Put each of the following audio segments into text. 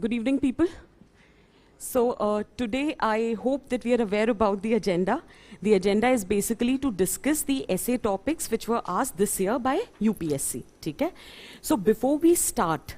Good evening, people. So today I hope that we are aware about the agenda. The agenda is basically to discuss the essay topics which were asked this year by UPSC. Okay? So before we start,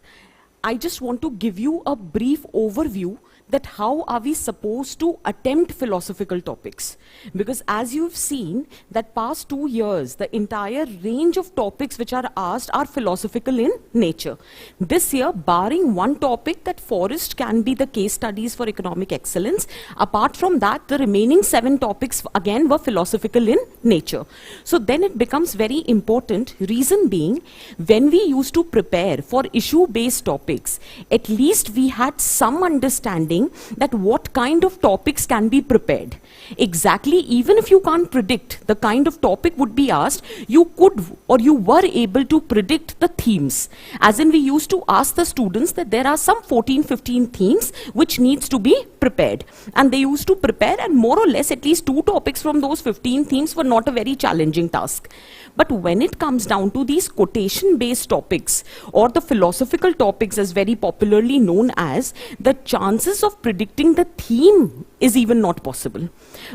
I just want to give you a brief overview that how are we supposed to attempt philosophical topics. Because as you've seen, that past 2 years, the entire range of topics which are asked are philosophical in nature. This year, barring one topic, that forest can be the case studies for economic excellence. Apart from that, the remaining 7 topics again were philosophical in nature. So then it becomes very important, reason being, when we used to prepare for issue-based topics, at least we had some understanding that what kind of topics can be prepared. Exactly, even if you can't predict the kind of topic would be asked, you could or you were able to predict the themes. As in, we used to ask the students that there are some 14-15 themes which needs to be prepared. And they used to prepare, and more or less at least 2 topics from those 15 themes were not a very challenging task. But when it comes down to these quotation-based topics or the philosophical topics as very popularly known as, the chances of predicting the theme is even not possible.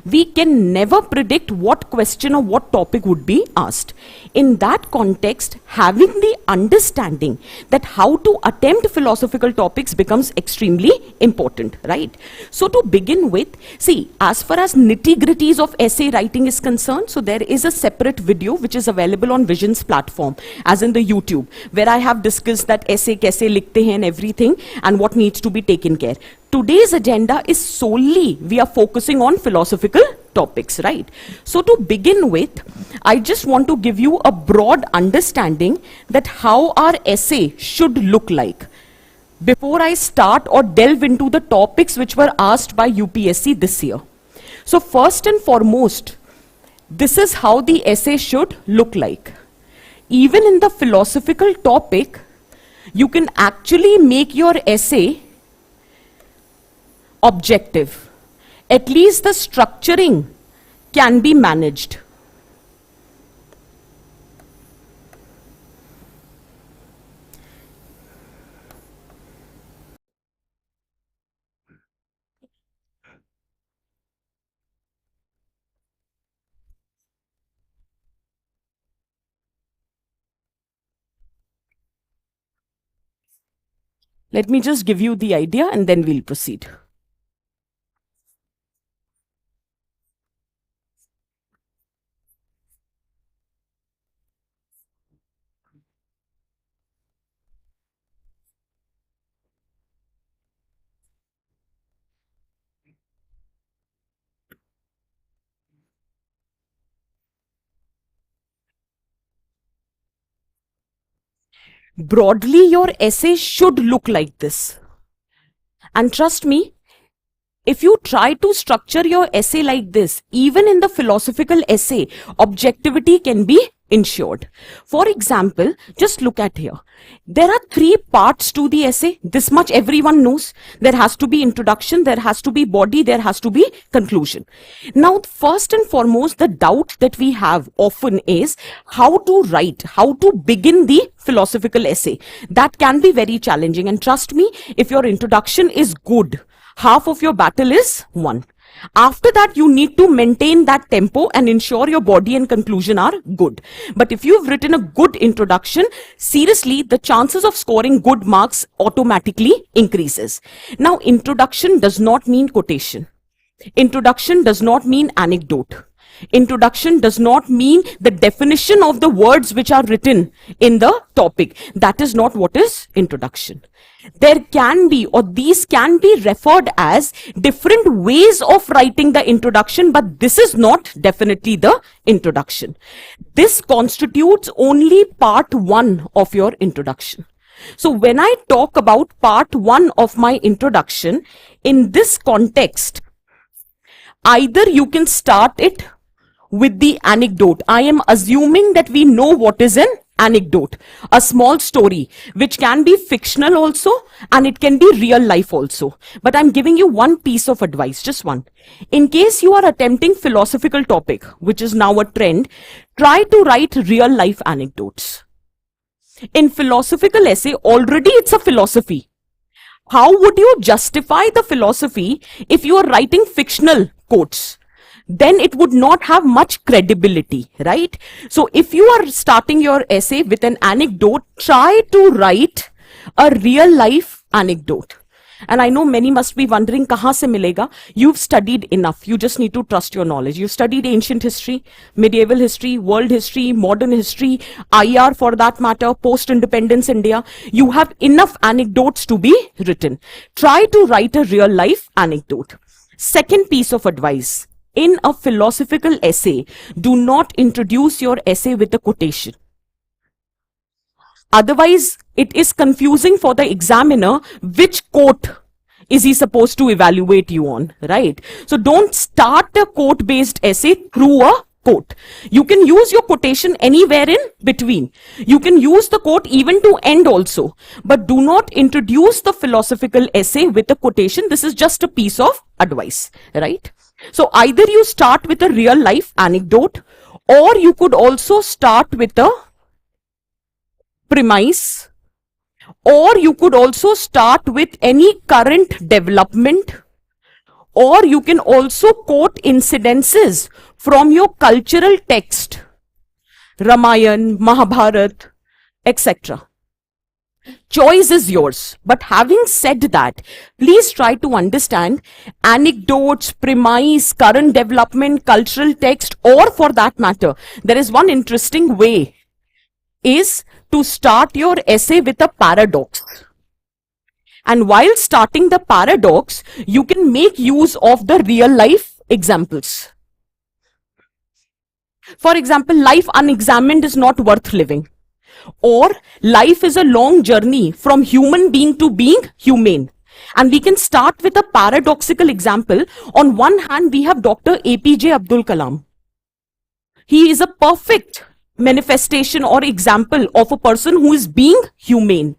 We can never predict what question or what topic would be asked. In that context, having the understanding that how to attempt philosophical topics becomes extremely important, right? So to begin with, see, as far as nitty-gritties of essay writing is concerned, so there is a separate video which is available on Vision's platform, as in the YouTube, where I have discussed that essay kaise likhte hain and everything and what needs to be taken care. Today's agenda is solely, we are focusing on philosophical topics, right? So to begin with, I just want to give you a broad understanding that how our essay should look like before I start or delve into the topics which were asked by UPSC this year. So first and foremost, this is how the essay should look like. Even in the philosophical topic, you can actually make your essay objective. At least the structuring can be managed. Let me just give you the idea and then we'll proceed. Broadly, your essay should look like this. And trust me, if you try to structure your essay like this, even in the philosophical essay, objectivity can be ensured. For example, just look at here. There are 3 parts to the essay. This much everyone knows. There has to be introduction, there has to be body, there has to be conclusion. Now, first and foremost, the doubt that we have often is how to write, how to begin the philosophical essay. That can be very challenging. And trust me, if your introduction is good, half of your battle is won. After that, you need to maintain that tempo and ensure your body and conclusion are good. But if you've written a good introduction, seriously, the chances of scoring good marks automatically increases. Now, introduction does not mean quotation. Introduction does not mean anecdote. Introduction does not mean the definition of the words which are written in the topic. That is not what is introduction. There can be, or these can be referred as different ways of writing the introduction, but this is not definitely the introduction. This constitutes only part 1 of your introduction. So when I talk about part 1 of my introduction, in this context, either you can start it with the anecdote. I am assuming that we know what is an anecdote, a small story, which can be fictional also, and it can be real life also. But I'm giving you one piece of advice, just one. In case you are attempting philosophical topic, which is now a trend, try to write real life anecdotes. In philosophical essay, already it's a philosophy. how would you justify the philosophy if you are writing fictional quotes? Then it would not have much credibility, right? So if you are starting your essay with an anecdote, try to write a real life anecdote. And I know many must be wondering, kahan se milega? You've studied enough. You just need to trust your knowledge. You've studied ancient history, medieval history, world history, modern history, IR for that matter, post-independence India. You have enough anecdotes to be written. Try to write a real life anecdote. Second piece of advice. In a philosophical essay, do not introduce your essay with a quotation. Otherwise, it is confusing for the examiner which quote is he supposed to evaluate you on, right? So don't start a quote-based essay through a quote. You can use your quotation anywhere in between. You can use the quote even to end also. But do not introduce the philosophical essay with a quotation. This is just a piece of advice, right? So either you start with a real life anecdote, or you could also start with a premise, or you could also start with any current development, or you can also quote incidences from your cultural text, Ramayana, Mahabharata, etc. Choice is yours. But having said that, please try to understand anecdotes, premise, current development, cultural text, or for that matter, there is one interesting way is to start your essay with a paradox. And while starting the paradox, you can make use of the real life examples. For example, life unexamined is not worth living. Or life is a long journey from human being to being humane. And we can start with a paradoxical example. On one hand, we have Dr. APJ Abdul Kalam. He is a perfect manifestation or example of a person who is being humane,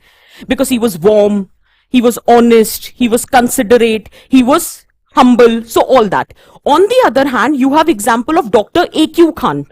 because he was warm, he was honest, he was considerate, he was humble, so all that. On the other hand, you have example of Dr. A.Q. Khan.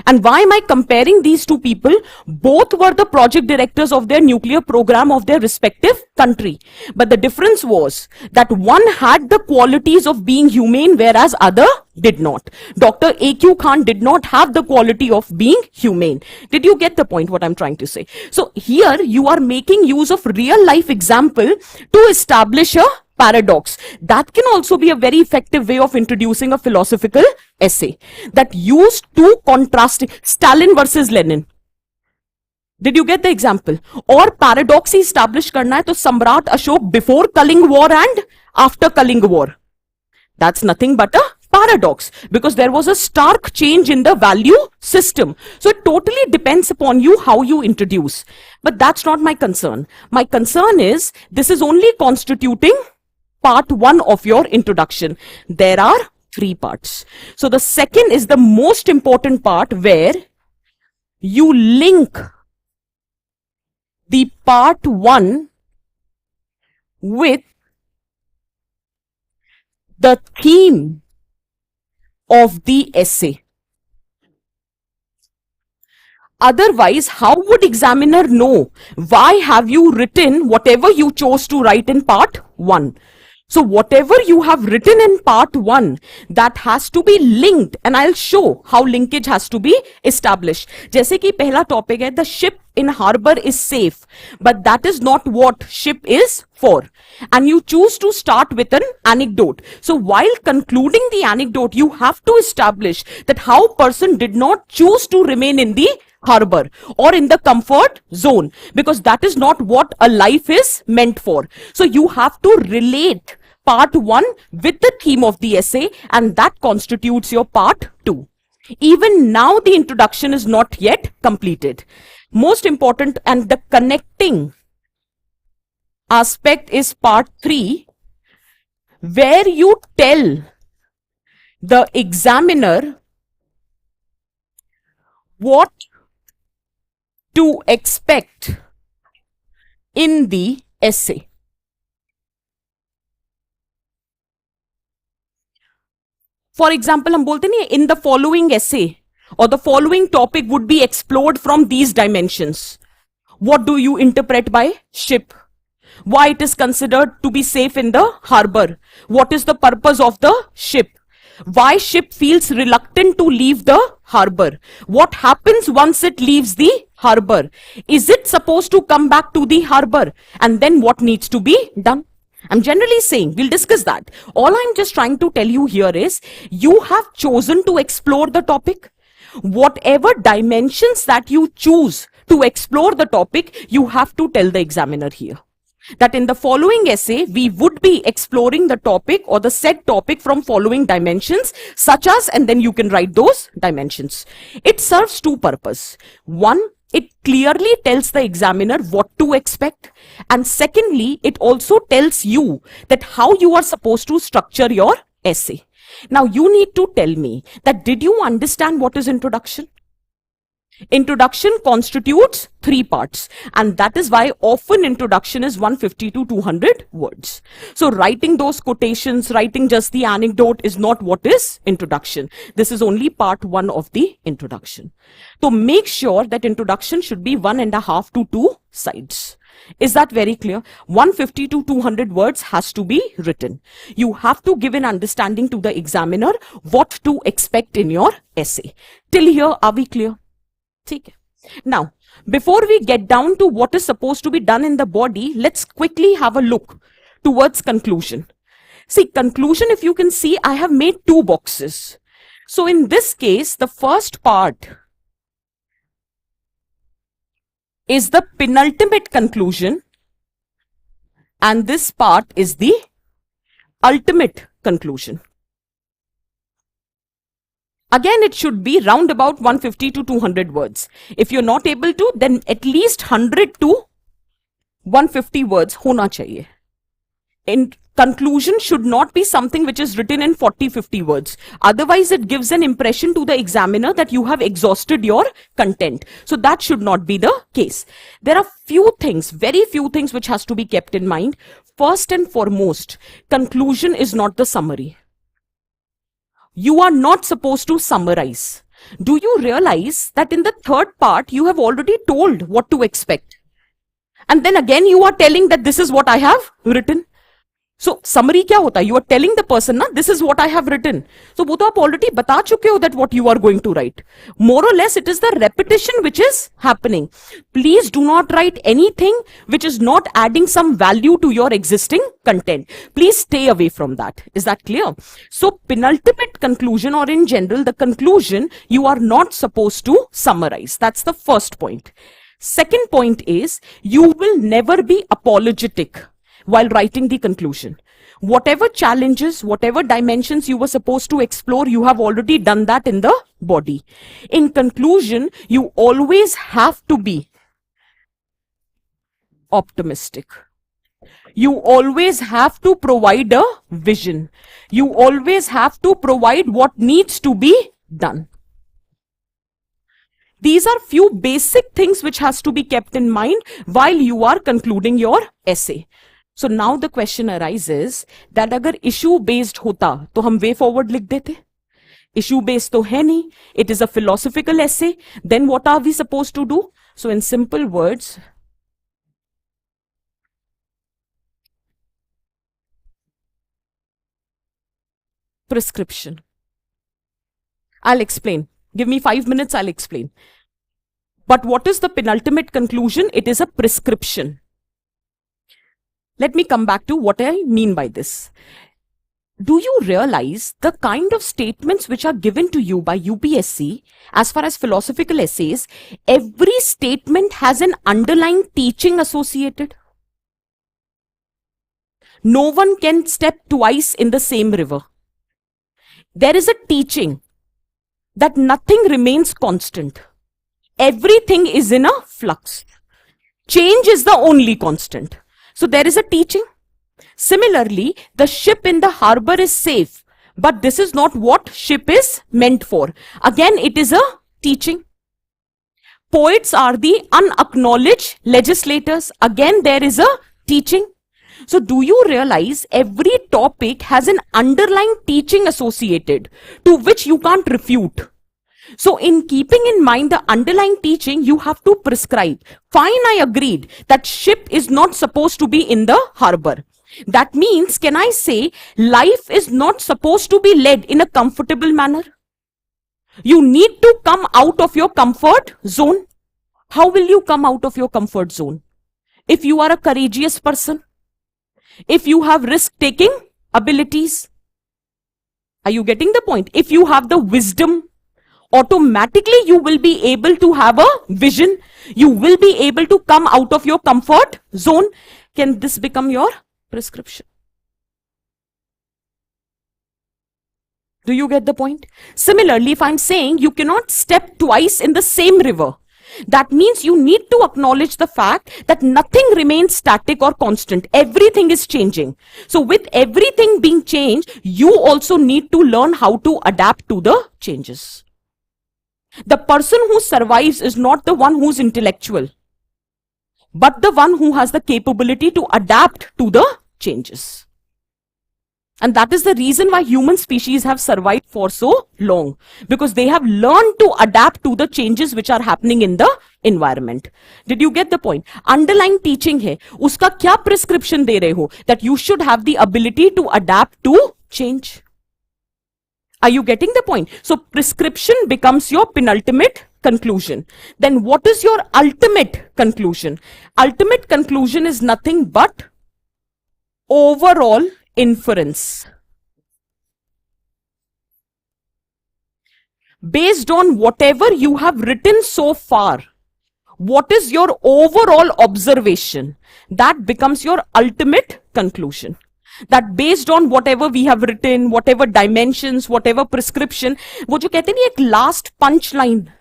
And why am I comparing these two people? Both were the project directors of their nuclear program of their respective country. But the difference was that one had the qualities of being humane, whereas other did not. Dr. A.Q. Khan did not have the quality of being humane. Did you get the point what I'm trying to say? So here you are making use of real life example to establish a paradox. That can also be a very effective way of introducing a philosophical essay that used two contrasting, Stalin versus Lenin. Did you get the example? Or paradox he establish करना है तो सम्राट Ashok before Kaling War and after Kaling War. That's nothing but a paradox, because there was a stark change in the value system. So it totally depends upon you how you introduce. But that's not my concern. My concern is this is only constituting part 1 of your introduction. There are 3 parts. So the second is the most important part, where you link the part 1 with the theme of the essay. Otherwise, how would examiner know why have you written whatever you chose to write in part 1? So whatever you have written in part 1, that has to be linked, and I'll show how linkage has to be established. जैसे कि पहला topic है, the ship in harbor is safe, but that is not what ship is for. And you choose to start with an anecdote. So while concluding the anecdote, you have to establish that how person did not choose to remain in the harbor or in the comfort zone, because that is not what a life is meant for. So you have to relate part 1 with the theme of the essay, and that constitutes your part 2. Even now the introduction is not yet completed. Most important and the connecting aspect is part 3, where you tell the examiner what to expect in the essay. For example, हम बोलते नहीं, in the following essay or the following topic would be explored from these dimensions. What do you interpret by ship? Why it is considered to be safe in the harbor? What is the purpose of the ship? Why ship feels reluctant to leave the harbor? What happens once it leaves the harbor? Is it supposed to come back to the harbor? And then what needs to be done? I'm generally saying we'll discuss that. All I'm just trying to tell you here is you have chosen to explore the topic. Whatever dimensions that you choose to explore the topic, you have to tell the examiner here that in the following essay, we would be exploring the topic or the said topic from following dimensions such as, and then you can write those dimensions. It serves two purposes. One, it clearly tells the examiner what to expect. And secondly, it also tells you that how you are supposed to structure your essay. Now you need to tell me that did you understand what is introduction? Introduction constitutes 3 parts, and that is why often introduction is 150 to 200 words. So writing those quotations, writing just the anecdote is not what is introduction. This is only part 1 of the introduction. So make sure that introduction should be 1.5 to 2 sides. Is that very clear? 150 to 200 words has to be written. You have to give an understanding to the examiner what to expect in your essay. Till here, are we clear? Okay. Now, before we get down to what is supposed to be done in the body, let's quickly have a look towards conclusion. See, conclusion, if you can see, I have made 2 boxes. So in this case, the first part is the penultimate conclusion, and this part is the ultimate conclusion. Again, it should be round about 150 to 200 words. If you're not able to, then at least 100 to 150 words hona chahiye. In conclusion should not be something which is written in 40-50 words. Otherwise, it gives an impression to the examiner that you have exhausted your content. So that should not be the case. There are few things, very few things which has to be kept in mind. First and foremost, conclusion is not the summary. You are not supposed to summarize. Do you realize that in the third part, you have already told what to expect? And then again, you are telling that this is what I have written. So, summary kya hota hai? You are telling the person, na, this is what I have written. So, wo to aap already bata chuke ho that what you are going to write. More or less, it is the repetition which is happening. Please do not write anything which is not adding some value to your existing content. Please stay away from that. Is that clear? So, penultimate conclusion, or in general, the conclusion, you are not supposed to summarize. That's the first point. Second point is, you will never be apologetic while writing the conclusion. Whatever challenges, whatever dimensions you were supposed to explore, you have already done that in the body. In conclusion, you always have to be optimistic. You always have to provide a vision. You always have to provide what needs to be done. These are few basic things which has to be kept in mind while you are concluding your essay. So now the question arises that agar issue based hota, to hum way forward likh dete. Issue based to hai nahi. It is a philosophical essay. Then what are we supposed to do? So in simple words, prescription. I'll explain. Give me 5 minutes, I'll explain. But what is the penultimate conclusion? It is a prescription. Let me come back to what I mean by this. Do you realize the kind of statements which are given to you by UPSC as far as philosophical essays, every statement has an underlying teaching associated? No one can step twice in the same river. There is a teaching that nothing remains constant. Everything is in a flux. Change is the only constant. So there is a teaching. Similarly, the ship in the harbor is safe, but this is not what ship is meant for. Again, it is a teaching. Poets are the unacknowledged legislators. Again, there is a teaching. So do you realize every topic has an underlying teaching associated to which you can't refute? So in keeping in mind the underlying teaching, you have to prescribe. Fine, I agreed that ship is not supposed to be in the harbor. That means, can I say life is not supposed to be led in a comfortable manner? You need to come out of your comfort zone. How will you come out of your comfort zone? If you are a courageous person, if you have risk-taking abilities. Are you getting the point? If you have the wisdom, automatically you will be able to have a vision. You will be able to come out of your comfort zone. Can this become your prescription? Do you get the point? Similarly, if I'm saying you cannot step twice in the same river, that means you need to acknowledge the fact that nothing remains static or constant. Everything is changing. So with everything being changed, you also need to learn how to adapt to the changes. The person who survives is not the one who's intellectual, but the one who has the capability to adapt to the changes. And that is the reason why human species have survived for so long, because they have learned to adapt to the changes which are happening in the environment. Did you get the point? Underlying teaching hai, uska kya prescription de rahe ho? That you should have the ability to adapt to change. Are you getting the point? So prescription becomes your penultimate conclusion. Then what is your ultimate conclusion? Ultimate conclusion is nothing but overall inference. Based on whatever you have written so far, what is your overall observation? That becomes your ultimate conclusion. That based on whatever we have written, whatever dimensions, whatever prescription, वो जो कहते नहीं एक last punch line,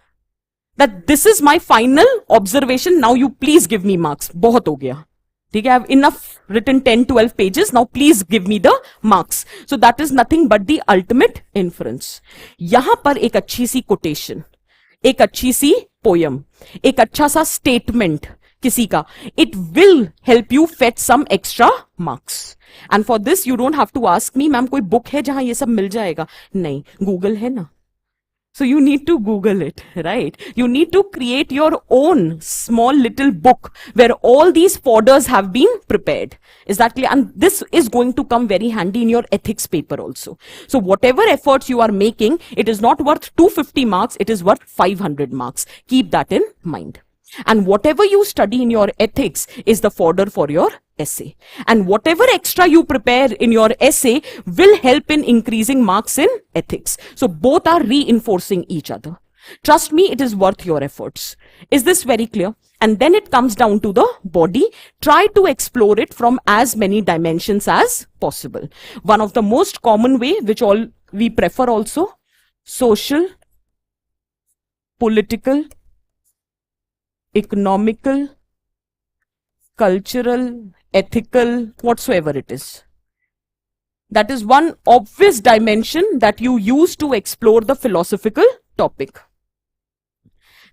that this is my final observation, now you please give me marks. बहुत हो गया. I have enough written 10, 12 pages. Now please give me the marks. So that is nothing but the ultimate inference. यहाँ पर एक अच्छी सी quotation, एक अच्छी सी poem, एक अच्छा सा statement किसी का, it will help you fetch some extra marks. And for this you don't have to ask me, ma'am कोई book है जहां ये सब मिल जाएगा? नहीं, Google है ना. So you need to Google it, right? You need to create your own small little book where all these fodders have been prepared. Is that clear? And this is going to come very handy in your ethics paper also. So whatever efforts you are making, it is not worth 250 marks, it is worth 500 marks. Keep that in mind. And whatever you study in your ethics is the fodder for your essay. And whatever extra you prepare in your essay will help in increasing marks in ethics. So both are reinforcing each other. Trust me, it is worth your efforts. Is this very clear? And then it comes down to the body. Try to explore it from as many dimensions as possible. One of the most common way, which all we prefer also, social, political, economical, cultural, ethical, whatsoever it is. That is one obvious dimension that you use to explore the philosophical topic.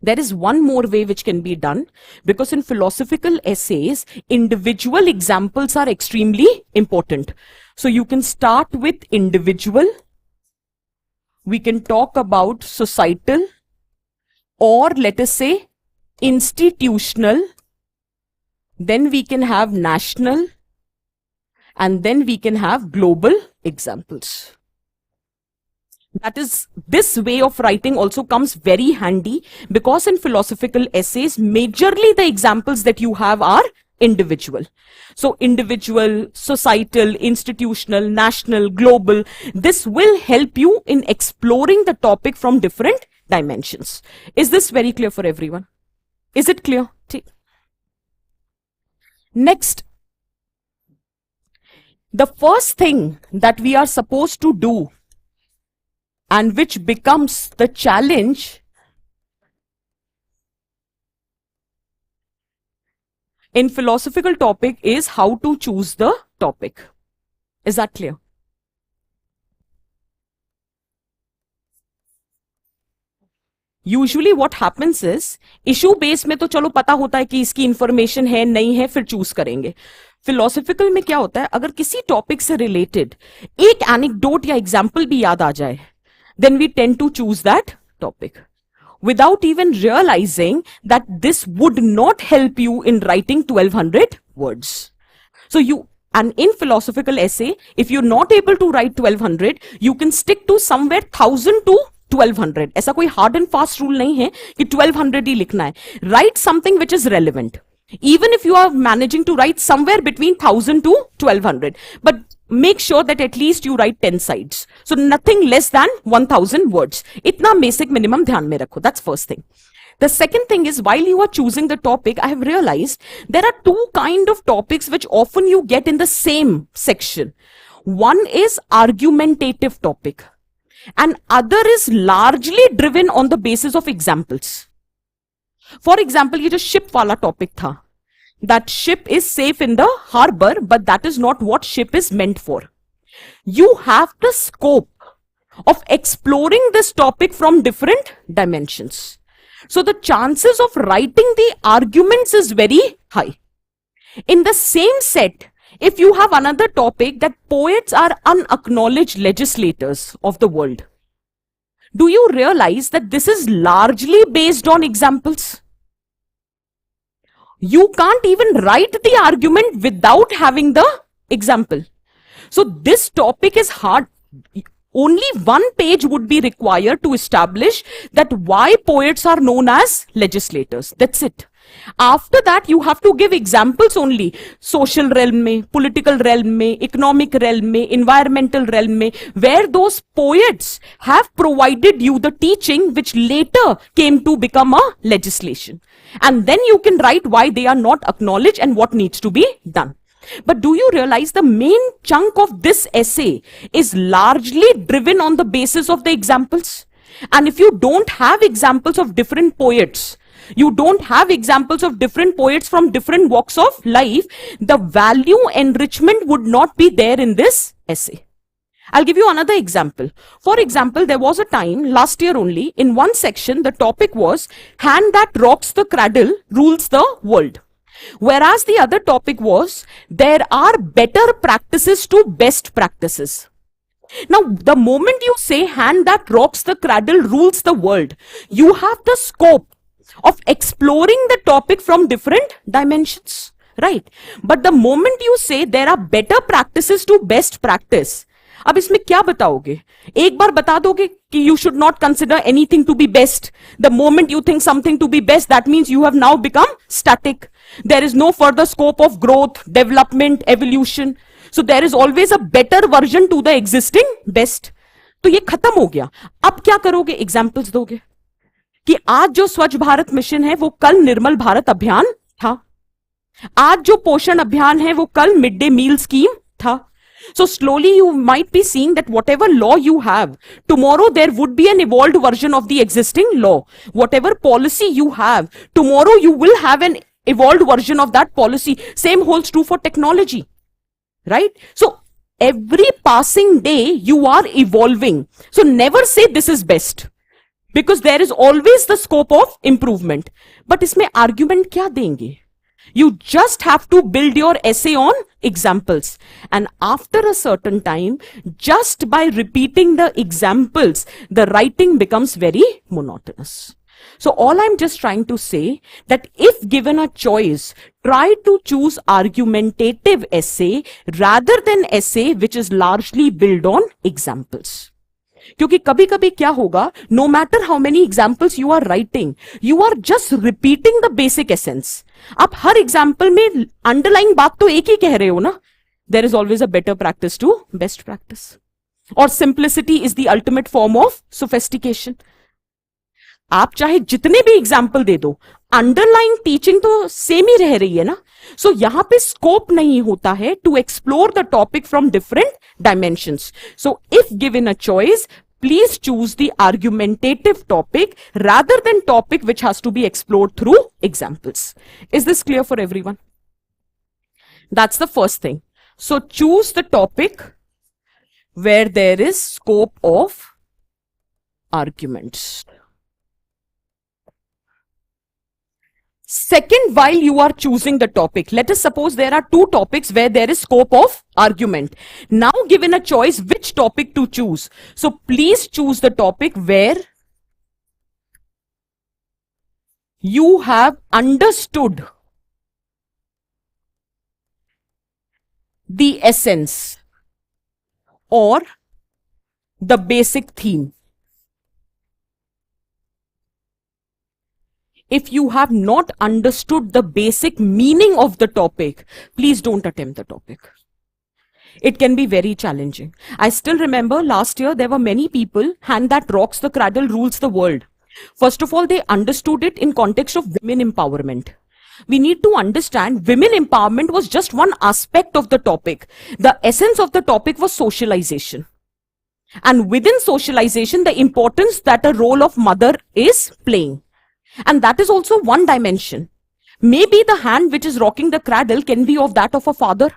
There is one more way which can be done, because in philosophical essays, individual examples are extremely important. So you can start with individual, we can talk about societal, or let us say institutional, then we can have national, and then we can have global examples. That is, this way of writing also comes very handy, because in philosophical essays, majorly the examples that you have are individual. So individual, societal, institutional, national, global, this will help you in exploring the topic from different dimensions. Is this very clear for everyone? Is it clear? Next, the first thing that we are supposed to do, and which becomes the challenge in philosophical topic, is how to choose the topic. Is that clear? Usually what happens is, issue base में तो चलो पता होता है कि इसकी information है नहीं है, फिर चूज करेंगे. फिलोसॉफिकल में क्या होता है, अगर किसी टॉपिक से रिलेटेड एक एनेक्डोट या एग्जाम्पल भी याद आ जाए, then we tend to choose that topic without even realizing that this would not help you in writing 1200 words. So and in philosophical essay, if you're not able to write 1200, you can stick to somewhere 1000 to 1200. ऐसा कोई hard and fast rule नहीं है कि 1200 ही लिखना है. Write something which is relevant. Even if you are managing to write somewhere between 1000 to 1200, but make sure that at least you write 10 sides. So nothing less than 1000 words. इतना basic minimum ध्यान में रखो. That's first thing. The second thing is, while you are choosing the topic, I have realized there are two kind of topics which often you get in the same section. One is argumentative topic, and other is largely driven on the basis of examples. For example, ये जो ship वाला topic था, that ship is safe in the harbor, but that is not what ship is meant for. You have the scope of exploring this topic from different dimensions. So the chances of writing the arguments is very high. In the same set, if you have another topic that poets are unacknowledged legislators of the world, do you realize that this is largely based on examples? You can't even write the argument without having the example. So this topic is hard. Only one page would be required to establish that why poets are known as legislators. That's it. After that, you have to give examples only. Social realm में, political realm में, economic realm में, environmental realm में, where those poets have provided you the teaching which later came to become a legislation. And then you can write why they are not acknowledged and what needs to be done. But do you realize the main chunk of this essay is largely driven on the basis of the examples? And if you don't have examples of different poets, you don't have examples of different poets from different walks of life, the value enrichment would not be there in this essay. I'll give you another example. For example, there was a time last year only, in one section, the topic was hand that rocks the cradle rules the world. Whereas the other topic was, there are better practices to best practices. Now, the moment you say hand that rocks the cradle rules the world, you have the scope of exploring the topic from different dimensions, right? But the moment you say there are better practices to best practice, अब इसमें क्या बताओगे? एक बार बता दोगे कि you should not consider anything to be best. The moment you think something to be best, that means you have now become static. There is no further scope of growth, development, evolution. So there is always a better version to the existing best. तो ये खत्म हो गया. अब क्या करोगे? Examples दोगे कि आज जो स्वच्छ भारत मिशन है वो कल निर्मल भारत अभियान था. आज जो पोषण अभियान है वो कल मिड डे मील स्कीम था. So slowly you might be seeing that whatever law you have, tomorrow there would be an evolved version of the existing law. Whatever policy you have, tomorrow you will have an evolved version of that policy. Same holds true for technology, right? So every passing day you are evolving. So never say this is best, because there is always the scope of improvement. But इसमें argument क्या देंगे? You just have to build your essay on examples. And after a certain time, just by repeating the examples, the writing becomes very monotonous. So all I'm just trying to say that if given a choice, try to choose argumentative essay rather than essay which is largely built on examples. क्योंकि कभी कभी क्या होगा, no matter how many examples you are writing, you are just repeating the basic essence. आप हर example में underlying बात तो एक ही कह रहे हो ना. There is always a better practice to best practice. और simplicity is the ultimate form of sophistication. आप चाहे जितने भी एग्जाम्पल दे दो, अंडरलाइन टीचिंग तो सेम ही रह रही है ना. सो यहां पे स्कोप नहीं होता है to explore the topic from different dimensions. So if given a choice, please choose the argumentative topic rather than topic which has to be explored through examples. Is this clear for everyone? That's the first thing. So choose the topic where there is scope of arguments. Second, while you are choosing the topic, let us suppose there are two topics where there is scope of argument. Now given a choice which topic to choose. So please choose the topic where you have understood the essence or the basic theme. If you have not understood the basic meaning of the topic, please don't attempt the topic. It can be very challenging. I still remember last year there were many people, hand that rocks the cradle rules the world. First of all, they understood it in context of women empowerment. We need to understand women empowerment was just one aspect of the topic. The essence of the topic was socialization. And within socialization, the importance that a role of mother is playing. And that is also one dimension. Maybe the hand which is rocking the cradle can be of that of a father.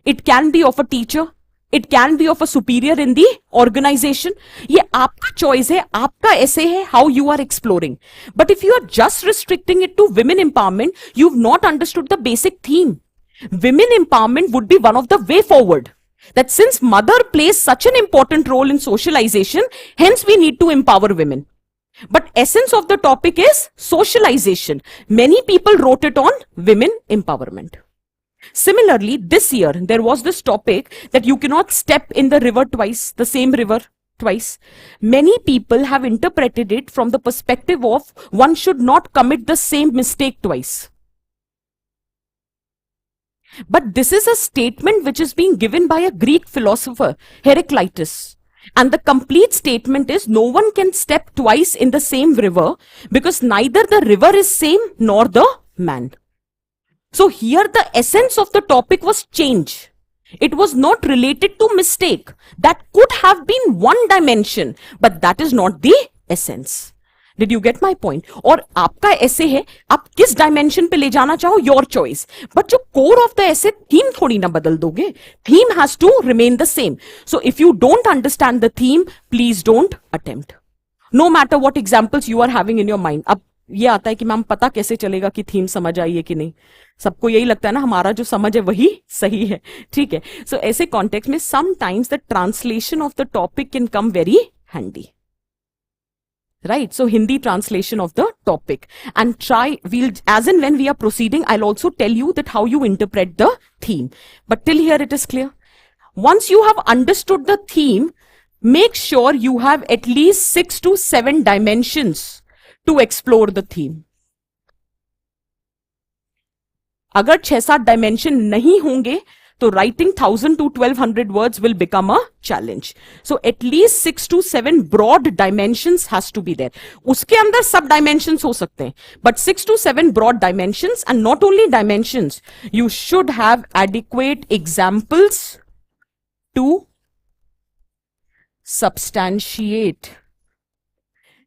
It can be of a teacher. It can be of a superior in the organization. ये आपका choice है, आपका essay है, how you are exploring. But if you are just restricting it to women empowerment, you've not understood the basic theme. Women empowerment would be one of the way forward. That since mother plays such an important role in socialization, hence we need to empower women. But essence of the topic is socialization. Many people wrote it on women empowerment. Similarly, this year, there was this topic that you cannot step in the river twice, the same river twice. Many people have interpreted it from the perspective of one should not commit the same mistake twice. But this is a statement which is being given by a Greek philosopher, Heraclitus. And the complete statement is no one can step twice in the same river because neither the river is same nor the man. So here the essence of the topic was change. It was not related to mistake. That could have been one dimension, but that is not the essence. Did you get my point? और आपका essay है, आप किस dimension पे ले जाना चाहो, your choice. But जो core of the essay, theme थोड़ी ना बदल दोगे. Theme has to remain the same. So if you don't understand the theme, please don't attempt. No matter what examples you are having in your mind. अब ये आता है कि ma'am पता कैसे चलेगा कि थीम समझ आई है कि नहीं. सबको यही लगता है ना हमारा जो समझ है वही सही है. ठीक है. So ऐसे context में sometimes the translation of the topic can come very handy. Right, so Hindi translation of the topic, and we'll, as and when we are proceeding, I'll also tell you that how you interpret the theme. But till here it is clear. Once you have understood the theme, make sure you have at least 6 to 7 dimensions to explore the theme. अगर 6-7 dimension नहीं होंगे, तो writing 1000 to 1200 words will become a challenge. So at least 6 to 7 broad dimensions has to be there. उसके अंदर सब dimensions हो सकते हैं, but 6 to 7 broad dimensions, and not only dimensions, you should have adequate examples to substantiate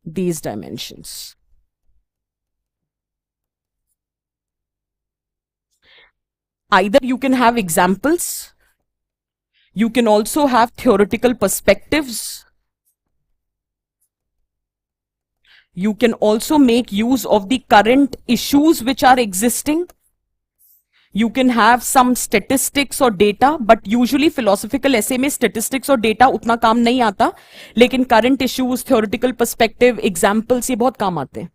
these dimensions. Either you can have examples, you can also have theoretical perspectives, you can also make use of the current issues which are existing, you can have some statistics or data, but usually philosophical essay में statistics और data उतना काम नहीं आता, लेकिन current issues, theoretical perspective, examples ये बहुत काम आते हैं.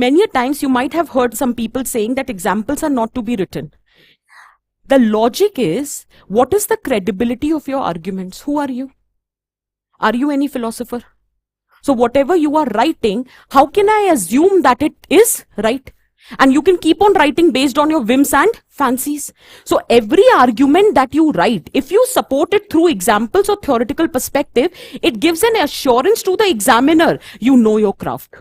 Many a times you might have heard some people saying that examples are not to be written. The logic is, what is the credibility of your arguments? Who are you? Are you any philosopher? So whatever you are writing, how can I assume that it is right? And you can keep on writing based on your whims and fancies. So every argument that you write, if you support it through examples or theoretical perspective, it gives an assurance to the examiner. You know your craft.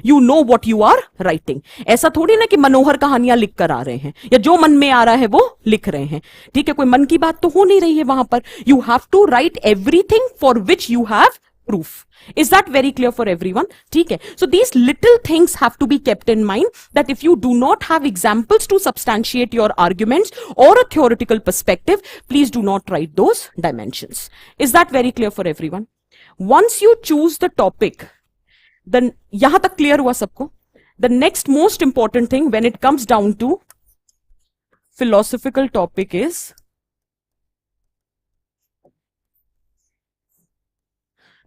You know what you are writing. ऐसा थोड़ी ना कि मनोहर कहानियां लिख कर आ रहे हैं या जो मन में आ रहा है वो लिख रहे हैं. ठीक है, कोई मन की बात तो हो नहीं रही है वहां पर. You have to write everything for which you have proof. Is that very clear for everyone? ठीक है. So these little things have to be kept in mind, that if you do not have examples to substantiate your arguments or a theoretical perspective, please do not write those dimensions. Is that very clear for everyone? Once you choose the topic, then यहाँ तक clear हुआ सबको? The next most important thing when it comes down to philosophical topic is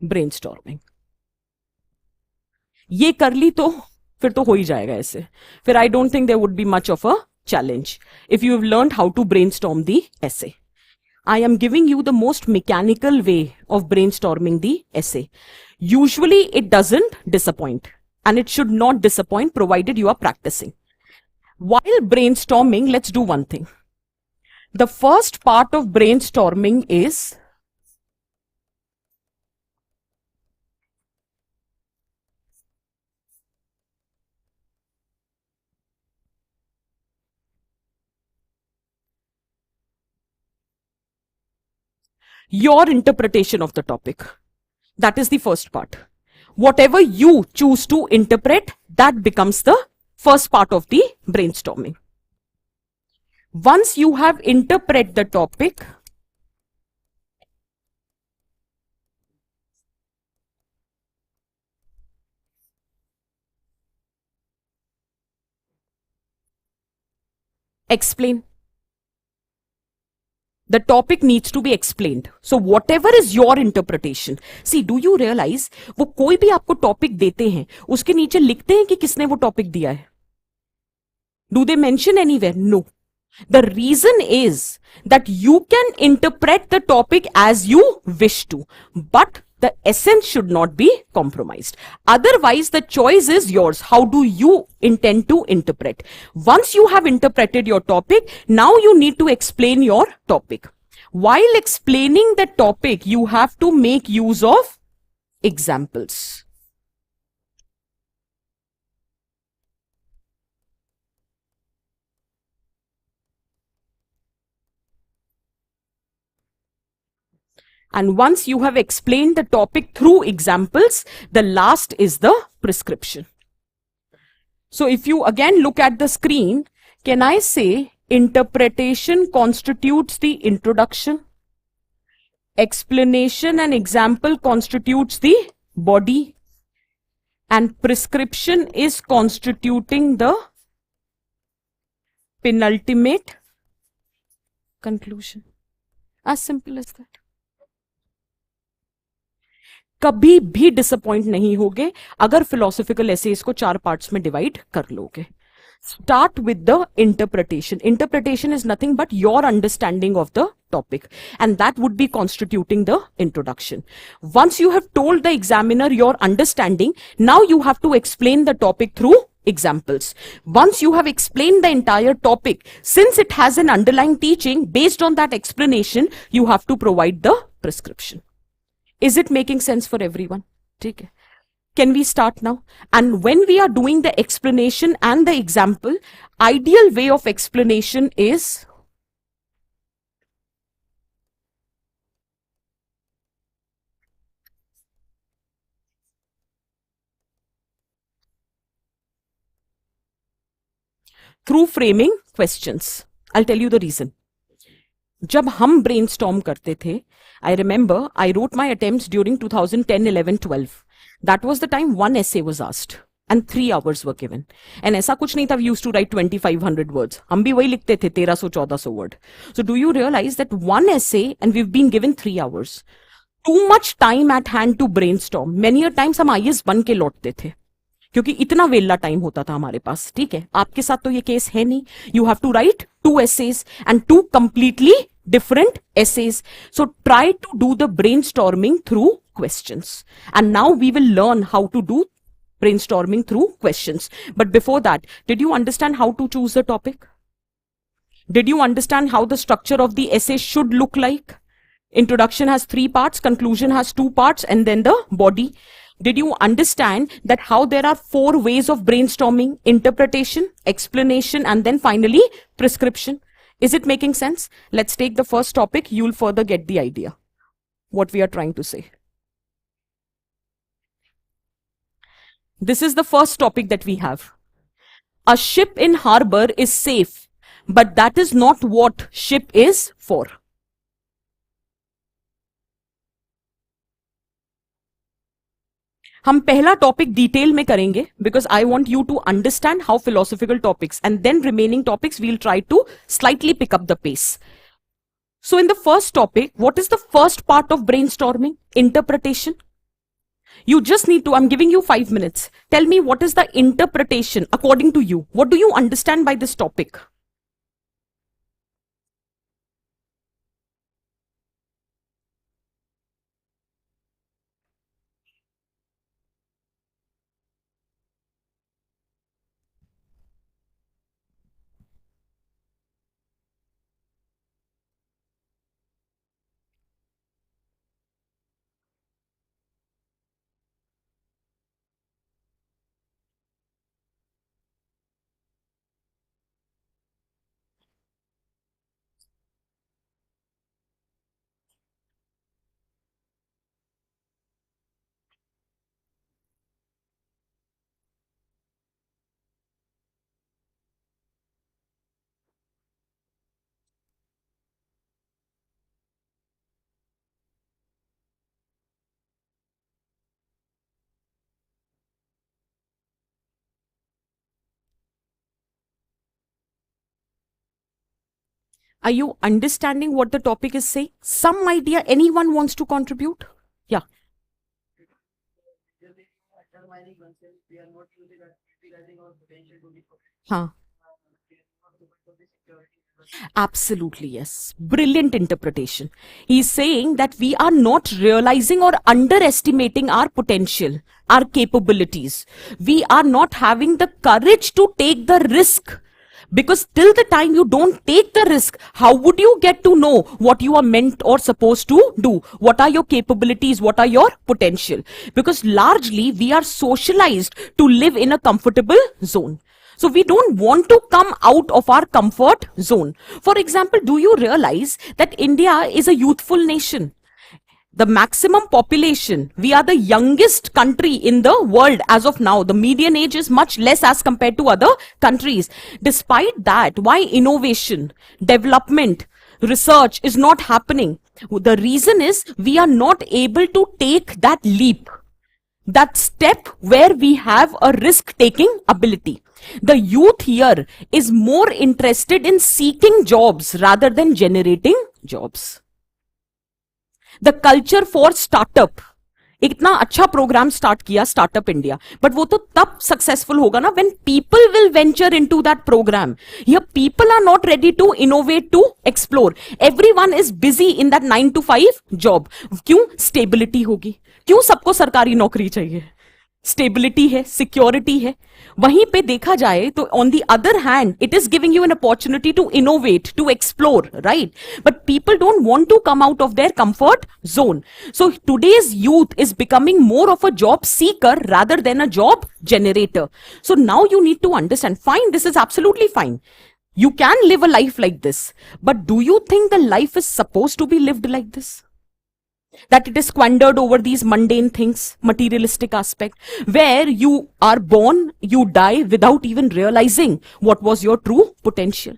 brainstorming. ये कर ली तो फिर तो हो ही जाएगा ऐसे. फिर I don't think there would be much of a challenge if you have learned how to brainstorm the essay. I am giving you the most mechanical way of brainstorming the essay. Usually it doesn't disappoint, and it should not disappoint provided you are practicing. While brainstorming, let's do one thing. The first part of brainstorming is your interpretation of the topic. That is the first part. Whatever you choose to interpret, that becomes the first part of the brainstorming. Once you have interpreted the topic, explain. The topic needs to be explained. So whatever is your interpretation. See, do you realize वो कोई भी आपको topic देते हैं उसके नीचे लिखते हैं कि किसने वो टॉपिक दिया है? Do they mention anywhere? No. The reason is that you can interpret the topic as you wish to, but the essence should not be compromised. Otherwise, the choice is yours. How do you intend to interpret? Once you have interpreted your topic, now you need to explain your topic. While explaining the topic, you have to make use of examples. And once you have explained the topic through examples, the last is the prescription. So if you again look at the screen, can I say interpretation constitutes the introduction, explanation and example constitutes the body, and prescription is constituting the penultimate conclusion. As simple as that. कभी भी disappoint नहीं होगे अगर philosophical essays को 4 parts में divide कर लोगे. Start with the interpretation. Interpretation is nothing but your understanding of the topic, and that would be constituting the introduction. Once you have told the examiner your understanding, now you have to explain the topic through examples. Once you have explained the entire topic, since it has an underlying teaching, based on that explanation, you have to provide the prescription. Is it making sense for everyone? Okay. Can we start now? And when we are doing the explanation and the example, ideal way of explanation is through framing questions. I'll tell you the reason. जब हम brainstorm करते थे, I remember I wrote my attempts during 2010, 11, 12. That was the time one essay was asked and 3 hours were given. And ऐसा कुछ नहीं था, we used to write 2500 words. हम भी वही लिखते थे 1300-1400 word. So do you realize that one essay and we've been given 3 hours? Too much time at hand to brainstorm. Many a times हम IAS बन के लौटते थे क्योंकि इतना वेला टाइम होता था हमारे पास. ठीक है, आपके साथ तो ये केस है नहीं. You have to write 2 essays and 2 completely different essays. So try to do the brainstorming through questions. And now we will learn how to do brainstorming through questions. But before that, did you understand how to choose the topic? Did you understand how the structure of the essay should look like? Introduction has 3 parts, conclusion has 2 parts, and then the body. Did you understand that how there are 4 ways of brainstorming? Interpretation, explanation, and then finally prescription. Is it making sense? Let's take the first topic. You'll further get the idea what we are trying to say. This is the first topic that we have. A ship in harbor is safe, but that is not what ship is for. हम पहला topic detail में करेंगे because I want you to understand how philosophical topics, and then remaining topics we'll try to slightly pick up the pace. So in the first topic, what is the first part of brainstorming? Interpretation. You just need to, I'm giving you 5 minutes. Tell me what is the interpretation according to you. What do you understand by this topic? Are you understanding what the topic is saying? Some idea anyone wants to contribute? Yeah. Huh. Absolutely, yes. Brilliant interpretation. He's saying that we are not realizing or underestimating our potential, our capabilities. We are not having the courage to take the risk. Because till the time you don't take the risk, how would you get to know what you are meant or supposed to do? What are your capabilities? What are your potential? Because largely we are socialized to live in a comfortable zone. So we don't want to come out of our comfort zone. For example, do you realize that India is a youthful nation? The maximum population, we are the youngest country in the world as of now. The median age is much less as compared to other countries. Despite that, why innovation, development, research is not happening? The reason is we are not able to take that leap, that step where we have a risk-taking ability. The youth here is more interested in seeking jobs rather than generating jobs. The culture for startup, इतना अच्छा programme start किया startup India, but वो तो तब successful होगा ना when people will venture into that programme. Here people are not ready to innovate, to explore. Everyone is busy in that 9 to 5 job. क्यों? Stability होगी. क्यों सबको सरकारी नौकरी चाहिए? स्टेबिलिटी है, सिक्योरिटी है. वहीं पे देखा जाए तो on the other hand it is giving you an opportunity to innovate, to explore, right? But people don't want to come out of their comfort zone. So today's youth is becoming more of a job seeker rather than a job generator. So now you need to understand, fine, this is absolutely fine. You can live a life like this, but do you think the life is supposed to be lived like this? That it is squandered over these mundane things, materialistic aspect, where you are born, you die without even realizing what was your true potential,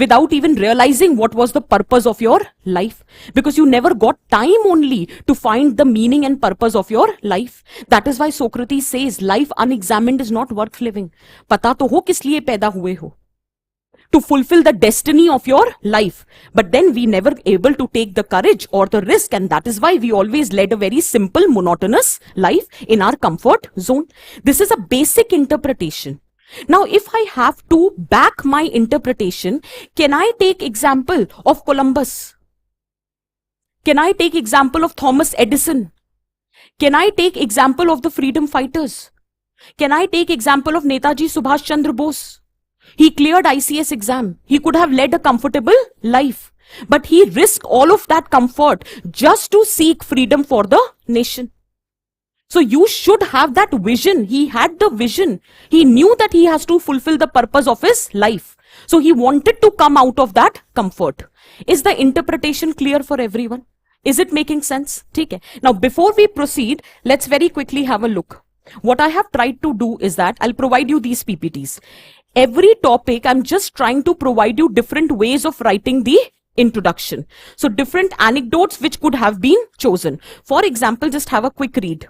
without even realizing what was the purpose of your life, because you never got time only to find the meaning and purpose of your life. That is why Socrates says life unexamined is not worth living. पता तो हो किस लिए पैदा हुए हो, to fulfill the destiny of your life, but then we never able to take the courage or the risk, and that is why we always led a very simple monotonous life in our comfort zone. This is a basic interpretation. Now if I have to back my interpretation, can I take example of Columbus? Can I take example of Thomas Edison? Can I take example of the freedom fighters? Can I take example of Netaji Subhash Chandra Bose? He cleared ICS exam. He could have led a comfortable life, but he risked all of that comfort just to seek freedom for the nation. So you should have that vision. He had the vision. He knew that he has to fulfill the purpose of his life. So he wanted to come out of that comfort. Is the interpretation clear for everyone? Is it making sense? Okay. Now before we proceed, let's very quickly have a look. What I have tried to do is that I'll provide you these PPTs. Every topic, I'm just trying to provide you different ways of writing the introduction. So different anecdotes which could have been chosen. For example, just have a quick read.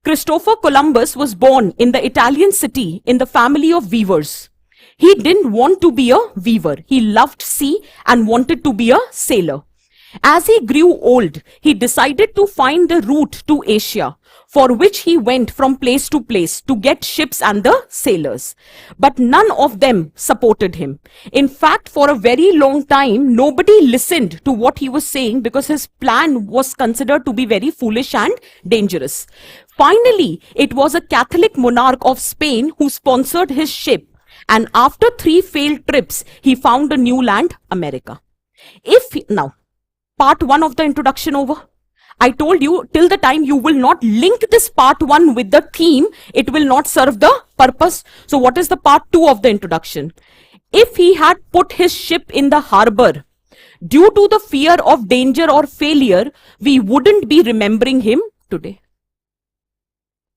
Christopher Columbus was born in the Italian city in the family of weavers. He didn't want to be a weaver. He loved sea and wanted to be a sailor. As he grew old, he decided to find the route to Asia. for which he went from place to place to get ships and the sailors. But none of them supported him. In fact, for a very long time, nobody listened to what he was saying because his plan was considered to be very foolish and dangerous. Finally, it was a Catholic monarch of Spain who sponsored his ship. And after 3 failed trips, he found a new land, America. Now, part 1 of the introduction over. I told you, till the time you will not link this part 1 with the theme, it will not serve the purpose. So what is the part 2 of the introduction? If he had put his ship in the harbor, due to the fear of danger or failure, we wouldn't be remembering him today.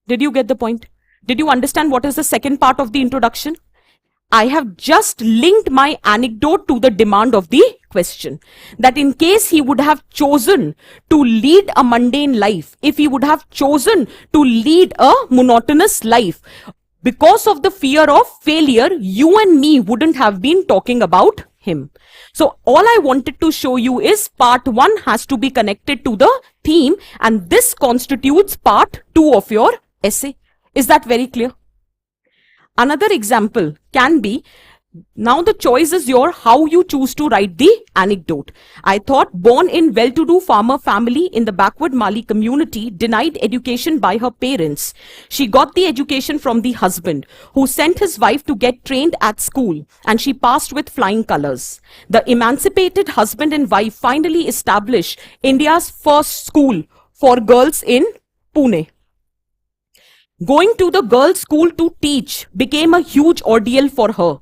Did you get the point? Did you understand what is the second part of the introduction? I have just linked my anecdote to the demand of the question. That in case he would have chosen to lead a mundane life, if he would have chosen to lead a monotonous life, because of the fear of failure, you and me wouldn't have been talking about him. So all I wanted to show you is part 1 has to be connected to the theme, and this constitutes part 2 of your essay. Is that very clear? Another example can be, now the choice is your how you choose to write the anecdote. I thought, born in well-to-do farmer family in the backward Mali community, denied education by her parents. She got the education from the husband, who sent his wife to get trained at school, and she passed with flying colors. The emancipated husband and wife finally established India's first school for girls in Pune. Going to the girls' school to teach became a huge ordeal for her.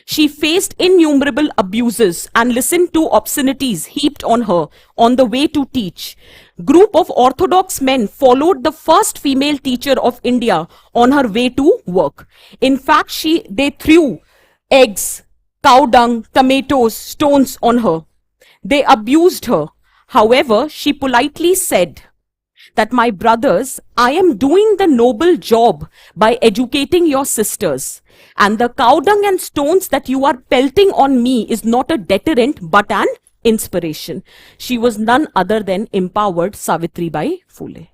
She faced innumerable abuses and listened to obscenities heaped on her on the way to teach. Group of orthodox men followed the first female teacher of India on her way to work. In fact, they threw eggs, cow dung, tomatoes, stones on her. They abused her. However, she politely said that, my brothers, I am doing the noble job by educating your sisters. And the cow dung and stones that you are pelting on me is not a deterrent but an inspiration. She was none other than empowered Savitribai Phule.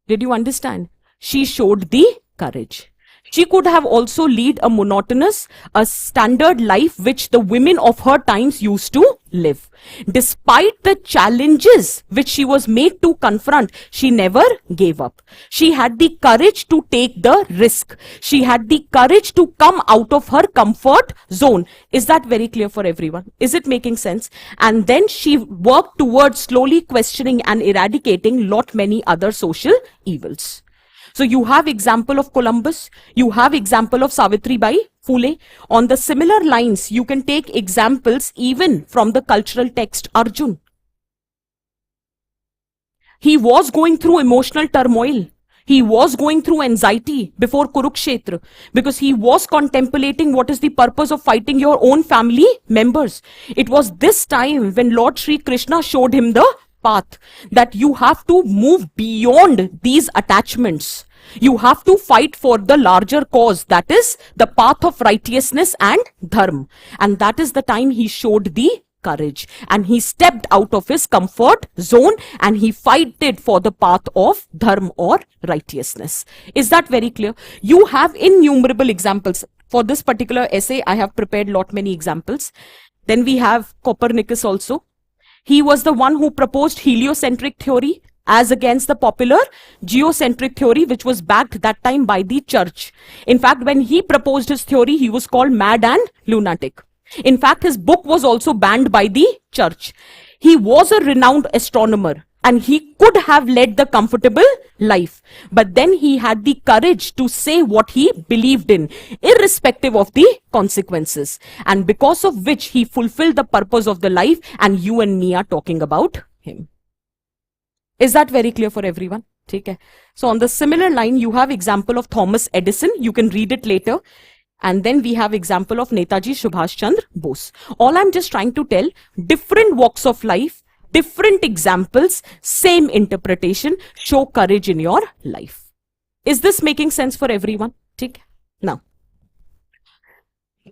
Did you understand? She showed the courage. She could have also led a monotonous, a standard life which the women of her times used to live. Despite the challenges which she was made to confront, she never gave up. She had the courage to take the risk. She had the courage to come out of her comfort zone. Is that very clear for everyone? Is it making sense? And then she worked towards slowly questioning and eradicating many other social evils. So you have example of Columbus, you have example of Savitribai Phule. On the similar lines, you can take examples even from the cultural text Arjun. He was going through emotional turmoil. He was going through anxiety before Kurukshetra because he was contemplating what is the purpose of fighting your own family members. It was this time when Lord Shri Krishna showed him the path that you have to move beyond these attachments. You have to fight for the larger cause, that is the path of righteousness and dharma. And that is the time he showed the courage and he stepped out of his comfort zone and he fighted for the path of dharma or righteousness. Is that very clear? You have innumerable examples. For this particular essay, I have prepared many examples. Then we have Copernicus also. He was the one who proposed heliocentric theory as against the popular geocentric theory, which was backed that time by the church. In fact, when he proposed his theory, he was called mad and lunatic. In fact, his book was also banned by the church. He was a renowned astronomer and he could have led the comfortable life. But then he had the courage to say what he believed in, irrespective of the consequences. And because of which he fulfilled the purpose of the life, and you and me are talking about him. Is that very clear for everyone? Okay. So on the similar line, you have example of Thomas Edison. You can read it later. And then we have example of Netaji Subhash Chandra Bose. All I'm just trying to tell, different walks of life, different examples, same interpretation, show courage in your life. Is this making sense for everyone? Okay. Now,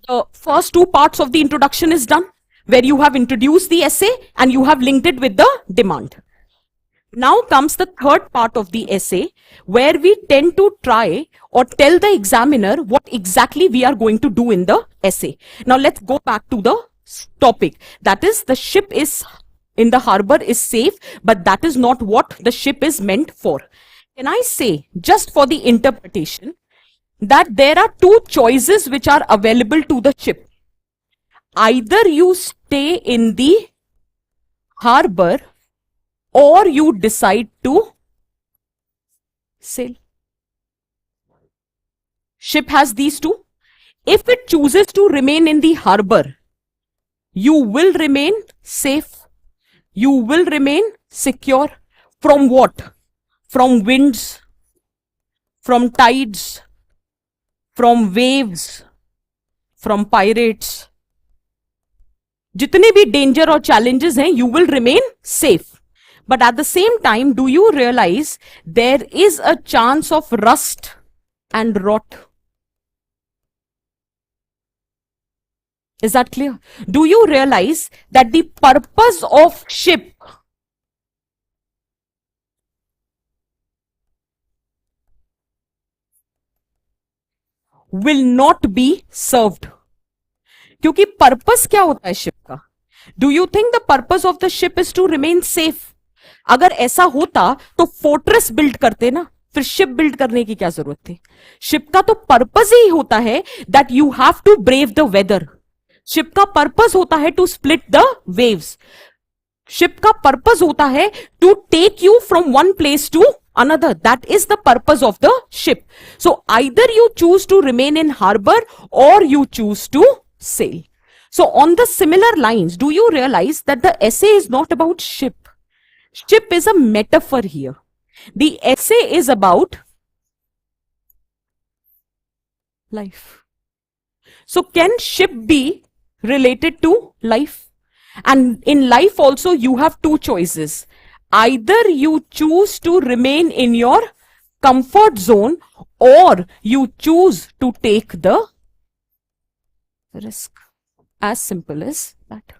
the first 2 parts of the introduction is done, where you have introduced the essay and you have linked it with the demand. Now comes the third part of the essay, where we tend to try or tell the examiner what exactly we are going to do in the essay. Now let's go back to the topic. That is, the ship is in the harbor is safe, but that is not what the ship is meant for. Can I say, just for the interpretation, that there are two choices which are available to the ship. Either you stay in the harbor or you decide to sail. Ship has these two. If it chooses to remain in the harbor, you will remain safe. You will remain secure. From what? From winds, from tides, from waves, from pirates. जितने भी danger और challenges हैं, you will remain safe. But at the same time, do you realize there is a chance of rust and rot? Is that clear? Do you realize that the purpose of ship will not be served? क्योंकि purpose क्या होता है ship का? Do you think the purpose of the ship is to remain safe? अगर ऐसा होता तो fortress build करते ना, फिर शिप बिल्ड करने की क्या जरूरत थी? शिप का तो पर्पस ही होता है that you have to brave the weather. Ship का पर्पस होता है to split the waves. Ship का पर्पस होता है to take you from one place to another. That is the purpose of the ship. So either you choose to remain in harbor or you choose to sail. So on the similar lines, do you realize that the essay is not about ship? Ship is a metaphor here. The essay is about life. So can ship be related to life? And in life also you have two choices. Either you choose to remain in your comfort zone or you choose to take the risk. As simple as that.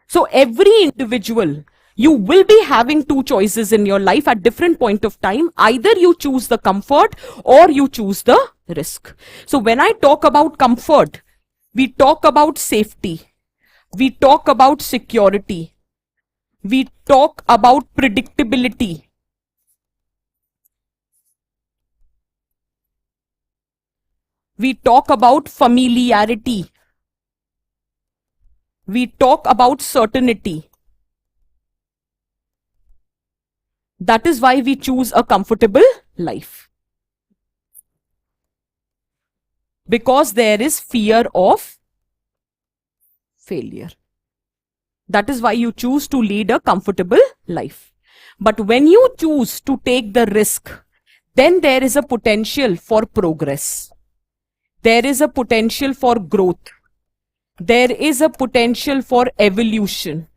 So every individual, you will be having two choices in your life at different point of time. Either you choose the comfort or you choose the risk. So when I talk about comfort, we talk about safety. We talk about security. We talk about predictability. We talk about familiarity. We talk about certainty. That is why we choose a comfortable life. Because there is fear of failure. That is why you choose to lead a comfortable life. But when you choose to take the risk, then there is a potential for progress. There is a potential for growth. There is a potential for evolution.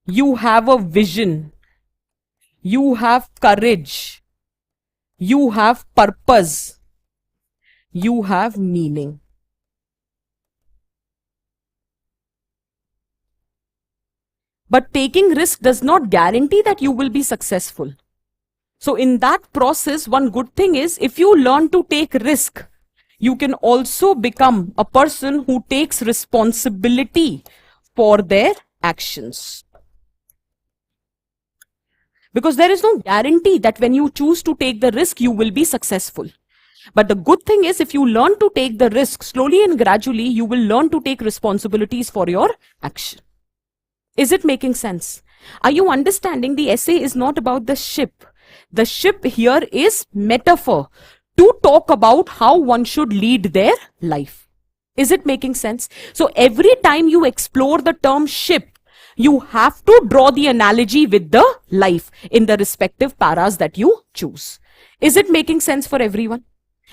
You have a vision. You have courage. You have purpose. You have meaning. But taking risk does not guarantee that you will be successful. So in that process, one good thing is, if you learn to take risk, you can also become a person who takes responsibility for their actions. Because there is no guarantee that when you choose to take the risk, you will be successful. But the good thing is, if you learn to take the risk, slowly and gradually, you will learn to take responsibilities for your action. Is it making sense? Are you understanding the essay is not about the ship? The ship here is metaphor to talk about how one should lead their life. Is it making sense? So every time you explore the term ship, you have to draw the analogy with the life in the respective paras that you choose. Is it making sense for everyone?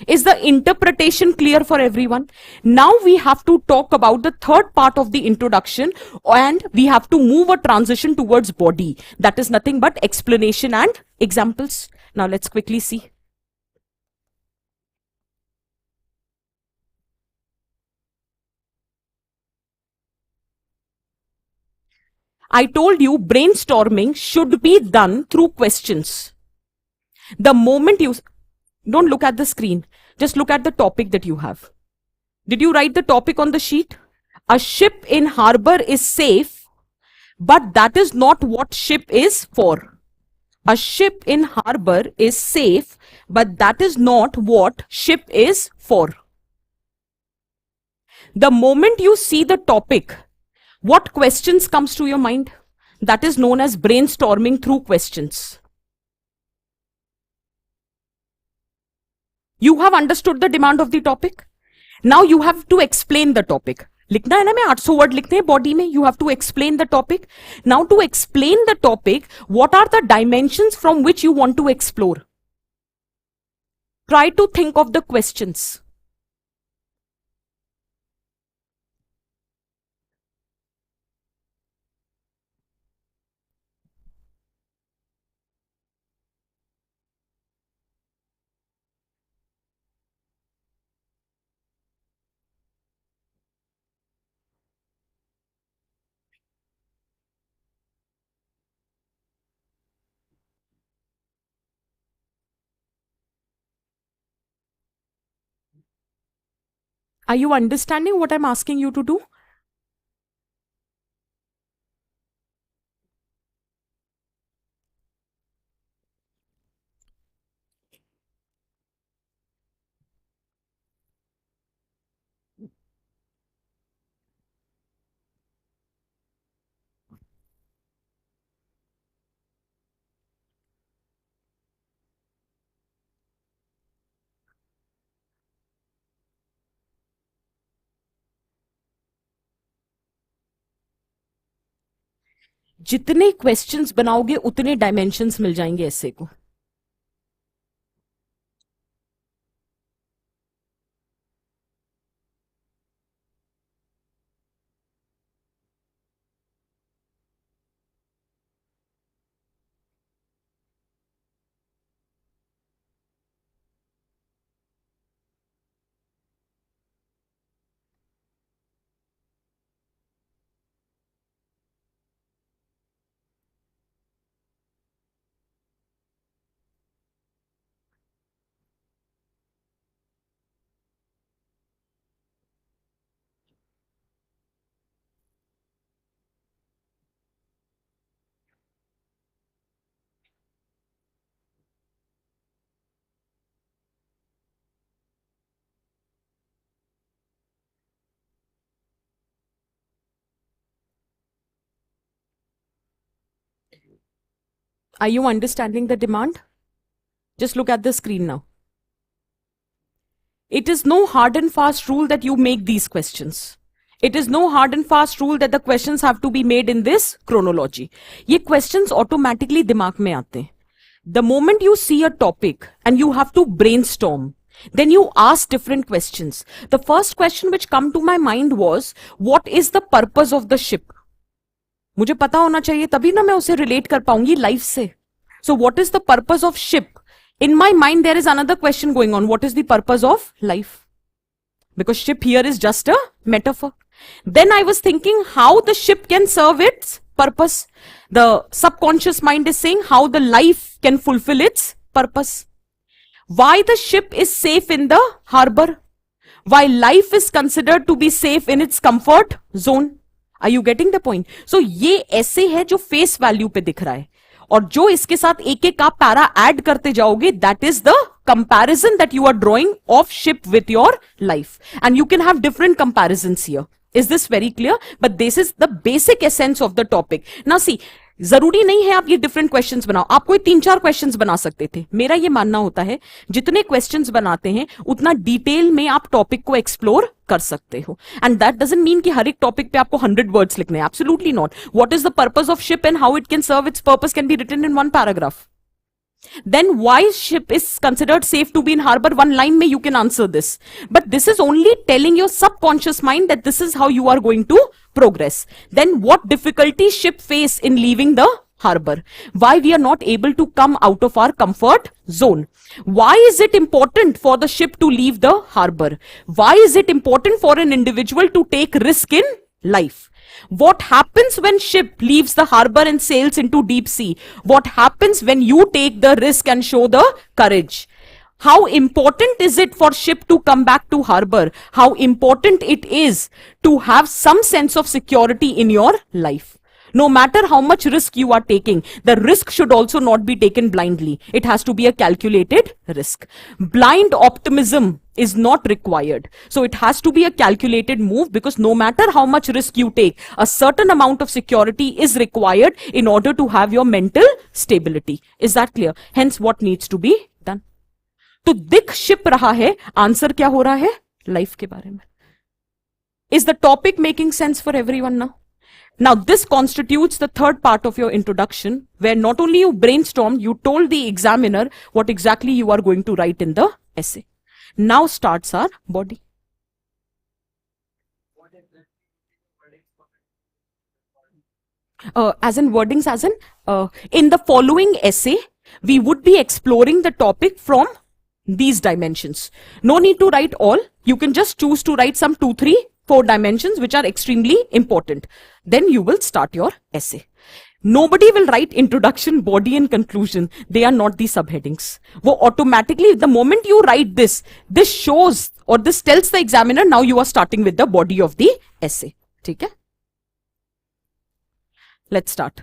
Is the interpretation clear for everyone? Now we have to talk about the third part of the introduction, and we have to move a transition towards body. That is nothing but explanation and examples. Now let's quickly see. I told you brainstorming should be done through questions. The moment you, don't look at the screen, just look at the topic that you have. Did you write the topic on the sheet? A ship in harbor is safe, but that is not what ship is for. A ship in harbor is safe, but that is not what ship is for. The moment you see the topic, what questions comes to your mind? That is known as brainstorming through questions. You have understood the demand of the topic. Now you have to explain the topic. लिखना है ना, मैं 800 word लिखते हैं body में. You have to explain the topic. Now to explain the topic, what are the dimensions from which you want to explore? Try to think of the questions. Are you understanding what I'm asking you to do? जितने questions बनाओगे उतने dimensions मिल जाएंगे ऐसे को. Are you understanding the demand? Just look at the screen now. It is no hard and fast rule that you make these questions. It is no hard and fast rule that the questions have to be made in this chronology. ये questions automatically दिमाग में आते हैं. The moment you see a topic and you have to brainstorm, then you ask different questions. The first question which come to my mind was, what is the purpose of the ship? मुझे पता होना चाहिए तभी ना मैं उसे relate कर पाऊंगी लाइफ से. So what is the purpose of ship? In my mind there is another question going on. What is the purpose of life? Because ship here is just a metaphor. Then I was thinking how the ship can serve its purpose. The subconscious mind is saying how the life can fulfill its purpose. Why the ship is safe in the harbor? Why life is considered to be safe in its comfort zone? Are you getting the point? So ये ऐसे है जो face value पे दिख रहा है, और जो इसके साथ एक एक आप पैरा ऐड करते जाओगे, that is the comparison that you are drawing of ship with your life. And you can have different comparisons here. Is this very clear? But this is the basic essence of the topic. Now see, जरूरी नहीं है आप ये different questions बनाओ. आप कोई 3-4 questions बना सकते थे. मेरा ये मानना होता है जितने क्वेश्चंस बनाते हैं उतना डिटेल में आप टॉपिक को एक्सप्लोर कर सकते हो. एंड दैट डजंट मीन कि हर एक टॉपिक पे आपको 100 वर्ड्स लिखने हैं. Absolutely not. What is the purpose of ship and how it can serve its purpose can be written in 1 paragraph. Then why ship is considered safe to be in harbor? 1 line mein you can answer this. But this is only telling your subconscious mind that this is how you are going to progress. Then what difficulties ship face in leaving the harbor? Why we are not able to come out of our comfort zone? Why is it important for the ship to leave the harbor? Why is it important for an individual to take risk in life? What happens when ship leaves the harbor and sails into deep sea? What happens when you take the risk and show the courage? How important is it for ship to come back to harbor? How important it is to have some sense of security in your life? No matter how much risk you are taking, the risk should also not be taken blindly. It has to be a calculated risk. Blind optimism is not required. So it has to be a calculated move, because no matter how much risk you take, a certain amount of security is required in order to have your mental stability. Is that clear? Hence, what needs to be done? तो दिख ship रहा है, answer क्या हो रहा है? Life के बारे में. Is the topic making sense for everyone now? Now, this constitutes the third part of your introduction, where not only you brainstormed, you told the examiner what exactly you are going to write in the essay. Now starts our body. As in wordings, as in the following essay, we would be exploring the topic from these dimensions. No need to write all. You can just choose to write some 2, 3, 4 dimensions which are extremely important. Then you will start your essay. Nobody will write introduction, body and conclusion. They are not the subheadings. Wo automatically, the moment you write this shows or this tells the examiner now you are starting with the body of the essay. Okay? Let's start.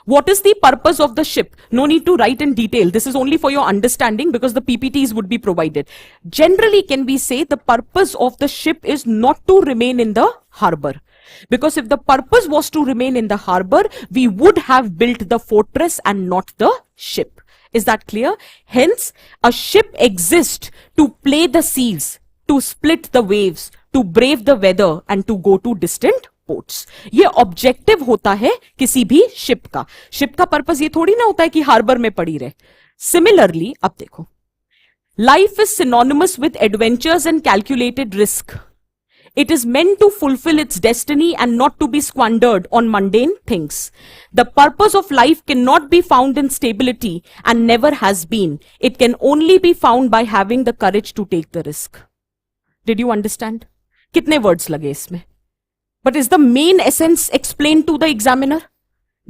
What is the purpose of the ship? No need to write in detail. This is only for your understanding because the PPTs would be provided. Generally, can we say the purpose of the ship is not to remain in the harbor? Because if the purpose was to remain in the harbor, we would have built the fortress and not the ship. Is that clear? Hence, a ship exists to play the seas, to split the waves, to brave the weather and to go to distant ports. ये objective होता है किसी भी ship का. Ship का purpose ये थोड़ी ना होता है कि हार्बर में पड़ी रहे. सिमिलरली, अब देखो, life is synonymous with adventures and calculated risk. It is meant to fulfill its destiny and not to be squandered on mundane things. The purpose of life cannot be found in stability and never has been. It can only be found by having the courage to take the risk. Did you understand? कितने words लगे इसमें? But is the main essence explained to the examiner?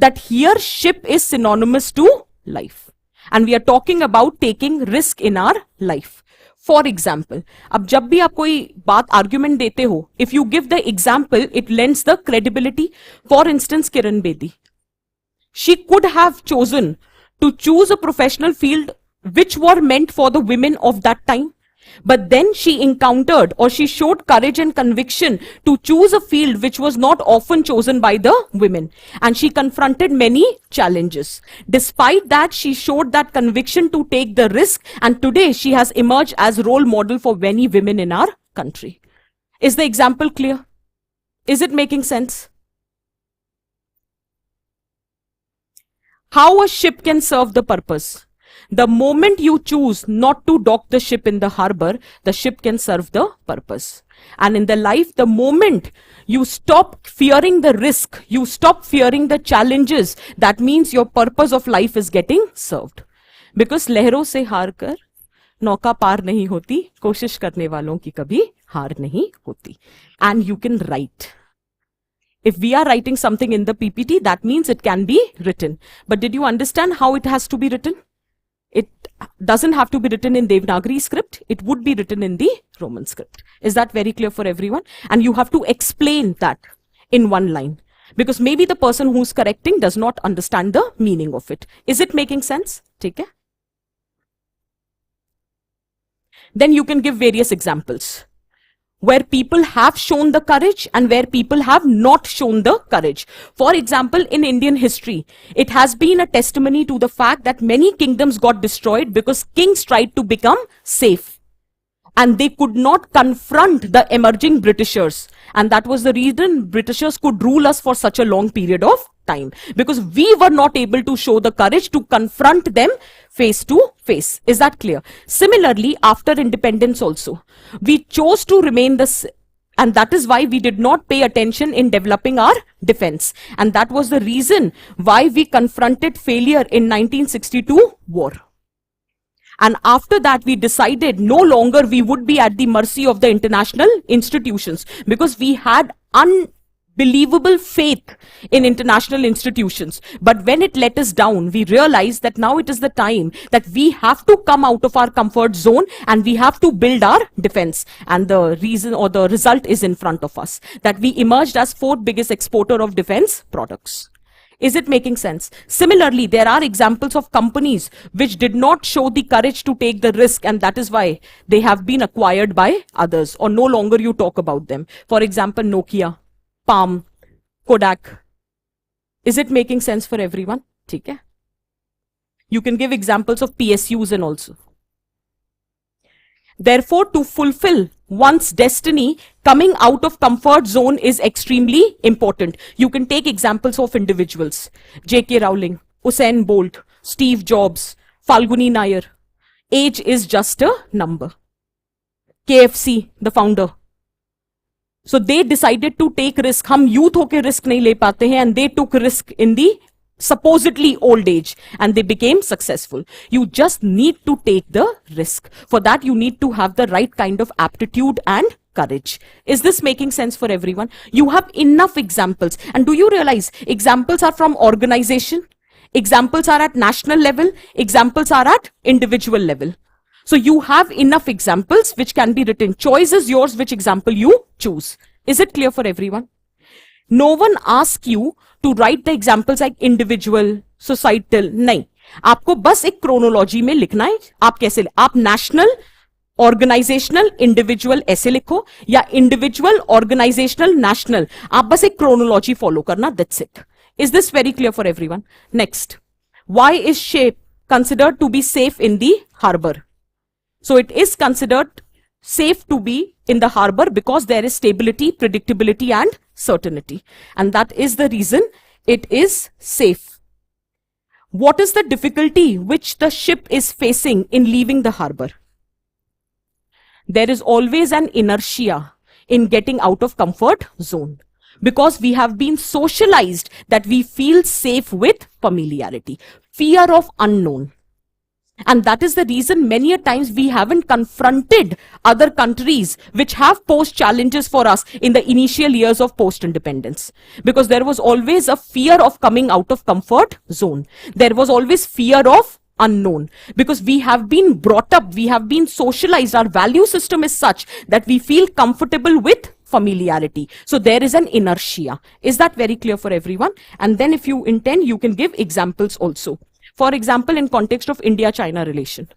That here ship is synonymous to life. And we are talking about taking risk in our life. For example, अब जब भी आप कोई बात argument देते हो, if you give the example, it lends the credibility. For instance, Kiran Bedi, she could have chosen to choose a professional field which were meant for the women of that time. But then she encountered or she showed courage and conviction to choose a field which was not often chosen by the women. And she confronted many challenges. Despite that, she showed that conviction to take the risk. And today she has emerged as role model for many women in our country. Is the example clear? Is it making sense? How a ship can serve the purpose. The moment you choose not to dock the ship in the harbor, the ship can serve the purpose. And in the life, the moment you stop fearing the risk, you stop fearing the challenges, that means your purpose of life is getting served. Because लहरों से हार कर नौका पार नहीं होती, कोशिश करने वालों की कभी हार नहीं होती. And you can write. If we are writing something in the PPT, that means it can be written. But did you understand how it has to be written? It doesn't have to be written in Devanagari script. It would be written in the Roman script. Is that very clear for everyone? And you have to explain that in one line. Because maybe the person who's correcting does not understand the meaning of it. Is it making sense? Take care. Then you can give various examples where people have shown the courage and where people have not shown the courage. For example, in Indian history, it has been a testimony to the fact that many kingdoms got destroyed because kings tried to become safe. And they could not confront the emerging Britishers. And that was the reason Britishers could rule us for such a long period of time. Because we were not able to show the courage to confront them face to face. Is that clear? Similarly, after independence also, we chose to remain and that is why we did not pay attention in developing our defense. And that was the reason why we confronted failure in 1962 war. And after that, we decided no longer we would be at the mercy of the international institutions because we had unbelievable faith in international institutions. But when it let us down, we realized that now it is the time that we have to come out of our comfort zone and we have to build our defense. And the reason or the result is in front of us, that we emerged as fourth biggest exporter of defense products. Is it making sense? Similarly, there are examples of companies which did not show the courage to take the risk, and that is why they have been acquired by others, or no longer you talk about them. For example, Nokia, Palm, Kodak. Is it making sense for everyone? ठीक है? You can give examples of PSUs and also. Therefore, to fulfill one's destiny, coming out of comfort zone is extremely important. You can take examples of individuals. J.K. Rowling, Usain Bolt, Steve Jobs, Falguni Nair. Age is just a number. KFC, the founder. So they decided to take risk. हम youth होके risk नहीं ले पाते हैं, and they took risk in the supposedly old age and they became successful. You just need to take the risk. For that, you need to have the right kind of aptitude and courage. Is this making sense for everyone? You have enough examples. And do you realize examples are from organization? Examples are at national level. Examples are at individual level. So you have enough examples which can be written. Choice is yours which example you choose. Is it clear for everyone? No one asks you to write the examples like individual, societal. नहीं, आपको बस एक chronology में लिखना है. आप कैसे आप national, organizational, individual ऐसे लिखो या individual, organizational, national. आप बस एक chronology follow करना. That's it. Is this very clear for everyone? Next, why is ship considered to be safe in the harbor? So it is considered safe to be in the harbor because there is stability, predictability and certainty. And that is the reason it is safe. What is the difficulty which the ship is facing in leaving the harbor? There is always an inertia in getting out of comfort zone because we have been socialized that we feel safe with familiarity, fear of unknown. And that is the reason many a times we haven't confronted other countries which have posed challenges for us in the initial years of post-independence. Because there was always a fear of coming out of comfort zone. There was always fear of unknown. Because we have been brought up, we have been socialized, our value system is such that we feel comfortable with familiarity. So there is an inertia. Is that very clear for everyone? And then if you intend, you can give examples also. For example, in context of India-China relation,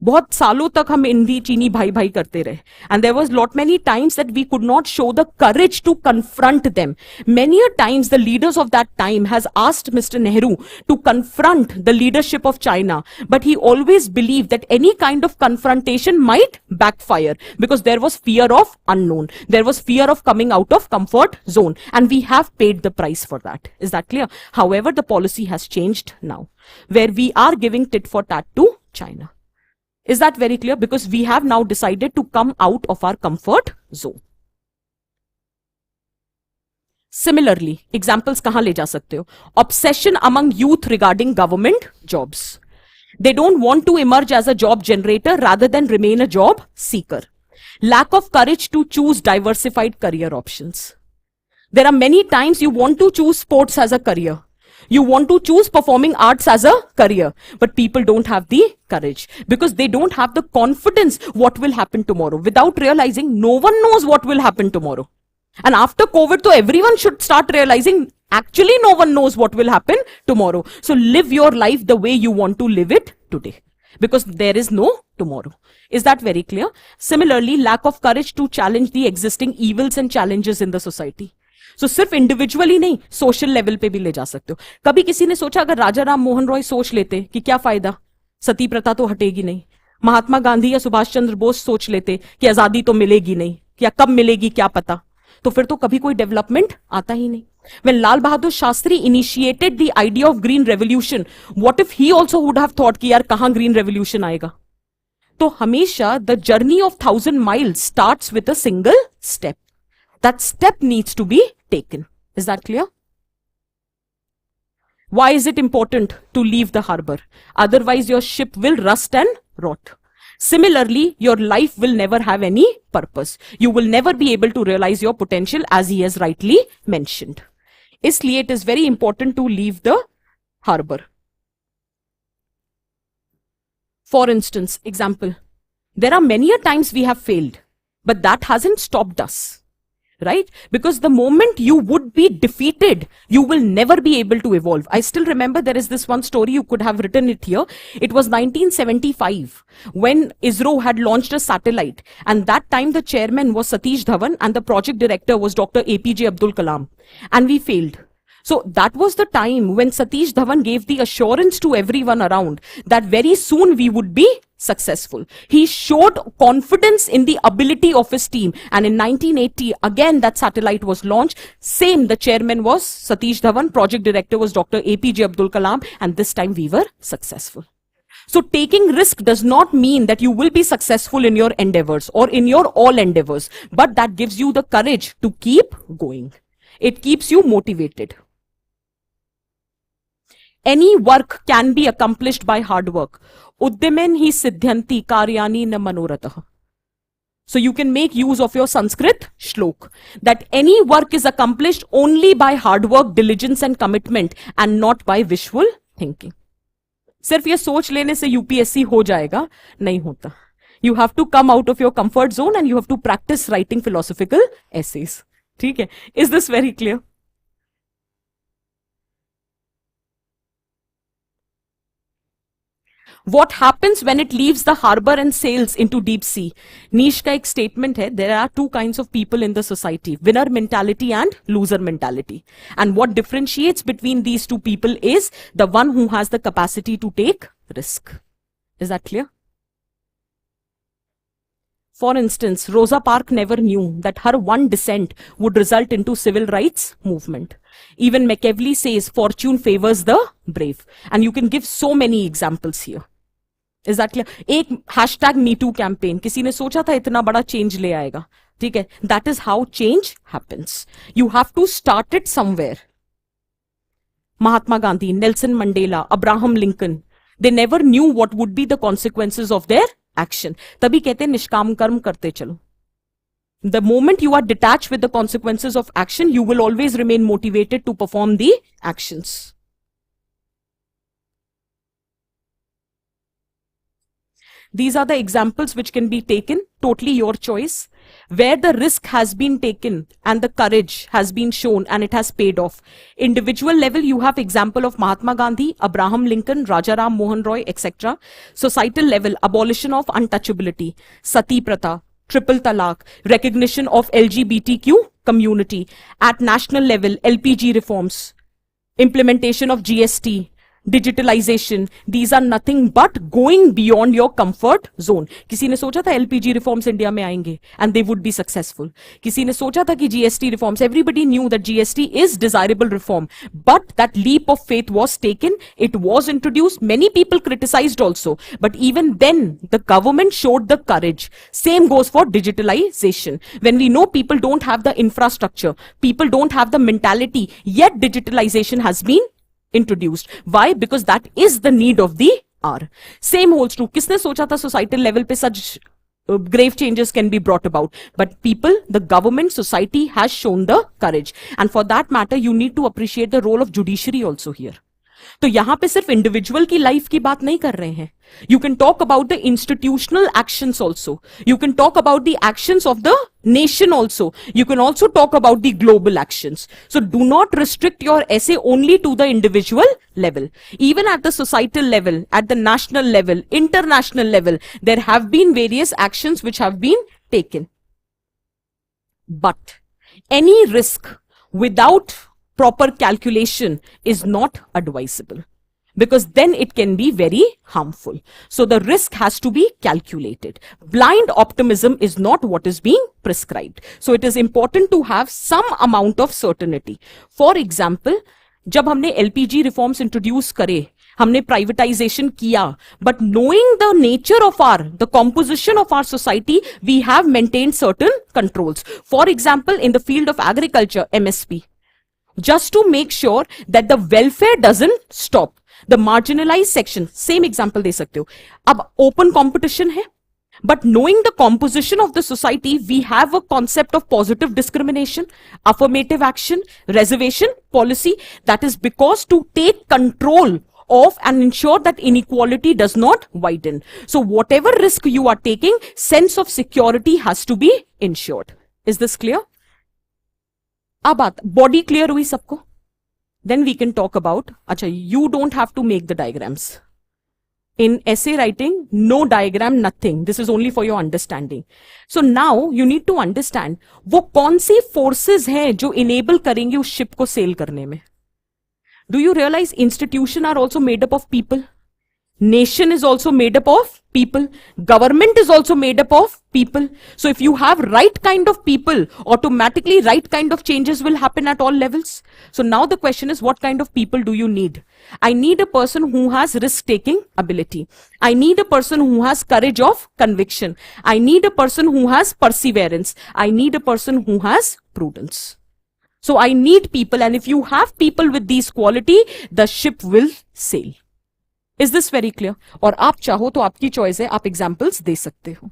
बहुत सालों तक हम हिंदी चीनी भाई भाई करते रहे, and there was many times that we could not show the courage to confront them. Many a times the leaders of that time has asked Mr. Nehru to confront the leadership of China, but he always believed that any kind of confrontation might backfire because there was fear of unknown, there was fear of coming out of comfort zone, and we have paid the price for that. Is that clear? However, the policy has changed now, where we are giving tit for tat to China. Is that very clear? Because we have now decided to come out of our comfort zone. Similarly, examples kahan le ja sakte ho? Obsession among youth regarding government jobs. They don't want to emerge as a job generator rather than remain a job seeker. Lack of courage to choose diversified career options. There are many times you want to choose sports as a career. You want to choose performing arts as a career, but people don't have the courage because they don't have the confidence what will happen tomorrow. Without realizing, no one knows what will happen tomorrow. And after COVID, so everyone should start realizing actually no one knows what will happen tomorrow. So live your life the way you want to live it today because there is no tomorrow. Is that very clear? Similarly, lack of courage to challenge the existing evils and challenges in the society. So सिर्फ individually नहीं, social level पे भी ले जा सकते हो. कभी किसी ने सोचा अगर राजा राम मोहन रॉय सोच लेते कि क्या फायदा, सती प्रथा तो हटेगी नहीं. महात्मा गांधी या सुभाष चंद्र बोस सोच लेते कि आजादी तो मिलेगी नहीं, या कब मिलेगी क्या पता, तो फिर तो कभी कोई डेवलपमेंट आता ही नहीं. When Lal Bahadur Shastri initiated the idea of green revolution, what if he also would have thought कि यार कहाँ green revolution आएगा? तो हमेशा the journey of 1,000 miles starts with a single step. That step needs to be taken. Is that clear? Why is it important to leave the harbor? Otherwise, your ship will rust and rot. Similarly, your life will never have any purpose. You will never be able to realize your potential, as he has rightly mentioned. इसलिए it is very important to leave the harbor. For instance, example, there are many a times we have failed, but that hasn't stopped us. Right? Because the moment you would be defeated, you will never be able to evolve. I still remember there is this one story, you could have written it here. It was 1975 when ISRO had launched a satellite, and that time the chairman was Satish Dhawan and the project director was Dr. APJ Abdul Kalam, and we failed. So that was the time when Satish Dhawan gave the assurance to everyone around that very soon we would be successful. He showed confidence in the ability of his team, and in 1980 again that satellite was launched. Same, the chairman was Satish Dhawan, project director was Dr. APJ Abdul Kalam, and this time we were successful. So taking risk does not mean that you will be successful in your endeavors or in your all endeavors, but that gives you the courage to keep going. It keeps you motivated. Any work can be accomplished by hard work. Uddimen hi siddhyanti karyani na manoratah. So you can make use of your Sanskrit shlok that any work is accomplished only by hard work, diligence and commitment and not by wishful thinking. सिर्फ ये सोच लेने से UPSC हो जाएगा नहीं होता. You have to come out of your comfort zone and you have to practice writing philosophical essays. ठीक है? Is this very clear? What happens when it leaves the harbor and sails into deep sea? Niche का एक statement है, there are two kinds of people in the society, winner mentality and loser mentality. And what differentiates between these two people is the one who has the capacity to take risk. Is that clear? For instance, Rosa Parks never knew that her one dissent would result into civil rights movement. Even Machiavelli says fortune favors the brave. And you can give so many examples here. Is that clear? एक hashtag #MeToo campaign. किसी ने सोचा था इतना बड़ा change ले आएगा. ठीक है? That is how change happens. You have to start it somewhere. Mahatma Gandhi, Nelson Mandela, Abraham Lincoln, they never knew what would be the consequences of their action. तभी कहते हैं निष्काम कर्म करते चलो. The moment you are detached with the consequences of action, you will always remain motivated to perform the actions. These are the examples which can be taken, totally your choice, where the risk has been taken and the courage has been shown and it has paid off. Individual level, you have example of Mahatma Gandhi, Abraham Lincoln, Rajaram Mohan Roy, etc. Societal level, abolition of untouchability, Sati Pratha, triple talaq, recognition of LGBTQ community. At national level, LPG reforms, implementation of GST, digitalization. These are nothing but going beyond your comfort zone. किसी ने सोचा था LPG reforms India में आएंगे and they would be successful. किसी ने सोचा था कि GST reforms, everybody knew that GST is desirable reform, but that leap of faith was taken. It was introduced. Many people criticized also, but even then the government showed the courage. Same goes for digitalization. When we know people don't have the infrastructure, people don't have the mentality, yet digitalization has been introduced. Why? Because that is the need of the hour. Same holds true. किसने सोचा था societal level पे such grave changes can be brought about? But people, the government, society has shown the courage. And for that matter, you need to appreciate the role of judiciary also here. तो यहां पे सिर्फ individual की life की बात नहीं कर रहे हैं. You can talk about the institutional actions also. You can talk about the actions of the nation also. You can also talk about the global actions. So do not restrict your essay only to the individual level. Even at the societal level, at the national level, international level, there have been various actions which have been taken. But any risk without proper calculation is not advisable, because then it can be very harmful. So the risk has to be calculated. Blind optimism is not what is being prescribed. So it is important to have some amount of certainty. For example, जब हमने LPG reforms introduce करे, हमने privatization किया, but knowing the nature of the composition of our society, we have maintained certain controls. For example, in the field of agriculture, MSP, just to make sure that the welfare doesn't stop. The marginalized section, same example दे सकते हो. अब open competition है, But knowing the composition of the society, we have a concept of positive discrimination, affirmative action, reservation policy. That is because to take control of and ensure that inequality does not widen. So whatever risk you are taking, sense of security has to be ensured. Is this clear? अब बात body clear हुई सबको? Then we can talk about, अच्छा, you don't have to make the diagrams. In essay writing, no diagram, nothing. This is only for your understanding. So now you need to understand वो कौन सी forces हैं जो enable करेंगे उस ship को sail करने में. Do you realize institutions are also made up of people? Nation is also made up of people. Government is also made up of people. So if you have right kind of people, automatically right kind of changes will happen at all levels. So now the question is, what kind of people do you need? I need a person who has risk-taking ability. I need a person who has courage of conviction. I need a person who has perseverance. I need a person who has prudence. So I need people, and if you have people with these quality, the ship will sail. Is this very clear? और आप चाहो तो आपकी choice है, आप examples दे सकते हो.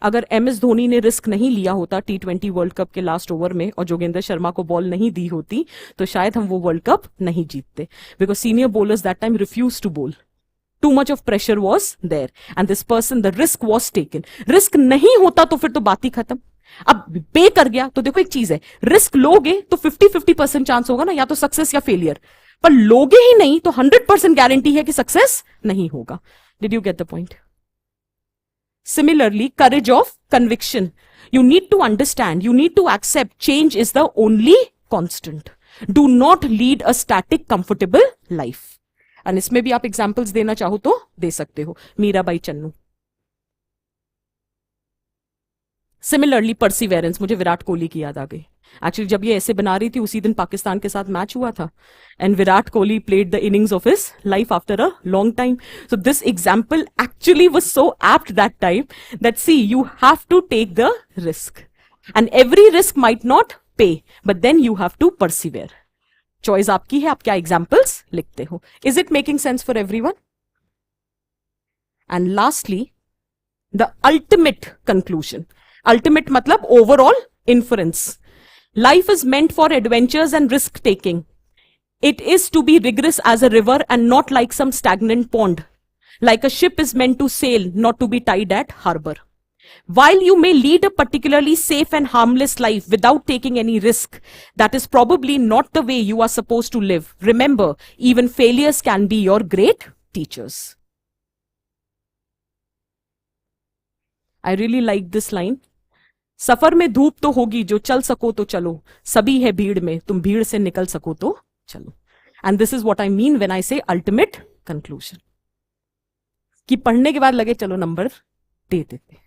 अगर MS धोनी ने रिस्क नहीं लिया होता T20 वर्ल्ड कप के लास्ट ओवर में और जोगेंद्र शर्मा को बॉल नहीं दी होती तो शायद हम वो वर्ल्ड कप नहीं जीतते, because senior bowlers that time refuse to bowl. Too much of pressure was there and this person, the risk was taken. Risk नहीं होता तो फिर तो बात ही खत्म. अब पे कर गया तो देखो एक चीज है, रिस्क लोगे तो 50-50% चांस होगा ना, या तो सक्सेस या फेलियर. पर लोगे ही नहीं तो 100% गारंटी है कि सक्सेस नहीं होगा. Did you get the point? Similarly, courage of conviction. You need to understand, you need to accept change is the only constant. Do not lead a static comfortable life. And इसमें भी आप examples देना चाहो तो दे सकते हो. Mirabai Chanu. Similarly, perseverance. मुझे विराट कोहली की याद आ गई. एक्चुअली जब ये ऐसे बना रही थी उसी दिन पाकिस्तान के साथ मैच हुआ था and Virat Kohli played the innings of his life after a long time. So this example actually was so apt that time that see you have to take the risk and every risk might not pay but then you have to persevere. Choice आपकी है, आप क्या examples लिखते हो. Is it making sense for everyone? And lastly, the ultimate conclusion. Ultimate मतलब overall inference. Life is meant for adventures and risk taking. It is to be rigorous as a river and not like some stagnant pond. Like a ship is meant to sail, not to be tied at harbor. While you may lead a particularly safe and harmless life without taking any risk, that is probably not the way you are supposed to live. Remember, even failures can be your great teachers. I really like this line. सफर में धूप तो होगी, जो चल सको तो चलो, सभी है भीड़ में, तुम भीड़ से निकल सको तो चलो. And this is what I mean when I से अल्टीमेट कंक्लूजन. कि पढ़ने के बाद लगे चलो नंबर दे देते,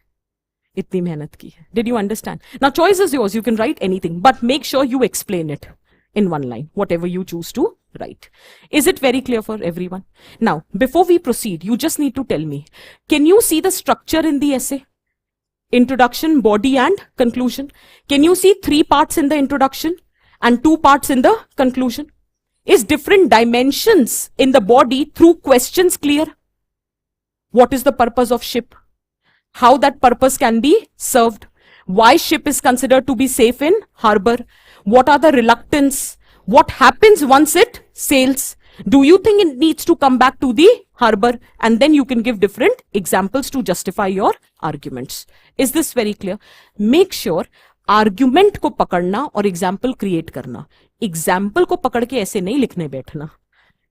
इतनी मेहनत की है. Did you understand? Now choice is yours, you can write anything but make sure you explain it in one line, whatever you choose to write. Is it very clear for everyone? Now, before we proceed, you just need to tell me, can you see the structure in the essay? Introduction, body and conclusion. Can you see 3 parts in the introduction and 2 parts in the conclusion? Is different dimensions in the body through questions clear? What is the purpose of ship? How that purpose can be served? Why ship is considered to be safe in harbor? What are the reluctance? What happens once it sails? Do you think it needs to come back to the harbor? And then you can give different examples to justify your arguments. Is this very clear? Make sure argument को पकड़ना और example create करना. Example को पकड़ के ऐसे नहीं लिखने बैठना,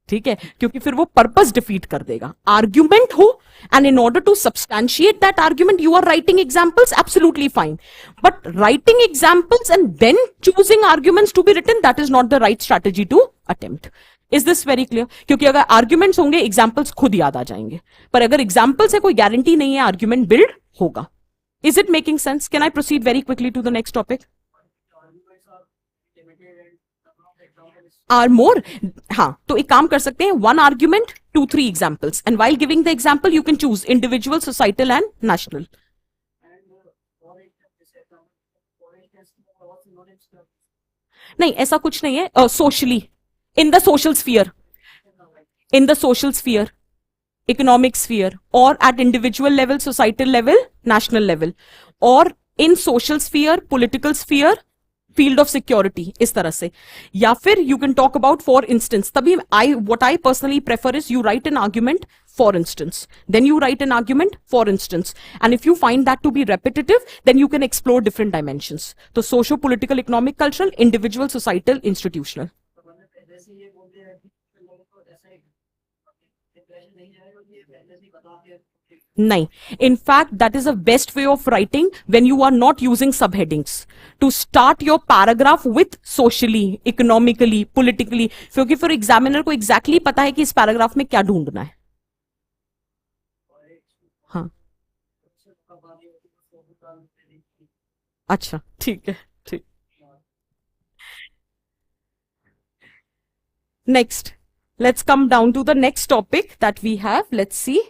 ठीक है, क्योंकि फिर वो पर्पस डिफीट कर देगा. आर्ग्यूमेंट हो and in order to substantiate that argument you are writing examples, absolutely fine. But writing examples and then choosing arguments to be written, that is not the right strategy to attempt. Is this very clear? क्योंकि अगर arguments होंगे examples खुद याद आ जाएंगे, पर अगर examples है कोई गारंटी नहीं है आर्ग्यूमेंट बिल्ड होगा. Is it making sense? Can I proceed very quickly to the next topic? Or more. हाँ, तो एक काम कर सकते हैं, 1 argument 2-3 examples, and while giving the example you can choose individual, societal and national. नहीं, ऐसा कुछ नहीं है. Socially, in the social sphere, in the social sphere, economic sphere, or at individual level, societal level, national level, or in social sphere, political sphere, field of security, इस तरह से. या फिर you can talk about for instance. तभी what I personally prefer is you write an argument for instance, then you write an argument for instance, and if you find that to be repetitive, then you can explore different dimensions. So socio-political, economic, cultural, individual, societal, institutional. No. In fact, that is the best way of writing when you are not using subheadings. To start your paragraph with socially, economically, politically. क्योंकि for examiner को exactly पता है कि इस paragraph में क्या ढूंढना है. हाँ. अच्छा, ठीक है, ठीक. Next, let's come down to the next topic that we have. Let's see.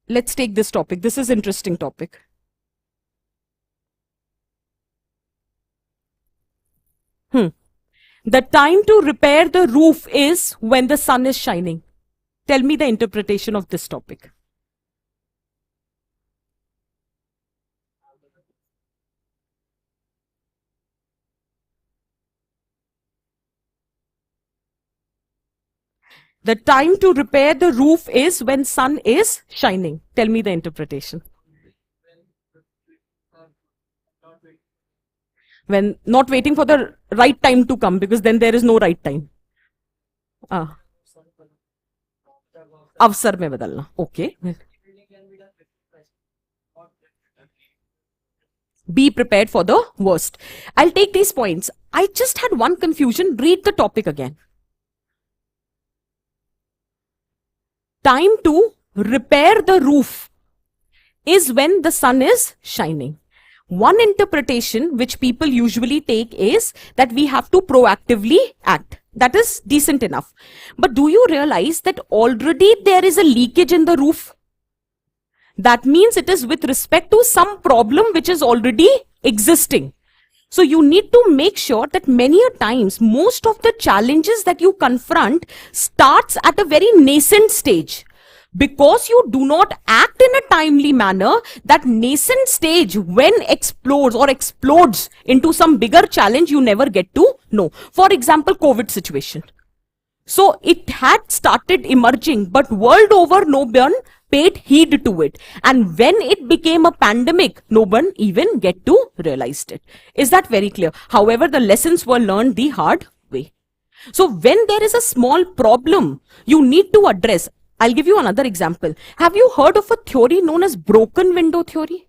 Let's take this topic. This is interesting topic. The time to repair the roof is when the sun is shining. Tell me the interpretation of this topic. The time to repair the roof is when sun is shining. Tell me the interpretation. When not waiting for the right time to come, because then there is no right time. अवसर में बदलना. Okay. Be prepared for the worst. I'll take these points. I just had one confusion. Read the topic again. Time to repair the roof is when the sun is shining. One interpretation which people usually take is that we have to proactively act. That is decent enough. But do you realize that already there is a leakage in the roof? That means it is with respect to some problem which is already existing. So you need to make sure that many a times, most of the challenges that you confront starts at a very nascent stage. Because you do not act in a timely manner, that nascent stage when explodes into some bigger challenge, you never get to know. For example, COVID situation. So it had started emerging, but world over no one paid heed to it. And when it became a pandemic, no one even get to realize it. Is that very clear? However, the lessons were learned the hard way. So when there is a small problem, you need to address. I'll give you another example. Have you heard of a theory known as broken window theory?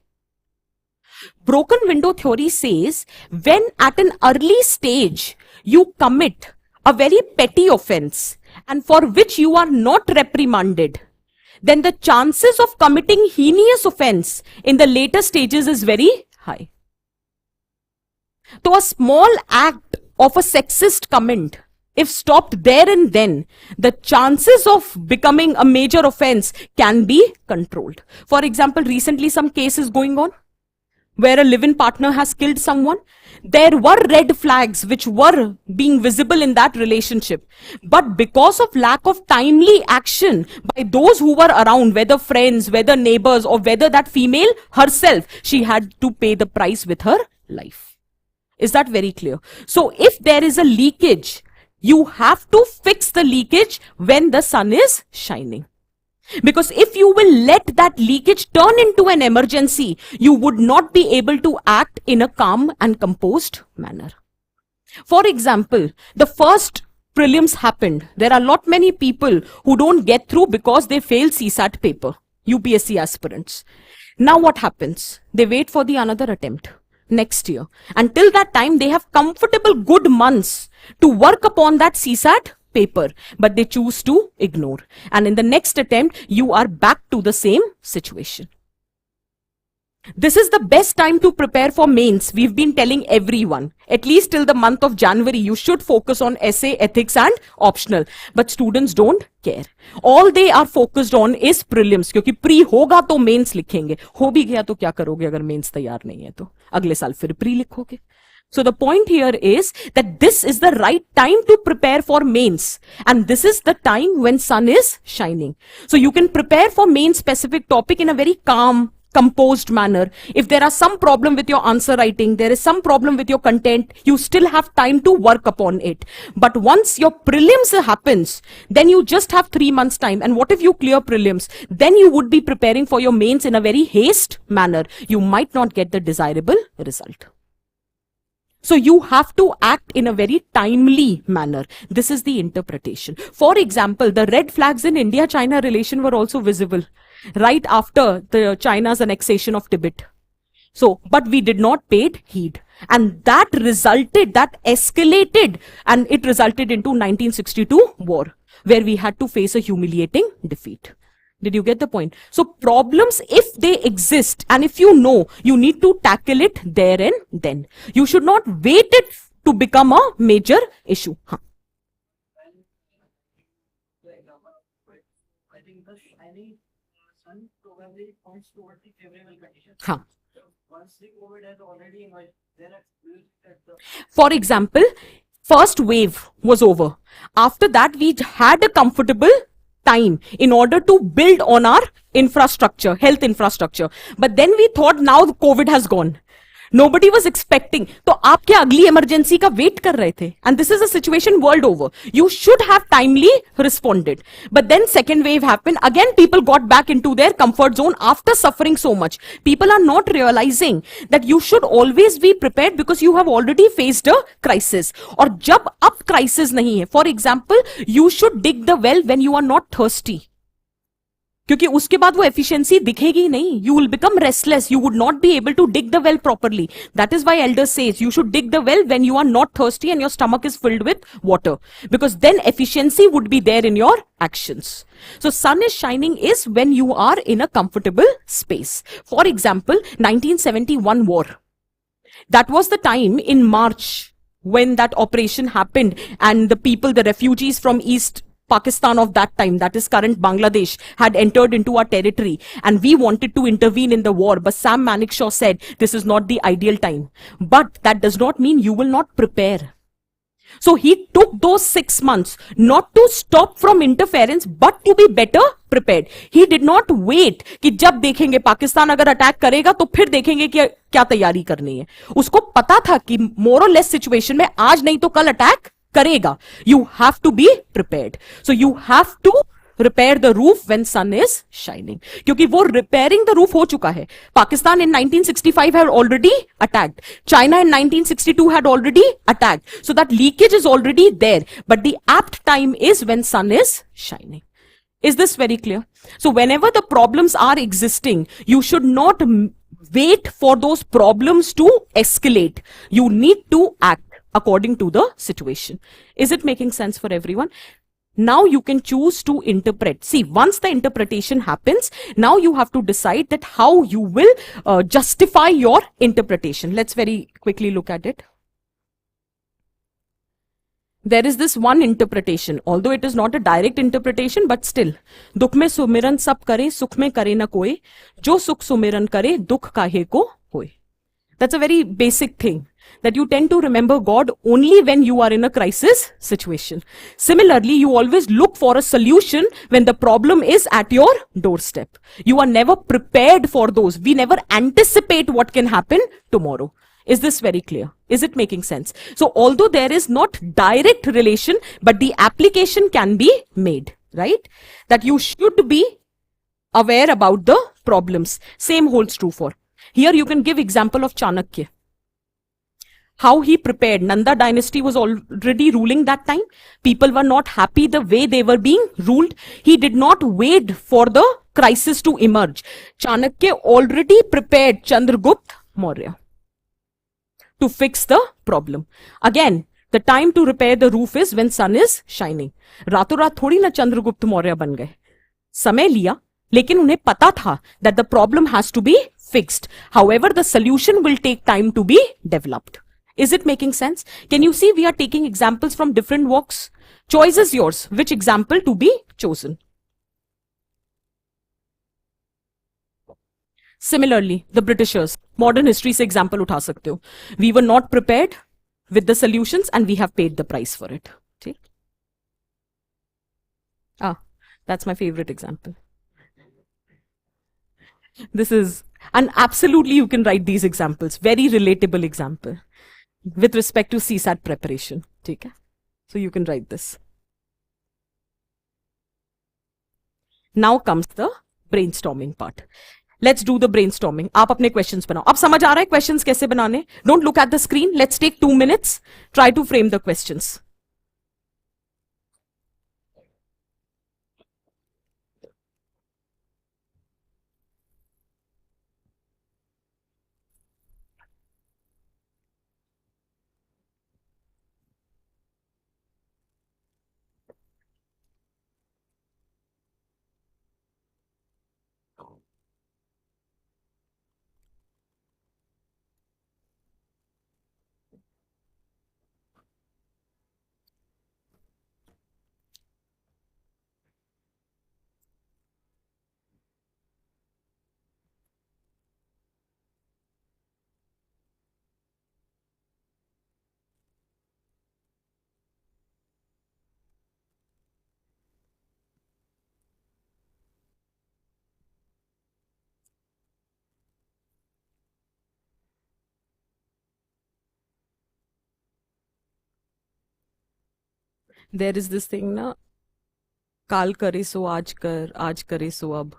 Broken window theory says when at an early stage you commit a very petty offense and for which you are not reprimanded, then the chances of committing heinous offense in the later stages is very high. So a small act of a sexist comment, if stopped there and then, the chances of becoming a major offense can be controlled. For example, recently some case is going on where a live-in partner has killed someone. There were red flags which were being visible in that relationship. But because of lack of timely action by those who were around, whether friends, whether neighbors, or whether that female herself, she had to pay the price with her life. Is that very clear? So if there is a leakage, you have to fix the leakage when the sun is shining. Because if you will let that leakage turn into an emergency, you would not be able to act in a calm and composed manner. For example, the first prelims happened. There are lot many people who don't get through because they fail CSAT paper, UPSC aspirants. Now what happens? They wait for the another attempt next year. Until that time, they have comfortable good months to work upon that CSAT paper, but they choose to ignore. And in the next attempt, you are back to the same situation. This is the best time to prepare for mains. We've been telling everyone, at least till the month of January, you should focus on essay, ethics and optional. But students don't care. All they are focused on is prelims. क्योंकि pre होगा तो mains लिखेंगे. हो भी गया तो क्या करोगे अगर mains तैयार नहीं है तो? अगले साल फिर pre लिखोगे. So the point here is that this is the right time to prepare for mains. And this is the time when sun is shining. So you can prepare for main specific topic in a very calm, composed manner. If there are some problem with your answer writing, there is some problem with your content, you still have time to work upon it. But once your prelims happens, then you just have 3 months time. And what if you clear prelims? Then you would be preparing for your mains in a very haste manner. You might not get the desirable result. So you have to act in a very timely manner. This is the interpretation. For example, the red flags in India-China relation were also visible right after the China's annexation of Tibet. So, but we did not pay heed. And that escalated, and it resulted into 1962 war, where we had to face a humiliating defeat. Did you get the point? So problems, if they exist, and if you know, you need to tackle it there and then. You should not wait it to become a major issue. I think the shining sun probably points toward the favorable conditions. Once the COVID has already emerged, then for example, first wave was over. After that, we had a comfortable time in order to build on our infrastructure, health infrastructure. But then we thought now the COVID has gone. Nobody was expecting. तो आप क्या अगली emergency का wait कर रहे थे? And this is a situation world over. You should have timely responded. But then second wave happened. Again, people got back into their comfort zone after suffering so much. People are not realizing that you should always be prepared because you have already faced a crisis. और जब अब crisis नहीं है, for example, you should dig the well when you are not thirsty. क्योंकि उसके बाद वो efficiency दिखेगी नहीं. You will become restless. You would not be able to dig the well properly. That is why elders says you should dig the well when you are not thirsty and your stomach is filled with water, because then efficiency would be there in your actions. So sun is shining is when you are in a comfortable space. For example, 1971 war. That was the time in March when that operation happened, and the people, the refugees from East Pakistan of that time, that is current Bangladesh, had entered into our territory, and we wanted to intervene in the war. But Sam Manekshaw said this is not the ideal time. But that does not mean you will not prepare. So he took those 6 months not to stop from interference, but to be better prepared. He did not wait कि जब देखेंगे पाकिस्तान अगर attack करेगा तो फिर देखेंगे कि क्या तैयारी करनी है. उसको पता था कि more or less situation में आज नहीं तो कल अटैक करेगा. You have to be prepared. So you have to repair the roof when sun is shining. क्योंकि वो repairing the roof हो चुका है. Pakistan in 1965 had already attacked. China in 1962 had already attacked. So that leakage is already there. But the apt time is when sun is shining. Is this very clear? So whenever the problems are existing, you should not wait for those problems to escalate. You need to act according to the situation. Is it making sense for everyone? Now you can choose to interpret. See, once the interpretation happens, now you have to decide that how you will justify your interpretation. Let's very quickly look at it. There is this one interpretation, although it is not a direct interpretation, but still. दुख में सुमिरन सब करे, सुख में करे न कोई, जो सुख सुमिरन करे, दुख काहे को होए. That's a very basic thing, that you tend to remember God only when you are in a crisis situation. Similarly, you always look for a solution when the problem is at your doorstep. You are never prepared for those. We never anticipate what can happen tomorrow. Is this very clear? Is it making sense? So although there is not direct relation, but the application can be made, right? That you should be aware about the problems. Same holds true for. Here you can give example of Chanakya. How he prepared. Nanda dynasty was already ruling that time. People were not happy the way they were being ruled. He did not wait for the crisis to emerge. Chanakya already prepared Chandragupta Maurya to fix the problem. Again, the time to repair the roof is when sun is shining. रातों रात थोड़ी ना चंद्रगुप्त मौर्य बन गए. समय लिया, लेकिन उन्हें पता था that the problem has to be fixed. However, the solution will take time to be developed. Is it making sense? Can you see we are taking examples from different walks? Choice is yours. Which example to be chosen? Similarly, the Britishers, modern history से example उठा सकते हो. We were not prepared with the solutions and we have paid the price for it. ठीक? That's my favorite example. This is, and absolutely you can write these examples. Very relatable example with respect to CSAT preparation. ठीक है? So you can write this. Now comes the brainstorming part. Let's do the brainstorming. आप अपने questions बनाओ. अब समझ आ रहा है questions कैसे बनाने? Don't look at the screen. Let's take 2 minutes. Try to frame the questions. There is this thing ना, काल करे सो आज करे सो अब,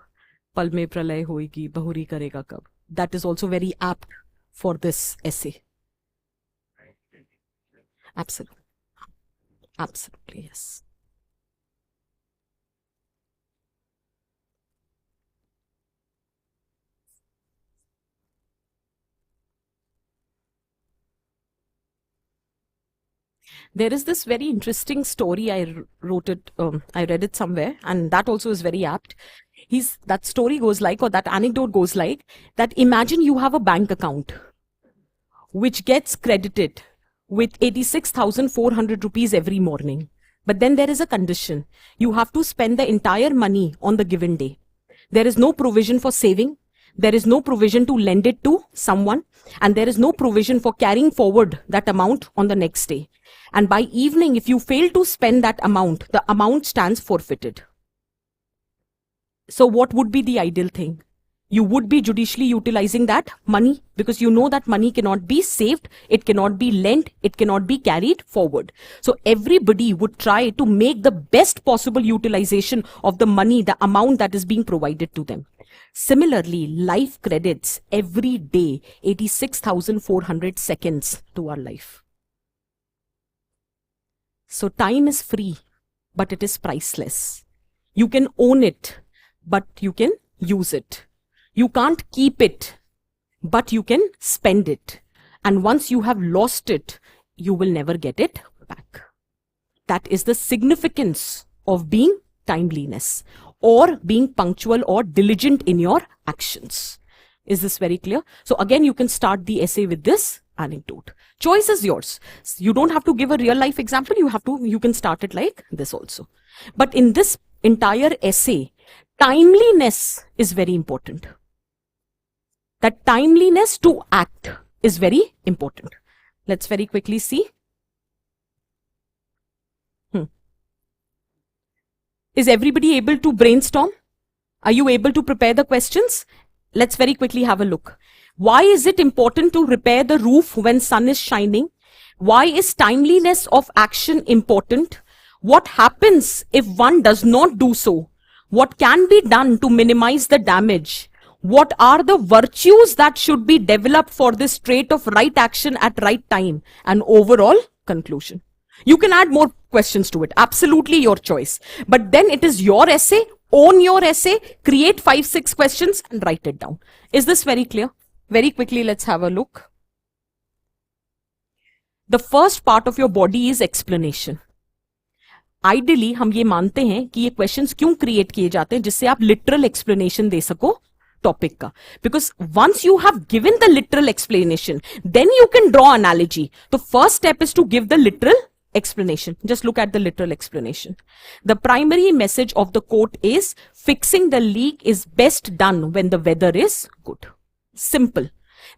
पल में प्रलय होएगी बहुरी करेगा कब. That is also very apt for this essay. Absolutely. Absolutely, yes. There is this very interesting story. I read it somewhere, and that also is very apt. That story goes like, or that anecdote goes like, that imagine you have a bank account which gets credited with 86,400 rupees every morning. But then there is a condition. You have to spend the entire money on the given day. There is no provision for saving. There is no provision to lend it to someone. And there is no provision for carrying forward that amount on the next day. And by evening, if you fail to spend that amount, the amount stands forfeited. So what would be the ideal thing? You would be judicially utilizing that money because you know that money cannot be saved, it cannot be lent, it cannot be carried forward. So everybody would try to make the best possible utilization of the money, the amount that is being provided to them. Similarly, life credits every day 86,400 seconds to our life. So time is free, but it is priceless. You can own it, but you can use it. You can't keep it, but you can spend it. And once you have lost it, you will never get it back. That is the significance of being timeliness or being punctual or diligent in your actions. Is this very clear? So again, you can start the essay with this anecdote. Choice is yours. You don't have to give a real life example. You can start it like this also. But in this entire essay, timeliness is very important. That timeliness to act is very important. Let's very quickly see. Is everybody able to brainstorm? Are you able to prepare the questions? Let's very quickly have a look. Why is it important to repair the roof when sun is shining? Why is timeliness of action important? What happens if one does not do so? What can be done to minimize the damage? What are the virtues that should be developed for this trait of right action at right time? And overall conclusion. You can add more questions to it. Absolutely your choice. But then it is your essay. Own your essay. Create 5-6 questions and write it down. Is this very clear? Very quickly, let's have a look. The first part of your body is explanation. Ideally, हम ये मानते हैं कि ये questions क्यों create किए जाते हैं जिससे आप literal explanation दे सको topic का. Because once you have given the literal explanation, then you can draw analogy. The first step is to give the literal explanation. Just look at the literal explanation. The primary message of the quote is fixing the leak is best done when the weather is good. Simple.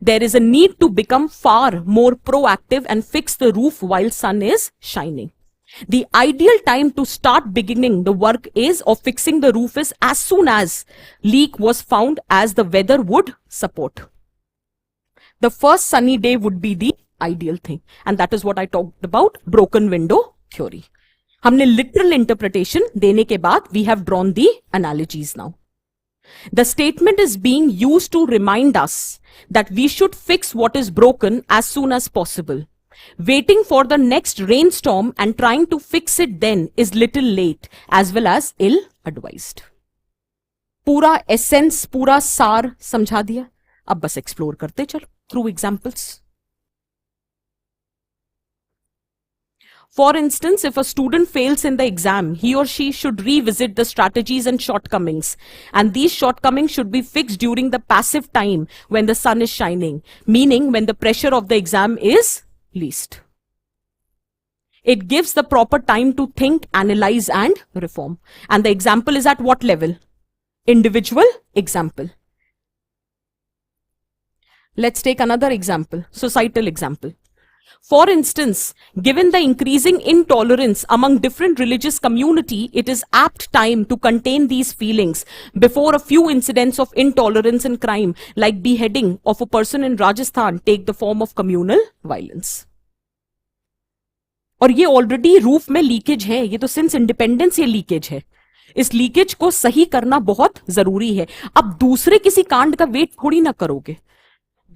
There is a need to become far more proactive and fix the roof while sun is shining. The ideal time to start beginning the work is of fixing the roof is as soon as leak was found as the weather would support. The first sunny day would be the ideal thing. And that is what I talked about, broken window theory. हमने literal interpretation देने के बाद we have drawn the analogies now. The statement is being used to remind us that we should fix what is broken as soon as possible. Waiting for the next rainstorm and trying to fix it then is little late as well as ill-advised. पूरा essence, पूरा सार समझा दिया. अब बस explore करते चलो through examples. For instance, if a student fails in the exam, he or she should revisit the strategies and shortcomings. And these shortcomings should be fixed during the passive time when the sun is shining, meaning when the pressure of the exam is least. It gives the proper time to think, analyze, and reform. And the example is at what level? Individual example. Let's take another example, societal example. For instance, given the increasing intolerance among different religious community, it is apt time to contain these feelings before a few incidents of intolerance and crime like beheading of a person in Rajasthan take the form of communal violence. और ये already roof में leakage है, ये तो since independence ये leakage है. इस leakage को सही करना बहुत जरूरी है. अब दूसरे किसी कांड का वेट थोड़ी ना करोगे.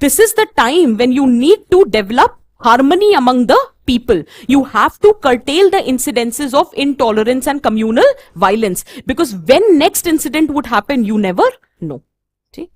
This is the time when you need to develop harmony among the people. You have to curtail the incidences of intolerance and communal violence because when next incident would happen, you never know. See?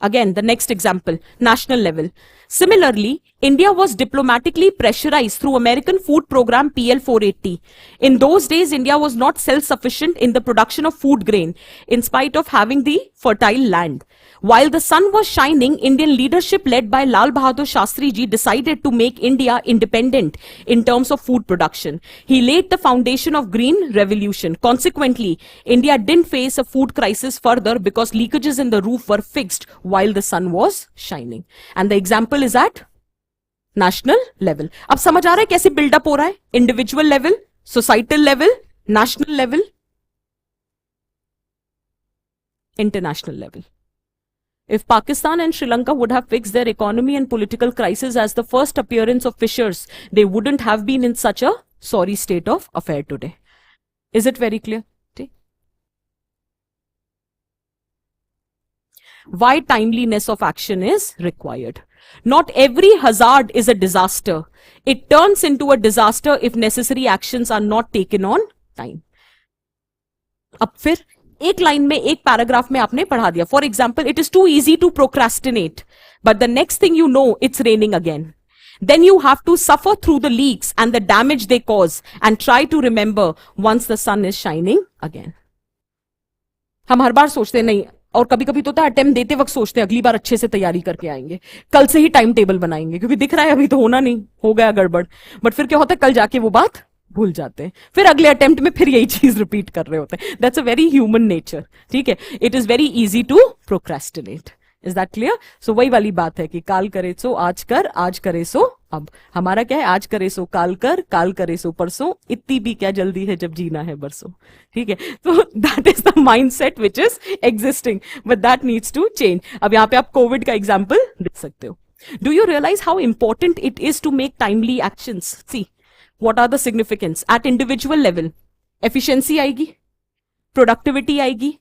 Again, the next example, national level. Similarly, India was diplomatically pressurized through American food program PL 480. In those days, India was not self-sufficient in the production of food grain, in spite of having the fertile land. While the sun was shining, Indian leadership led by Lal Bahadur Shastri ji decided to make India independent in terms of food production. He laid the foundation of Green Revolution. Consequently, India didn't face a food crisis further because leakages in the roof were fixed while the sun was shining. And the example is at national level. अब समझ आ रहा है कैसे build up हो रहा है? Individual level, societal level, national level, international level. If Pakistan and Sri Lanka would have fixed their economy and political crisis as the first appearance of fissures, they wouldn't have been in such a sorry state of affair today. Is it very clear? Why timeliness of action is required. Not every hazard is a disaster. It turns into a disaster if necessary actions are not taken on time. अब फिर एक line में एक paragraph में आपने पढ़ा दिया. For example, it is too easy to procrastinate, but the next thing you know it's raining again. Then you have to suffer through the leaks and the damage they cause and try to remember once the sun is shining again. हम हर बार सोचते नहीं, और कभी कभी तो attempt देते वक्त सोचते हैं अगली बार अच्छे से तैयारी करके आएंगे, कल से ही टाइम टेबल बनाएंगे, क्योंकि दिख रहा है अभी तो होना नहीं, हो गया गड़बड़. बट फिर क्या होता है, कल जाके वो बात भूल जाते हैं, फिर अगले अटेम्प्ट में फिर यही चीज रिपीट कर रहे होते हैं. That's a very human nature. ठीक है, it is very easy to procrastinate. Is that clear? So वही वाली बात है कि काल करे सो आज कर, आज करे सो अब. हमारा क्या है, आज करे सो काल कर, काल करे सो परसों, इतनी भी क्या जल्दी है जब जीना है बरसों. ठीक है, तो that is the mindset which is existing, but that needs to change. अब यहाँ पे आप कोविड का एग्जाम्पल देख सकते हो. Do you realize how important it is to make timely actions? See, what are the significance at individual level? Efficiency आएगी, productivity आएगी,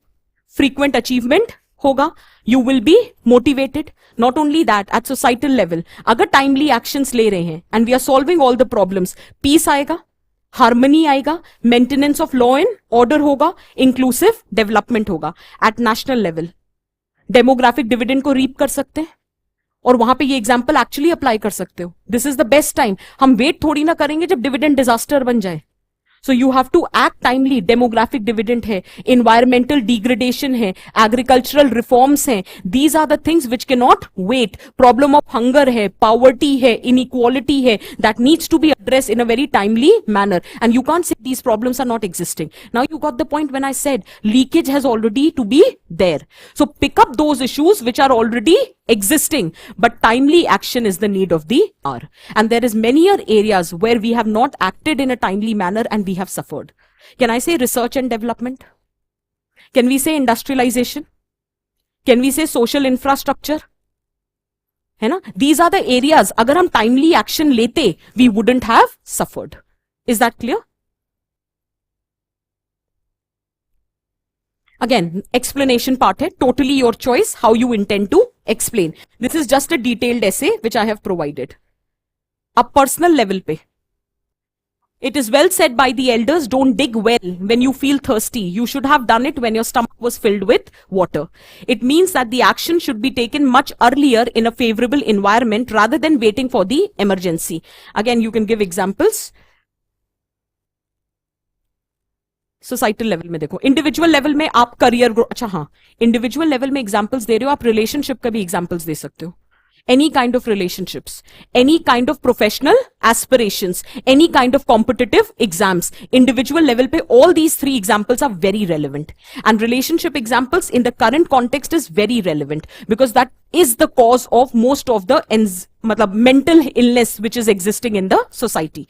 frequent achievement होगा, you will be motivated. Not only that, at societal level, अगर timely actions ले रहे हैं and we are solving all the problems, peace आएगा, harmony आएगा, maintenance of law and order होगा, inclusive development होगा. At national level, demographic dividend को reap कर सकते हैं, और वहां पे ये एग्जाम्पल एक्चुअली अप्लाई कर सकते हो. This is the best time. हम वेट थोड़ी ना करेंगे जब डिविडेंड डिजास्टर बन जाए. So you have to act timely. Demographic dividend hai, environmental degradation hai, agricultural reforms hai. These are the things which cannot wait. Problem of hunger hai, poverty hai, inequality hai, that needs to be addressed in a very timely manner. And you can't say these problems are not existing. Now you got the point when I said leakage has already to be there. So pick up those issues which are already existing, but timely action is the need of the hour. And there is many areas where we have not acted in a timely manner and we have suffered. Can I say research and development? Can we say industrialization? Can we say social infrastructure? है ना? These are the areas, अगर हम timely action लेते, we wouldn't have suffered. Is that clear? Again, explanation part hai, totally your choice how you intend to explain. This is just a detailed essay which I have provided. A personal level pe. It is well said by the elders, don't dig well when you feel thirsty. You should have done it when your stomach was filled with water. It means that the action should be taken much earlier in a favorable environment rather than waiting for the emergency. Again, you can give examples. Societal level में देखो, individual level में आप career grow, अच्छा हाँ, individual level में examples दे रहे हो, आप रिलेशनशिप का भी एग्जांपल्स दे सकते हो. Any kind of relationships, any kind of professional aspirations, any kind of competitive exams, individual level पे all these 3 examples are very relevant. And relationship examples in the current context is very relevant because that is the cause of most of the मतलब mental illness which is existing in the society.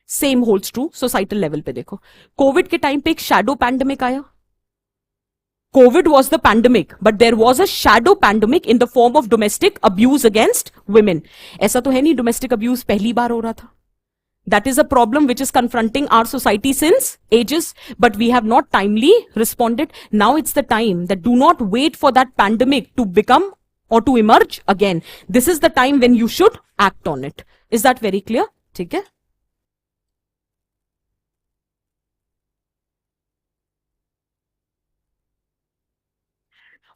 Same holds true societal level पे. देखो, Covid के time पे एक shadow pandemic आया. Covid was the pandemic but there was a shadow pandemic in the form of domestic abuse against women. ऐसा तो है नहीं डोमेस्टिक अब्यूज पहली बार हो रहा था. That is a problem which is confronting our society since ages, but we have not timely responded. Now it's the time that do not wait for that pandemic to become or to emerge again. This is the time when you should act on it. Is that very clear? ठीक है?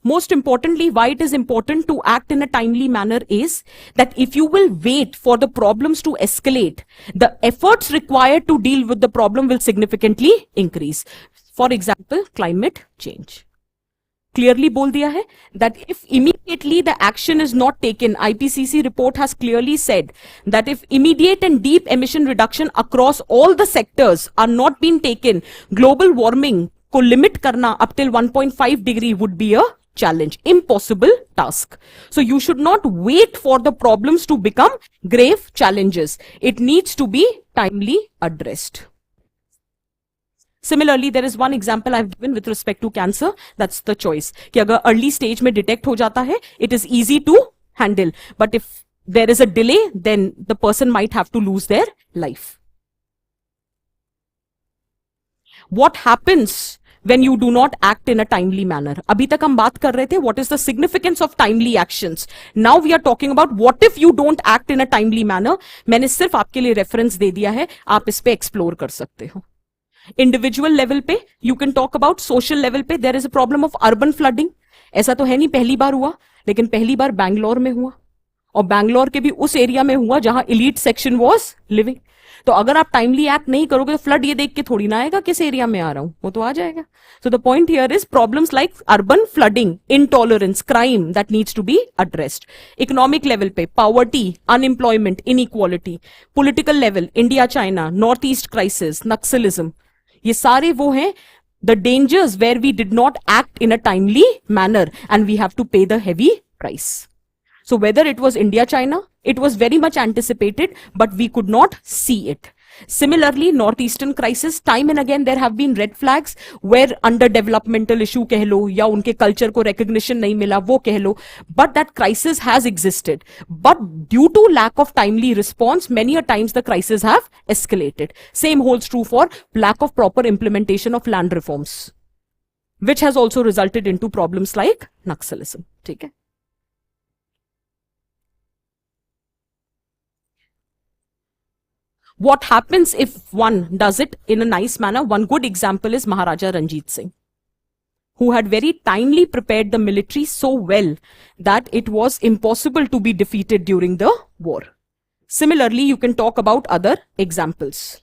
Most importantly, why it is important to act in a timely manner is that if you will wait for the problems to escalate, the efforts required to deal with the problem will significantly increase. For example, climate change. Clearly बोल दिया है that if immediately the action is not taken, IPCC report has clearly said that if immediate and deep emission reduction across all the sectors are not being taken, global warming को limit करना up till 1.5 degree would be a challenge, impossible task. So you should not wait for the problems to become grave challenges. It needs to be timely addressed. Similarly, there is one example I've given with respect to cancer. That's the choice. कि अगर early stage में detect हो जाता है, it is easy to handle. But if there is a delay, then the person might have to lose their life. What happens when you do not act in a timely manner? अभी तक हम बात कर रहे थे what is the significance of timely actions. Now we are talking about what if you don't act in a timely manner. मैंने सिर्फ आपके लिए रेफरेंस दे दिया है, आप इस पे एक्सप्लोर कर सकते हो. इंडिविजुअल लेवल पे you can talk about. Social level पे there is a problem of urban flooding. ऐसा तो है नहीं पहली बार हुआ, लेकिन पहली बार बैंगलोर में हुआ, और बैंगलोर के भी उस एरिया में हुआ जहां इलीट सेक्शन वाज लिविंग. तो अगर आप टाइमली एक्ट नहीं करोगे तो फ्लड ये देख के थोड़ी ना आएगा किस एरिया में आ रहा हूं, वो तो आ जाएगा. So the point here is problems like urban flooding, intolerance, crime that needs to be addressed. Economic level पे poverty, unemployment, inequality. Political level, India China, north east crisis, naxalism, ये सारे वो हैं the dangers where we did not act in a timely manner and we have to pay the heavy price. So whether it was India, China, it was very much anticipated, but we could not see it. Similarly, northeastern crisis, time and again there have been red flags where underdevelopmental issue कह लो या उनके culture को recognition नहीं मिला वो कह लो, but that crisis has existed. But due to lack of timely response, many a times the crises have escalated. Same holds true for lack of proper implementation of land reforms, which has also resulted into problems like Naxalism. ठीक है? What happens if one does it in a nice manner? One good example is Maharaja Ranjit Singh, who had very timely prepared the military so well that it was impossible to be defeated during the war. Similarly, you can talk about other examples.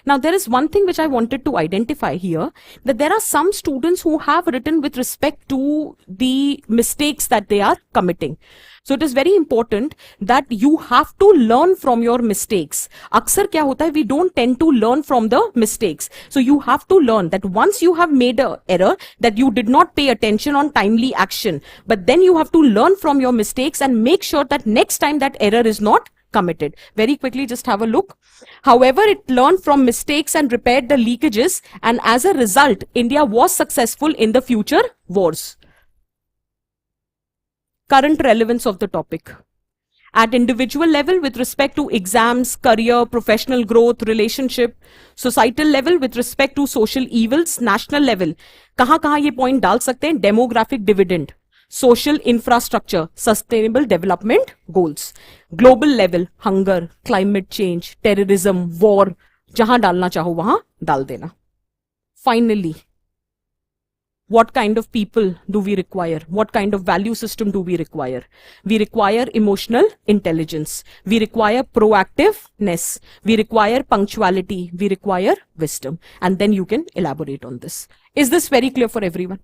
Now, there is one thing which I wanted to identify here, that there are some students who have written with respect to the mistakes that they are committing. So it is very important that you have to learn from your mistakes. अक्सर क्या होता है, we don't tend to learn from the mistakes. So you have to learn that once you have made an error, that you did not pay attention on timely action, but then you have to learn from your mistakes and make sure that next time that error is not committed. Very quickly, just have a look. However, it learned from mistakes and repaired the leakages, and as a result, India was successful in the future wars. Current relevance of the topic. At individual level with respect to exams, career, professional growth, relationship, societal level with respect to social evils, national level. कहाँ ये point डाल सकते हैं? Demographic dividend, social infrastructure, sustainable development goals. Global level, hunger, climate change, terrorism, war, जहां डालना चाहो वहां डाल देना. Finally, what kind of people do we require? What kind of value system do we require? We require emotional intelligence. We require proactiveness. We require punctuality. We require wisdom. And then you can elaborate on this. Is this very clear for everyone?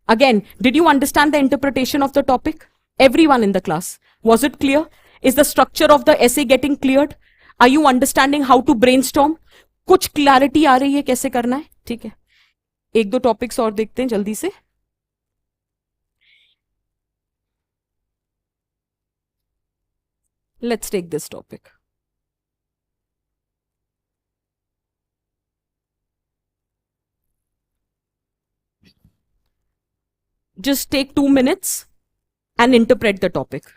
Again, did you understand the interpretation of the topic? Everyone in the class. Was it clear? Is the structure of the essay getting cleared? Are you understanding how to brainstorm? कुछ clarity आ रही है कैसे करना है? ठीक है. एक दो टॉपिक्स और देखते हैं जल्दी से. Let's take this topic. Just take 2 minutes and interpret the topic.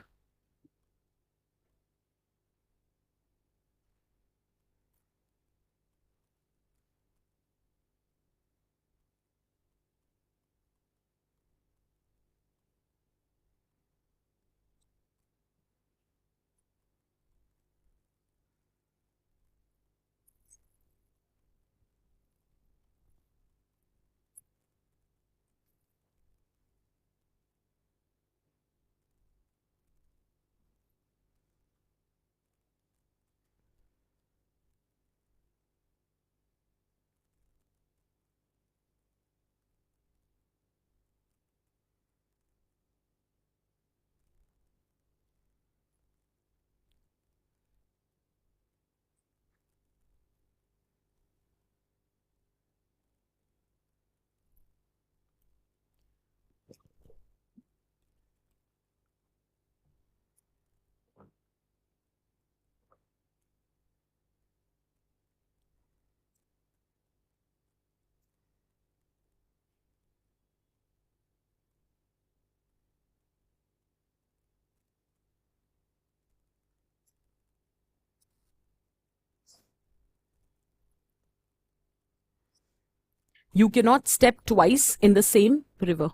You cannot step twice in the same river.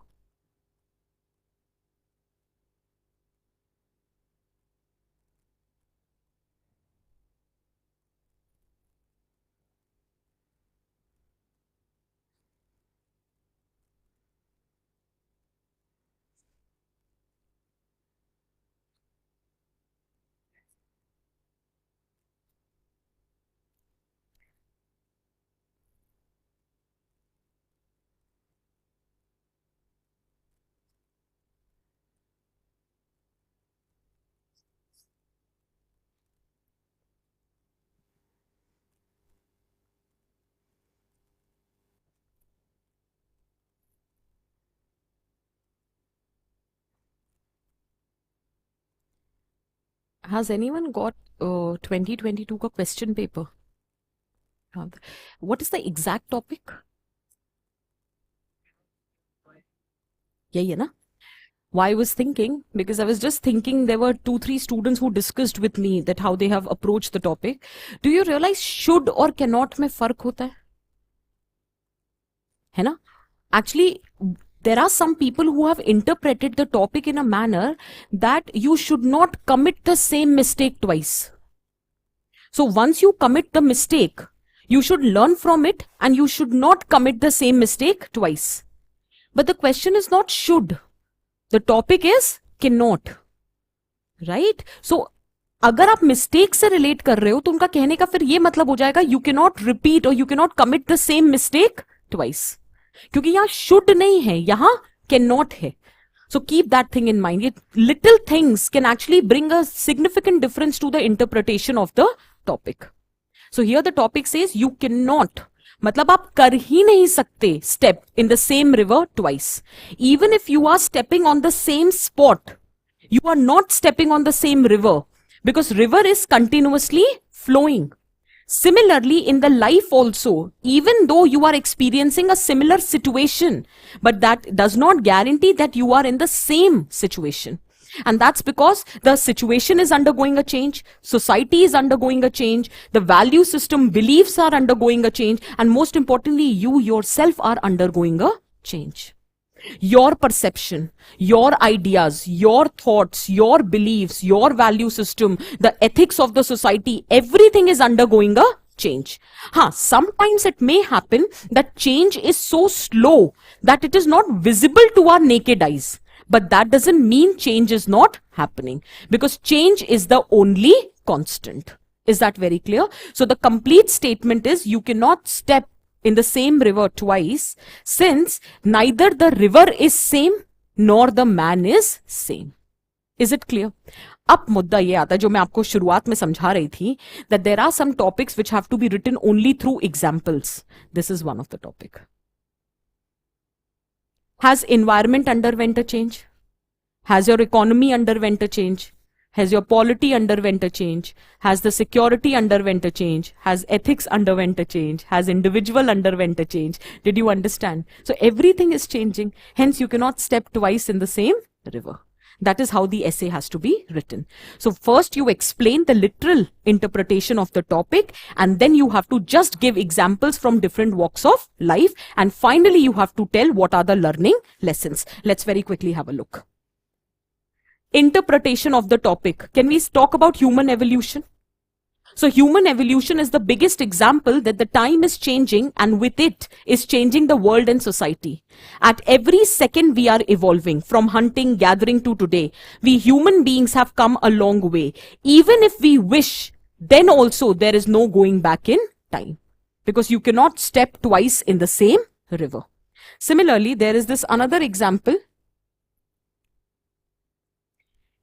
Has anyone got 2022 का question paper? What is the exact topic? यही है ना? Why I was thinking, because I was just thinking there were 2-3 students who discussed with me that how they have approached the topic. Do you realize should और cannot में फर्क होता है ना? Actually, there are some people who have interpreted the topic in a manner that you should not commit the same mistake twice. So once you commit the mistake, you should learn from it and you should not commit the same mistake twice. But the question is not should. The topic is cannot. Right? So अगर आप mistake से relate कर रहे हो तो उनका कहने का फिर ये मतलब हो जाएगा यू कैन नॉट रिपीट और you can not commit the same mistake twice, क्योंकि यहां शुड नहीं है, यहां कैन नॉट है. So keep that thing in mind. Little things can actually bring a significant difference to the interpretation of the topic. So here the topic says you cannot, मतलब आप कर ही नहीं सकते step in the same river twice. Even if you are stepping on the same spot, you are not stepping on the same river because river is continuously flowing. Similarly, in the life also, even though you are experiencing a similar situation, but that does not guarantee that you are in the same situation. And that's because the situation is undergoing a change, society is undergoing a change, the value system, beliefs are undergoing a change, and most importantly, you yourself are undergoing a change. Your perception, your ideas, your thoughts, your beliefs, your value system, the ethics of the society, everything is undergoing a change. Sometimes it may happen that change is so slow that it is not visible to our naked eyes. But that doesn't mean change is not happening, because change is the only constant. Is that very clear? So the complete statement is you cannot step in the same river twice, since neither the river is same nor the man is same. Is it clear? अब मुद्दा ये आता है जो मैं आपको शुरुआत में समझा रही थी, that there are some topics which have to be written only through examples. This is one of the topic. Has environment underwent a change? Has your economy underwent a change? Has your polity underwent a change? Has the security underwent a change? Has ethics underwent a change? Has individual underwent a change? Did you understand? So everything is changing. Hence you cannot step twice in the same river. That is how the essay has to be written. So first you explain the literal interpretation of the topic, and then you have to just give examples from different walks of life, and finally you have to tell what are the learning lessons. Let's very quickly have a look. Interpretation of the topic. Can we talk about human evolution? So human evolution is the biggest example that the time is changing, and with it is changing the world and society. At every second we are evolving, from hunting, gathering to today. We human beings have come a long way. Even if we wish, then also there is no going back in time, because you cannot step twice in the same river. Similarly, there is this another example.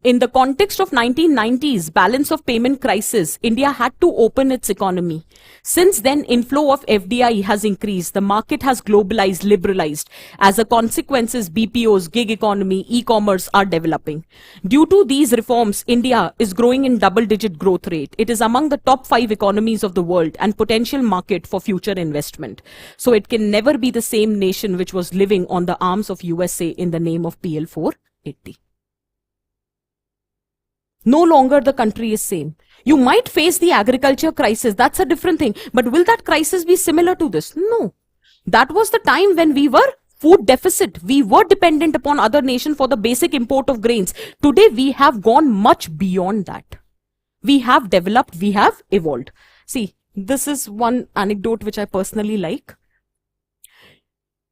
In the context of 1990s balance of payment crisis, India had to open its economy. Since then, inflow of FDI has increased. The market has globalized, liberalized. As a consequence, BPOs, gig economy, e-commerce are developing. Due to these reforms, India is growing in double-digit growth rate. It is among the top 5 economies of the world and potential market for future investment. So it can never be the same nation which was living on the arms of USA in the name of PL 480. No longer the country is same. You might face the agriculture crisis. That's a different thing. But will that crisis be similar to this? No. That was the time when we were food deficit. We were dependent upon other nations for the basic import of grains. Today we have gone much beyond that. We have developed, we have evolved. See, this is one anecdote which I personally like.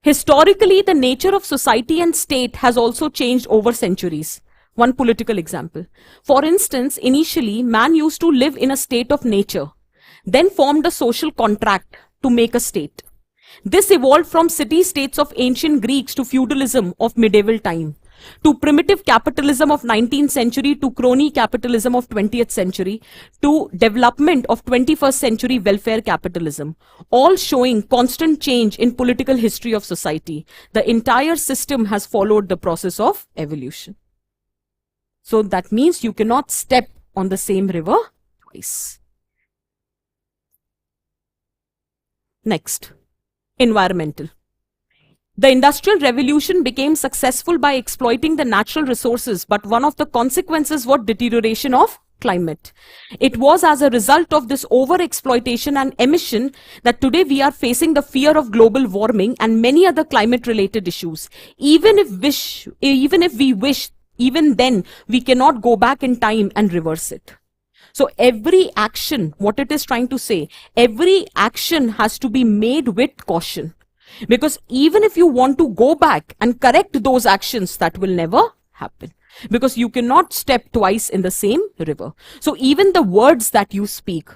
Historically, the nature of society and state has also changed over centuries. One political example. For instance, initially, man used to live in a state of nature, then formed a social contract to make a state. This evolved from city-states of ancient Greeks to feudalism of medieval time, to primitive capitalism of 19th century, to crony capitalism of 20th century, to development of 21st century welfare capitalism, all showing constant change in political history of society. The entire system has followed the process of evolution. So that means you cannot step on the same river twice. Next, environmental. The Industrial Revolution became successful by exploiting the natural resources, but one of the consequences was deterioration of climate. It was as a result of this over-exploitation and emission that today we are facing the fear of global warming and many other climate-related issues. Even if we wish, even then, we cannot go back in time and reverse it. So every action, what it is trying to say, every action has to be made with caution. Because even if you want to go back and correct those actions, that will never happen. because you cannot step twice in the same river. So even the words that you speak,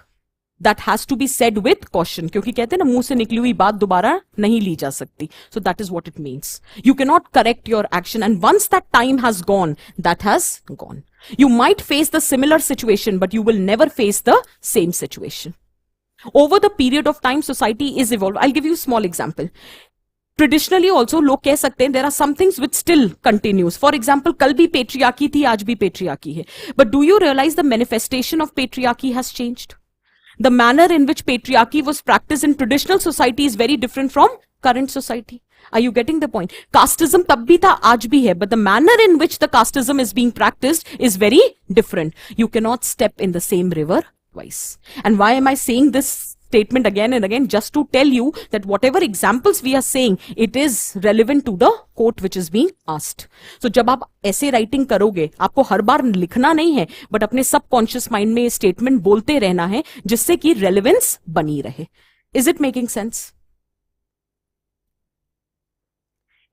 that has to be said with caution, क्योंकि कहते हैं ना मुंह से निकली हुई बात दोबारा नहीं ली जा सकती. So that is what it means. You cannot correct your action, and once that time has gone, that has gone. You might face the similar situation, but you will never face the same situation. Over the period of time, society is evolved. I'll give you a small example. Traditionally also लोग कह सकते हैं there are some things which still continues. For example, कल भी patriarchy थी, आज भी patriarchy है. But do you realize the manifestation of patriarchy has changed? The manner in which patriarchy was practiced in traditional society is very different from current society. Are you getting the point? Casteism तब भी था, आज भी है, but the manner in which the casteism is being practiced is very different. You cannot step in the same river twice. And why am I saying this statement again and again? Just to tell you that whatever examples we are saying, it is relevant to the quote which is being asked. So जब आप ऐसे writing करोगे, आपको हर बार लिखना नहीं है, but अपने subconscious mind में स्टेटमेंट बोलते रहना है, जिससे कि रेलेवेंस बनी रहे. Is it making sense?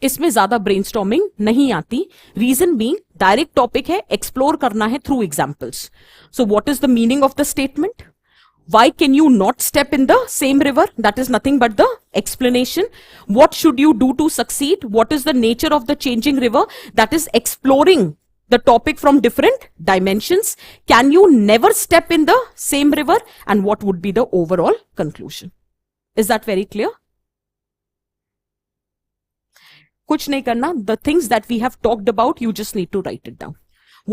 इसमें ज्यादा ब्रेनस्टॉर्मिंग नहीं आती. रीजन बीइंग डायरेक्ट टॉपिक है, एक्सप्लोर करना है through examples. So what is the meaning of the statement? Why can you not step in the same river? That is nothing but the explanation. What should you do to succeed? What is the nature of the changing river? That is exploring the topic from different dimensions. Can you never step in the same river? And what would be the overall conclusion? Is that very clear? कुछ नहीं करना. The things that we have talked about, you just need to write it down.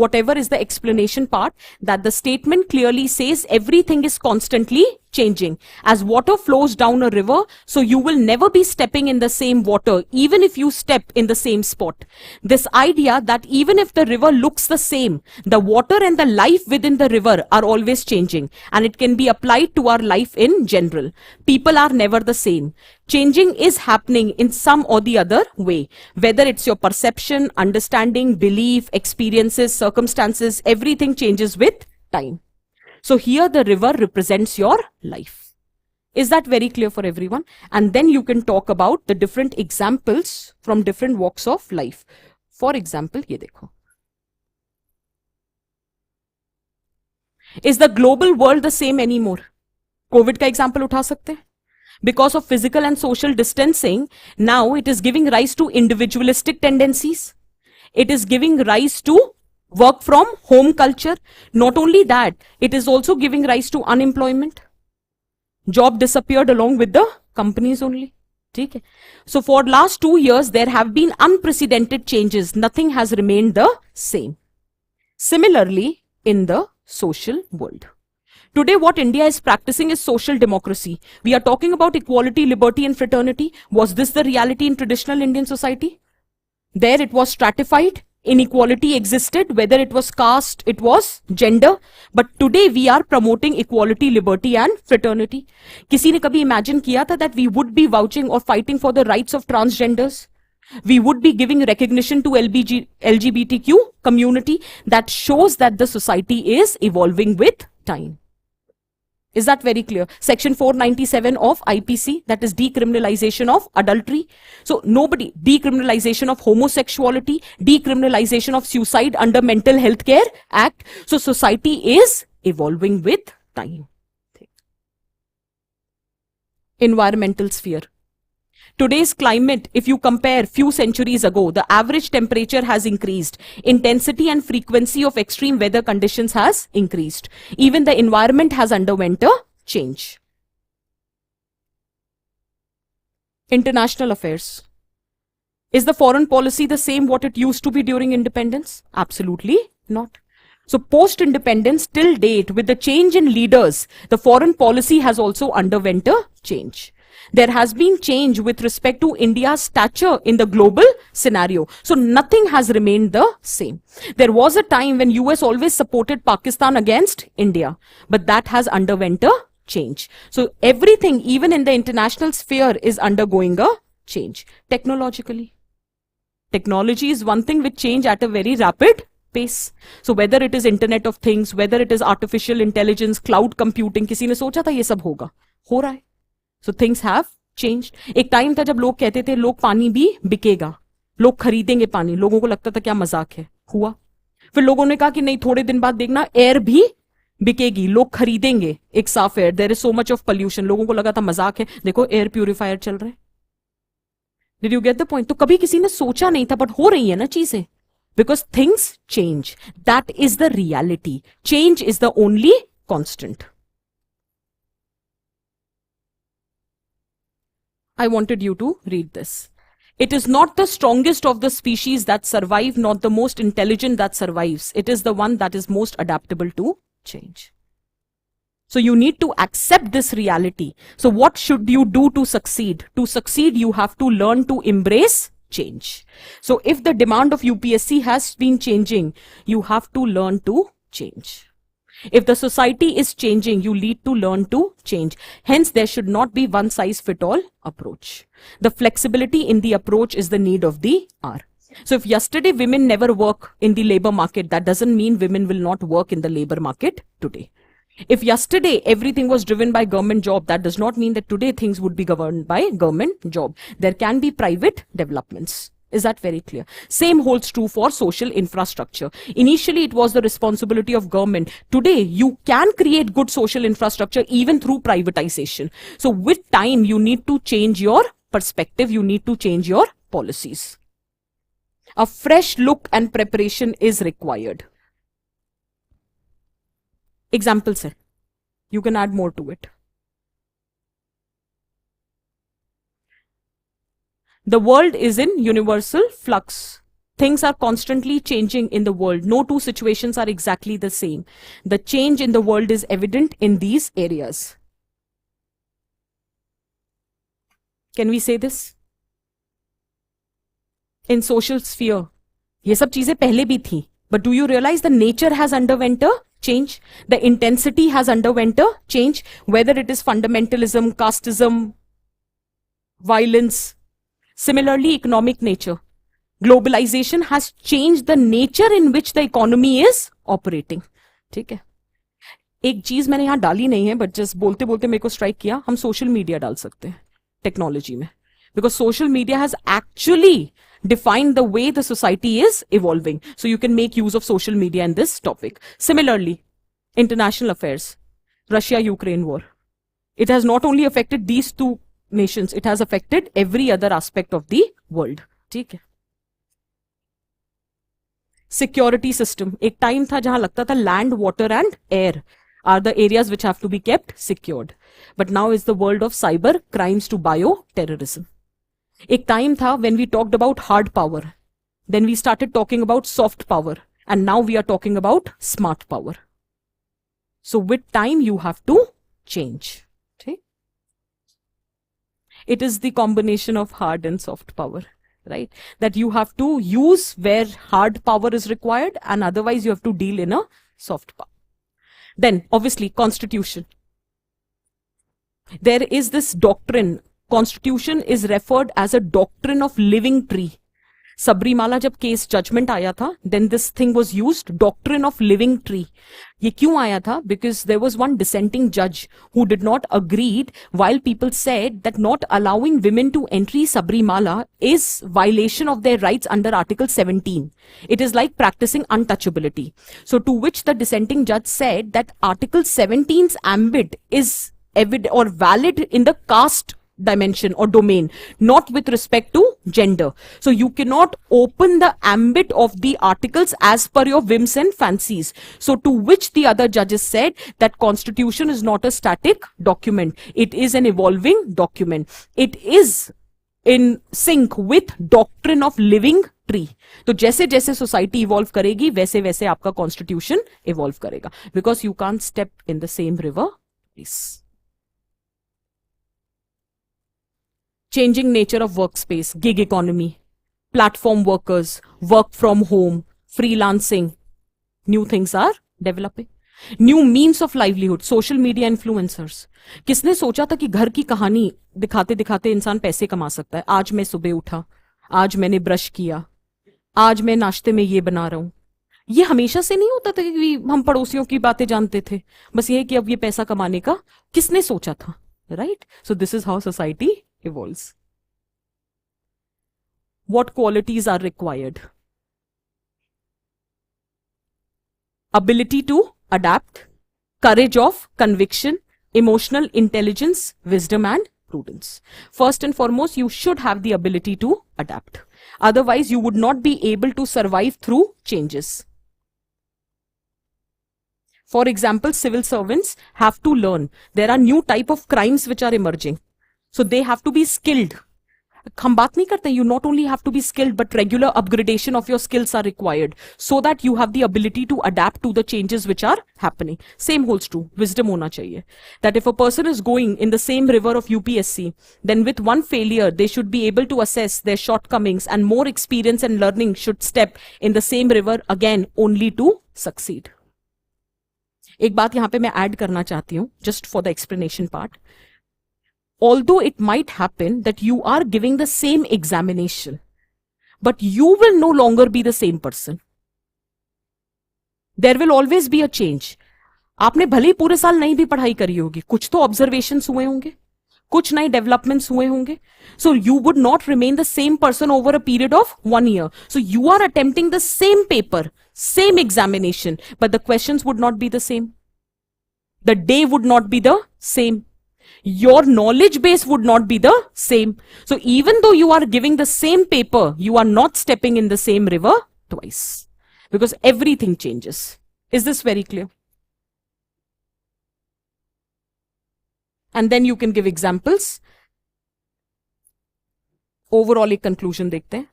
Whatever is the explanation part, that the statement clearly says everything is constantly changing. As water flows down a river, so you will never be stepping in the same water, even if you step in the same spot. This idea that even if the river looks the same, the water and the life within the river are always changing, and it can be applied to our life in general. People are never the same. Changing is happening in some or the other way, whether it's your perception, understanding, belief, experiences, circumstances, everything changes with time. So here the river represents your life. Is that very clear for everyone? And then you can talk about the different examples from different walks of life. For example, ये देखो. Is the global world the same anymore? COVID का example उठा सकते हैं. Because of physical and social distancing, now it is giving rise to individualistic tendencies. It is giving rise to work from home culture. Not only that, it is also giving rise to unemployment. Job disappeared along with the companies only. ठीक है. So for last 2 years, there have been unprecedented changes. Nothing has remained the same. Similarly, in the social world. Today, what India is practicing is social democracy. We are talking about equality, liberty, and fraternity. Was this the reality in traditional Indian society? There it was stratified. Inequality existed, whether it was caste, it was gender. But today we are promoting equality, liberty, and fraternity. किसी ने कभी imagine किया था that we would be vouching or fighting for the rights of transgenders? We would be giving recognition to LGBTQ community. That shows that the society is evolving with time. Is that very clear? Section 497 of IPC, that is decriminalization of adultery. So nobody, decriminalization of homosexuality, decriminalization of suicide under Mental Health Care Act. So society is evolving with time. Environmental sphere. Today's climate, if you compare few centuries ago, the average temperature has increased. Intensity and frequency of extreme weather conditions has increased. Even the environment has underwent a change. International affairs. Is the foreign policy the same what it used to be during independence? Absolutely not. So post-independence till date, with the change in leaders, the foreign policy has also underwent a change. There has been change with respect to India's stature in the global scenario. So nothing has remained the same. There was a time when US always supported Pakistan against India, but that has underwent a change. So everything, even in the international sphere, is undergoing a change. Technologically. Technology is one thing which change at a very rapid pace. So whether it is Internet of Things, whether it is artificial intelligence, cloud computing, किसी ने सोचा था ये सब होगा, हो रहा है. So things have changed. एक टाइम था जब लोग कहते थे लोग पानी भी बिकेगा, लोग खरीदेंगे पानी, लोगों को लगता था क्या मजाक है, हुआ. फिर लोगों ने कहा कि नहीं, थोड़े दिन बाद देखना एयर भी बिकेगी, लोग खरीदेंगे एक साफ air, there is so much of pollution. लोगों को लगा था मजाक है, देखो एयर प्यूरिफायर चल रहे हैं। Did you get the point? तो कभी किसी ने सोचा नहीं था, बट हो रही है ना चीजें, because things change, that is the reality, change is the only constant. I wanted you to read this. It is not the strongest of the species that survive, not the most intelligent that survives. It is the one that is most adaptable to change. So you need to accept this reality. So what should you do to succeed? To succeed, you have to learn to embrace change. So if the demand of UPSC has been changing, you have to learn to change. If the society is changing, you need to learn to change. Hence, there should not be one size fit all approach. The flexibility in the approach is the need of the hour. So if yesterday women never work in the labor market, that doesn't mean women will not work in the labor market today. If yesterday everything was driven by government job, that does not mean that today things would be governed by government job. There can be private developments. Is that very clear? Same holds true for social infrastructure. Initially, it was the responsibility of government. Today, you can create good social infrastructure even through privatization. So with time, you need to change your perspective. You need to change your policies. A fresh look and preparation is required. Example, sir. You can add more to it. The world is in universal flux. Things are constantly changing in the world. No two situations are exactly the same. The change in the world is evident in these areas. Can we say this? In social sphere, ये सब चीजें पहले भी थी. But do you realize the nature has underwent a change? The intensity has underwent a change. Whether it is fundamentalism, casteism, violence. Similarly, economic nature. Globalization has changed the nature in which the economy is operating. ठीक है? एक चीज मैंने यहां डाली नहीं है, but just बोलते बोलते मेरे को स्ट्राइक किया, हम सोशल मीडिया डाल सकते हैं टेक्नोलॉजी में, because social media has actually defined the way the society is evolving. So you can make use of social media in this topic. Similarly, international affairs, Russia-Ukraine war. It has not only affected these two nations, it has affected every other aspect of the world. ठीक है? Security system. एक time था जहां लगता था land, water and air are the areas which have to be kept secured. But now is the world of cyber crimes to bio-terrorism. एक time था when we talked about hard power. Then we started talking about soft power. And now we are talking about smart power. So with time you have to change. Okay? It is the combination of hard and soft power, right? That you have to use where hard power is required, and otherwise you have to deal in a soft power. Then obviously constitution. There is this doctrine. Constitution is referred as a doctrine of living tree. Sabarimala जब case judgement आया था, then this thing was used, doctrine of living tree. ये क्यों आया था? Because there was one dissenting judge who did not agree, while people said that not allowing women to enter Sabrimala is violation of their rights under Article 17. It is like practicing untouchability. So to which the dissenting judge said that Article 17's ambit is evident or valid in the caste dimension or domain, not with respect to gender. So you cannot open the ambit of the articles as per your whims and fancies. So to which the other judges said that constitution is not a static document. It is an evolving document. It is in sync with doctrine of living tree. तो जैसे जैसे society evolve करेगी, वैसे वैसे आपका constitution evolve करेगा. Because you can't step in the same river. Please. Changing nature of workspace, gig economy, platform workers, work from home, freelancing. New things are developing. New means of livelihood, social media influencers. किसने सोचा था कि घर की कहानी दिखाते दिखाते इंसान पैसे कमा सकता है? आज मैं सुबह उठा, आज मैंने ब्रश किया, आज मैं नाश्ते में ये बना रहा हूं. ये हमेशा से नहीं होता था कि हम पड़ोसियों की बातें जानते थे, बस ये कि अब ये पैसा कमाने का किसने सोचा था, right? So this is how society evolves. What qualities are required? ability to adapt, courage of conviction, emotional intelligence, wisdom and prudence. First and foremost, you should have the ability to adapt. Otherwise, you would not be able to survive through changes. For example, civil servants have to learn. There are new type of crimes which are emerging. So they have to be skilled. हम बात नहीं करते, you not only have to be skilled, but regular upgradation of your skills are required so that you have the ability to adapt to the changes which are happening. Same holds true. Wisdom होना चाहिए. That if a person is going in the same river of UPSC, then with one failure, they should be able to assess their shortcomings, and more experience and learning should step in the same river again only to succeed. एक बात यहाँ पे मैं add करना चाहती हूँ, just for the explanation part. Although it might happen that you are giving the same examination, but you will no longer be the same person. There will always be a change. आपने भले ही पूरे साल नहीं भी पढ़ाई करी होगी, कुछ तो observations हुए होंगे, कुछ नए developments हुए होंगे. So you would not remain the same person over a period of 1 year. So you are attempting the same paper, same examination, but the questions would not be the same. The day would not be the same. Your knowledge base would not be the same. So even though you are giving the same paper, you are not stepping in the same river twice, because everything changes. Is this very clear? And then you can give examples. Overall एक conclusion देखते हैं.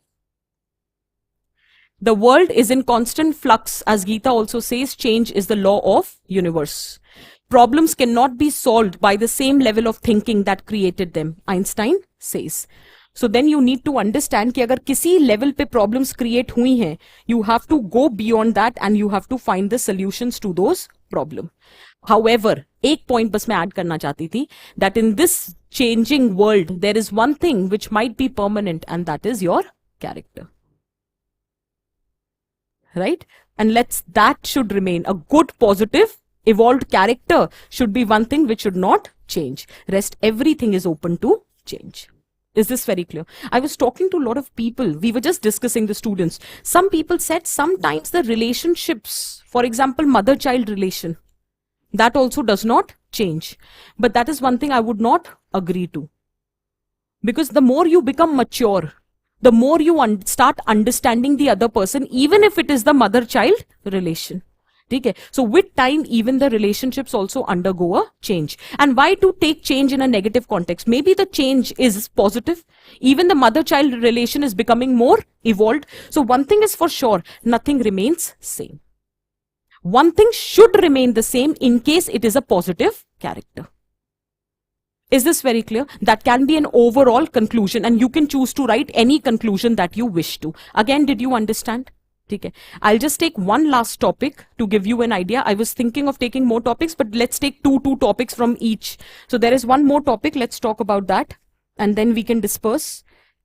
The world is in constant flux. As Gita also says, change is the law of universe. Problems cannot be solved by the same level of thinking that created them, Einstein says. So then you need to understand कि अगर किसी level पे problems create हुई हैं, you have to go beyond that and you have to find the solutions to those problems. However, एक point बस मैं add करना चाहती थी, that in this changing world, there is one thing which might be permanent, and that is your character. Right? And that should remain. A good, positive, evolved character should be one thing which should not change. Rest, everything is open to change. Is this very clear? I was talking to a lot of people. We were just discussing, the students. Some people said sometimes the relationships, for example, mother-child relation, that also does not change. But that is one thing I would not agree to. Because the more you become mature, the more you start understanding the other person, even if it is the mother-child relation. Okay? So with time, even the relationships also undergo a change. And why to take change in a negative context? Maybe the change is positive. Even the mother-child relation is becoming more evolved. So one thing is for sure, nothing remains same. One thing should remain the same in case it is a positive character. Is this very clear? That can be an overall conclusion, and you can choose to write any conclusion that you wish to. Again, did you understand? Okay. I'll just take one last topic to give you an idea. I was thinking of taking more topics, but let's take two topics from each. So there is one more topic. Let's talk about that, and then we can disperse.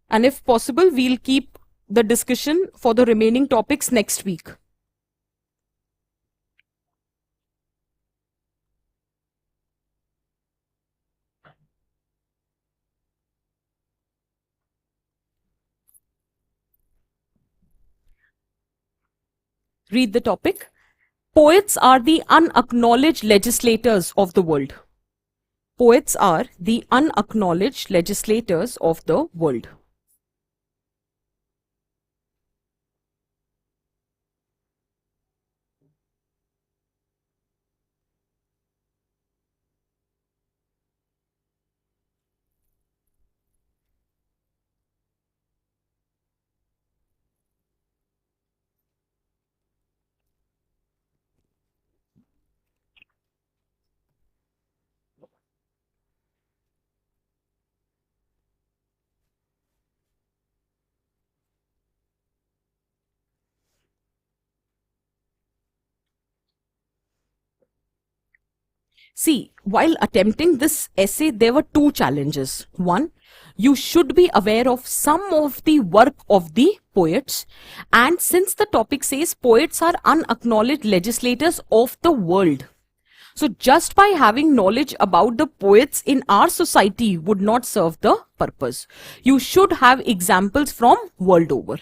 And if possible, we'll keep the discussion for the remaining topics next week. Read the topic. Poets are the unacknowledged legislators of the world. Poets are the unacknowledged legislators of the world. See, while attempting this essay, there were two challenges. One, you should be aware of some of the work of the poets. And since the topic says poets are unacknowledged legislators of the world, so just by having knowledge about the poets in our society would not serve the purpose. You should have examples from world over.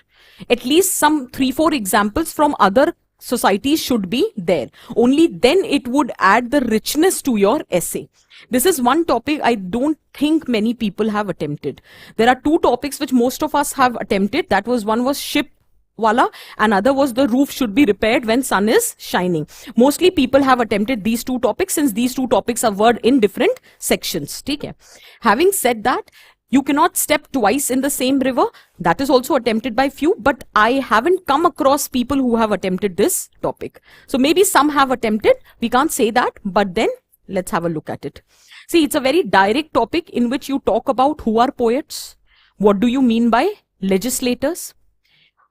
At least some 3-4 examples from other societies should be there. Only then it would add the richness to your essay. This is one topic I don't think many people have attempted. There are two topics which most of us have attempted. That was, one was ship wala, and other was the roof should be repaired when sun is shining. Mostly people have attempted these two topics, since these two topics are word in different sections. Okay. Having said that, you cannot step twice in the same river. That is also attempted by few, but I haven't come across people who have attempted this topic. So maybe some have attempted. We can't say that, but then let's have a look at it. See, it's a very direct topic in which you talk about who are poets. What do you mean by legislators?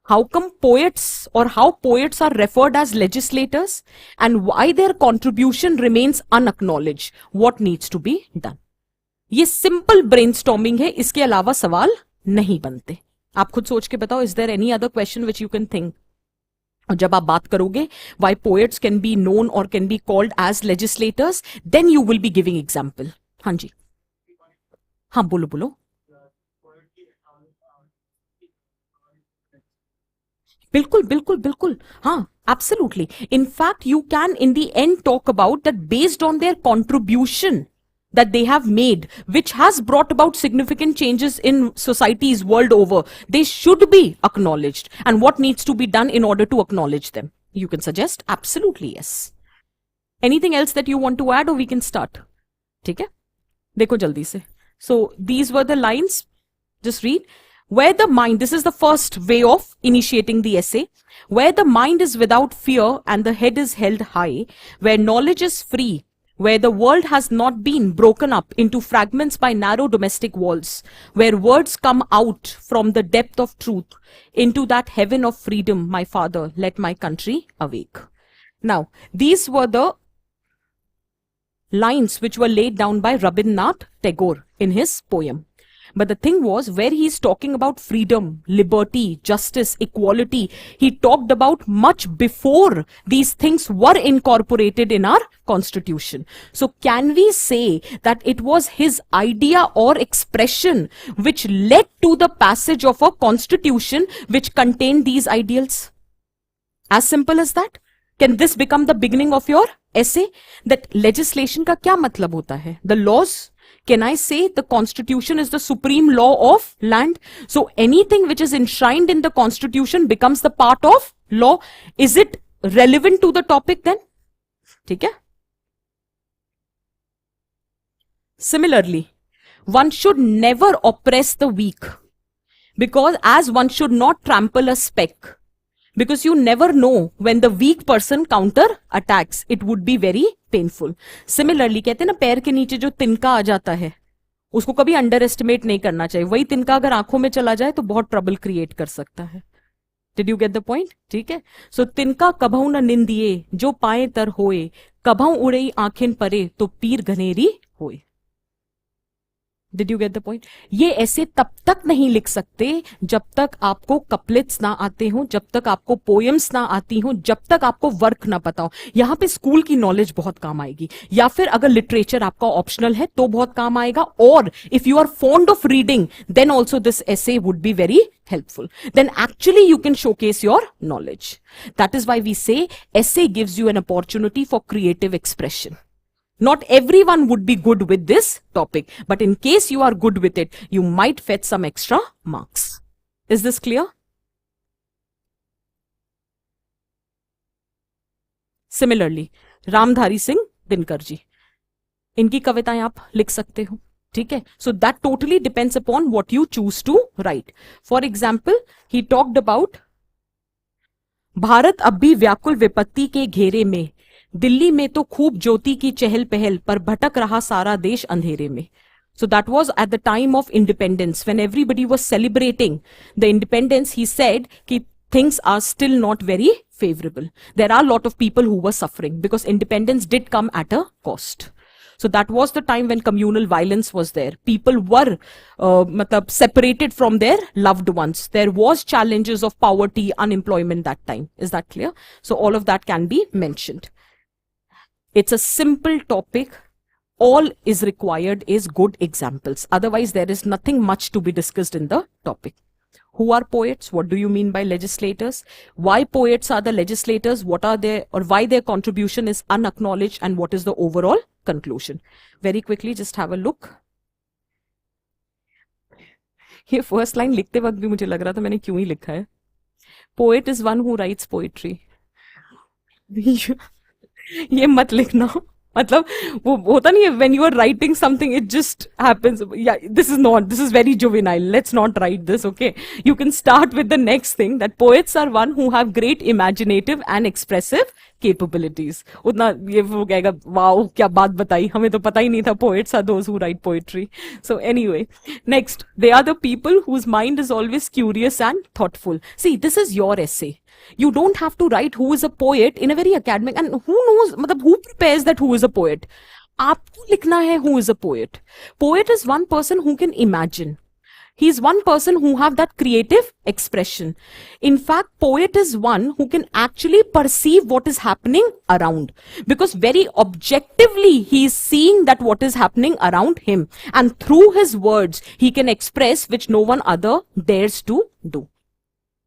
How come poets, or how poets are referred as legislators, and why their contribution remains unacknowledged? What needs to be done? ये simple brainstorming है, इसके अलावा सवाल नहीं बनते. आप खुद सोच के बताओ, is there any other question which you can think? और जब आप बात करोगे why poets can be known और can be called as legislators, then you will be giving example. हाँ जी, हाँ बोलो बोलो. बिल्कुल बिल्कुल बिल्कुल, हाँ, absolutely. In fact, you can in the end talk about that based on their contribution that they have made, which has brought about significant changes in societies world over, they should be acknowledged. And what needs to be done in order to acknowledge them? You can suggest, absolutely yes. Anything else that you want to add, or we can start? ठीक है, देखो जल्दी से. So these were the lines. Just read. Where the mind, this is the first way of initiating the essay. Where the mind is without fear and the head is held high, where knowledge is free, where the world has not been broken up into fragments by narrow domestic walls, where words come out from the depth of truth, into that heaven of freedom, my father, let my country awake. Now, these were the lines which were laid down by Rabindranath Tagore in his poem. But the thing was, where he's talking about freedom, liberty, justice, equality, he talked about much before these things were incorporated in our constitution. So can we say that it was his idea or expression which led to the passage of a constitution which contained these ideals? As simple as that. Can this become the beginning of your essay? That legislation का क्या मतलब होता है? The laws. Can I say the constitution is the supreme law of land? So anything which is enshrined in the constitution becomes the part of law. Is it relevant to the topic then? ठीक है? Similarly, one should never oppress the weak, because as one should not trample a speck, because you never know when the weak person counter attacks. It would be very painful. Similarly, कहते हैं ना, पैर के नीचे जो तिनका आ जाता है उसको कभी अंडर एस्टिमेट नहीं करना चाहिए. वही तिनका अगर आंखों में चला जाए तो बहुत ट्रबल क्रिएट कर सकता है. Did you get the point? ठीक है. सो तिनका कभऊ न निंदिए जो पाए तर होए, कभऊ उड़ई आंखें परे तो पीर घनेरी होए. Did you get the point? ये ऐसे तब तक नहीं लिख सकते जब तक आपको कपलेट्स ना आते हो, जब तक आपको पोएम्स ना आती हो, जब तक आपको वर्क ना पता हो. यहाँ पे स्कूल की नॉलेज बहुत काम आएगी, या फिर अगर लिटरेचर आपका ऑप्शनल है तो बहुत काम आएगा. और if you are fond of reading, then also this essay would be very helpful. Then actually you can showcase your knowledge. That is why we say essay gives you an opportunity for creative expression. Not everyone would be good with this topic, but in case you are good with it, you might fetch some extra marks. Is this clear? Similarly, Ramdhari Singh Dinkar ji, इनकी कविताएं आप लिख सकते हो. ठीक है. So that totally depends upon what you choose to write. For example, he talked about Bharat अब भी व्याकुल विपत्ति के घेरे में, दिल्ली में तो खूब ज्योति की चहल पहल, पर भटक रहा सारा देश अंधेरे में. So that was at the time of independence, when everybody was celebrating the independence. He said कि things are still not very favorable. There are a lot of people who were suffering because independence did come at a cost. So that was the time when communal violence was there. People were separated from their loved ones. There was challenges of poverty, unemployment that time. Is that clear? So all of that can be mentioned. It's a simple topic. All is required is good examples. Otherwise, there is nothing much to be discussed in the topic. Who are poets? What do you mean by legislators? Why poets are the legislators? What are their, or why their contribution is unacknowledged, and what is the overall conclusion? Very quickly, just have a look. ये first line लिखते वक्त भी मुझे लग रहा था मैंने क्यों ही लिखा है. Poet is one who rights poetry. ये मत लिखना. मतलब वो होता नहीं है, when you are writing something it just happens. Yeah, this is very juvenile. Let's not write this, okay? You can start with the next thing, that poets are one who have great imaginative and expressive capabilities. उतना ये वो कहेगा wow क्या बात बताई, हमें तो पता ही नहीं था poets are those who write poetry. So anyway, next, they are the people whose mind is always curious and thoughtful. See, this is your essay. You don't have to write who is a poet in a very academic, and who knows, मतलब who prepares that who is a poet? आपको लिखना है who is a poet. Poet is one person who can imagine. He is one person who have that creative expression. In fact, poet is one who can actually perceive what is happening around, because very objectively he is seeing that what is happening around him, and through his words he can express which no one other dares to do.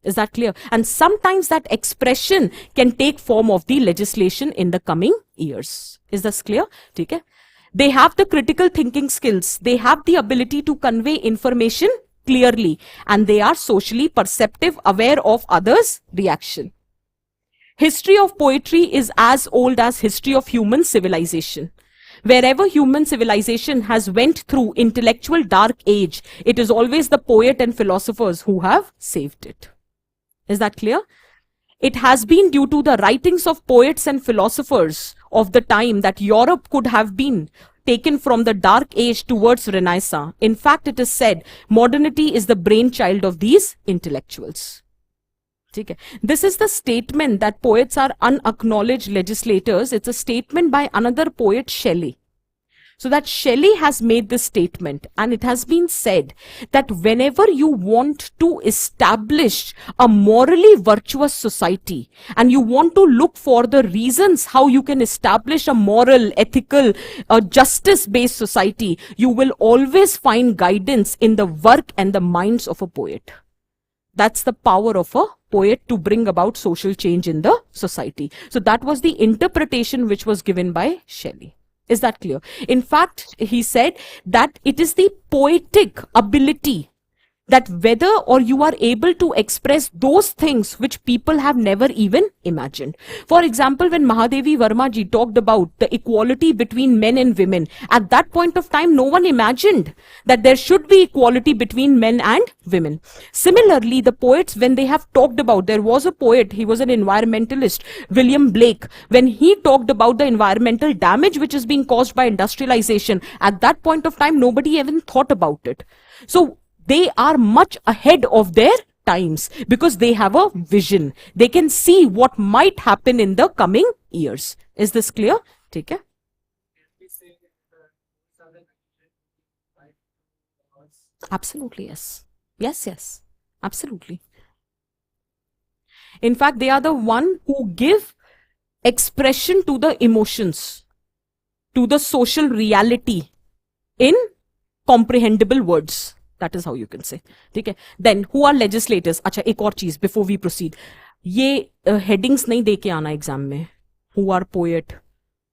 Is that clear? And sometimes that expression can take form of the legislation in the coming years. Is this clear? Okay. They have the critical thinking skills. They have the ability to convey information clearly, and they are socially perceptive, aware of others' reaction. History of poetry is as old as history of human civilization. Wherever human civilization has went through intellectual dark age, it is always the poet and philosophers who have saved it. Is that clear? It has been due to the writings of poets and philosophers of the time that Europe could have been taken from the dark age towards Renaissance. In fact, it is said modernity is the brainchild of these intellectuals. Okay. This is the statement that poets are unacknowledged legislators. It's a statement by another poet, Shelley. So that Shelley has made this statement, and it has been said that whenever you want to establish a morally virtuous society, and you want to look for the reasons how you can establish a moral, ethical, justice-based society, you will always find guidance in the work and the minds of a poet. That's the power of a poet to bring about social change in the society. So that was the interpretation which was given by Shelley. Is that clear? In fact, he said that it is the poetic ability that whether or you are able to express those things which people have never even imagined. For example, when Mahadevi Verma ji talked about the equality between men and women, at that point of time, no one imagined that there should be equality between men and women. Similarly, the poets, when they have talked about, there was a poet, he was an environmentalist, William Blake, when he talked about the environmental damage which is being caused by industrialization, at that point of time, nobody even thought about it. So, they are much ahead of their times because they have a vision. They can see what might happen in the coming years. Is this clear? Take care. Absolutely, yes. Yes. Absolutely. In fact, they are the one who give expression to the emotions, to the social reality in comprehensible words. That is how you can say. ठीक है? Then who are legislators? अच्छा, एक और चीज before we proceed. ये headings नहीं दे के आना एग्जाम में. Who are poet?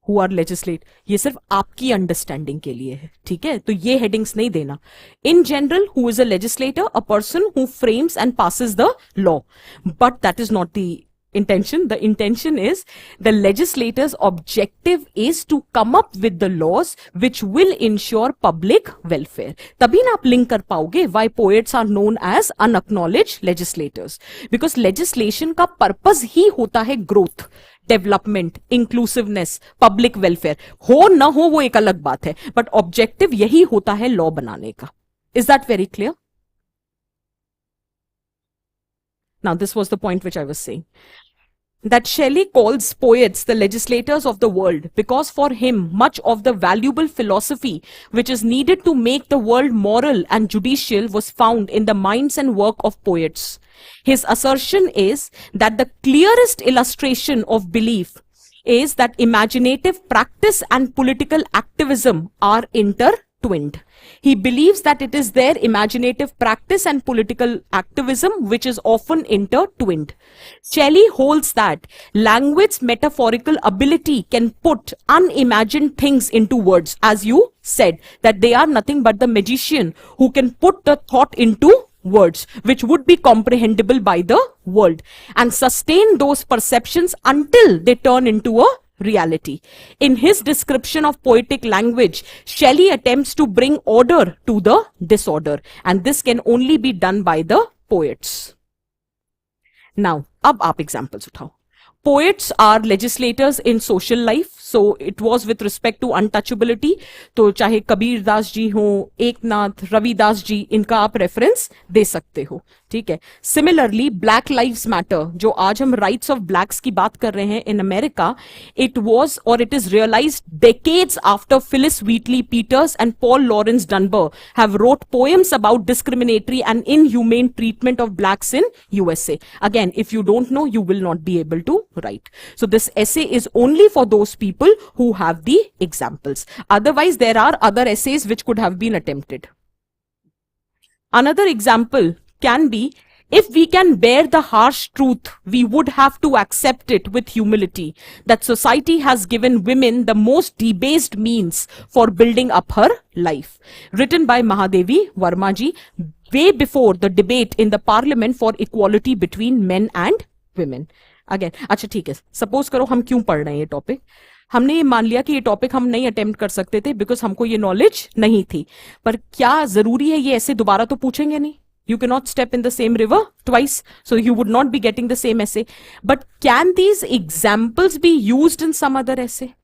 Who are legislate? ये सिर्फ आपकी अंडरस्टैंडिंग के लिए है. ठीक है? तो ये headings नहीं देना. In general, who is a legislator? A person who frames and passes the law. But that is not the intention. The intention is the legislator's objective is to come up with the laws which will ensure public welfare. तभी ना आप link कर पाओगे why poets are known as unacknowledged legislators. Because legislation का purpose ही होता है growth, development, inclusiveness, public welfare. हो ना हो वो एक अलग बात है, but objective यही होता है law बनाने का. Is that very clear? Now this was the point which I was saying. That Shelley calls poets the legislators of the world because for him much of the valuable philosophy which is needed to make the world moral and judicial was found in the minds and work of poets. His assertion is that the clearest illustration of belief is that imaginative practice and political activism are intertwined. twinned. He believes that it is their imaginative practice and political activism which is often intertwined. Shelley holds that language's metaphorical ability can put unimagined things into words, as you said, that they are nothing but the magician who can put the thought into words which would be comprehensible by the world and sustain those perceptions until they turn into a reality. In his description of poetic language, Shelley attempts to bring order to the disorder, and this can only be done by the poets. Now, ab aap examples uthao. Poets are legislators in social life, so it was with respect to untouchability. तो चाहे कबीर दास जी हो, एकनाथ, रविदास जी, इनका आप reference दे सकते हो, ठीक है. Similarly, Black Lives Matter, जो आज हम rights of blacks की बात कर रहे हैं in America, it was or it is realized decades after Phyllis Wheatley Peters and Paul Laurence Dunbar have wrote poems about discriminatory and inhumane treatment of blacks in USA. Again, if you don't know, you will not be able to write. So this essay is only for those people who have the examples. Otherwise, there are other essays which could have been attempted. Another example can be, if we can bear the harsh truth, we would have to accept it with humility, that society has given women the most debased means for building up her life. Written by Mahadevi Verma ji, way before the debate in the parliament for equality between men and women. Again, अच्छा ठीक है, suppose करो हम क्यों पढ़ रहे हैं ये टॉपिक. हमने ये मान लिया कि ये टॉपिक हम नहीं अटेम्प्ट कर सकते थे बिकॉज हमको ये नॉलेज नहीं थी. पर क्या जरूरी है ये ऐसे दोबारा तो पूछेंगे नहीं. You cannot step in the same river twice, so you would not be getting the same essay. But can these examples be used in some other essay?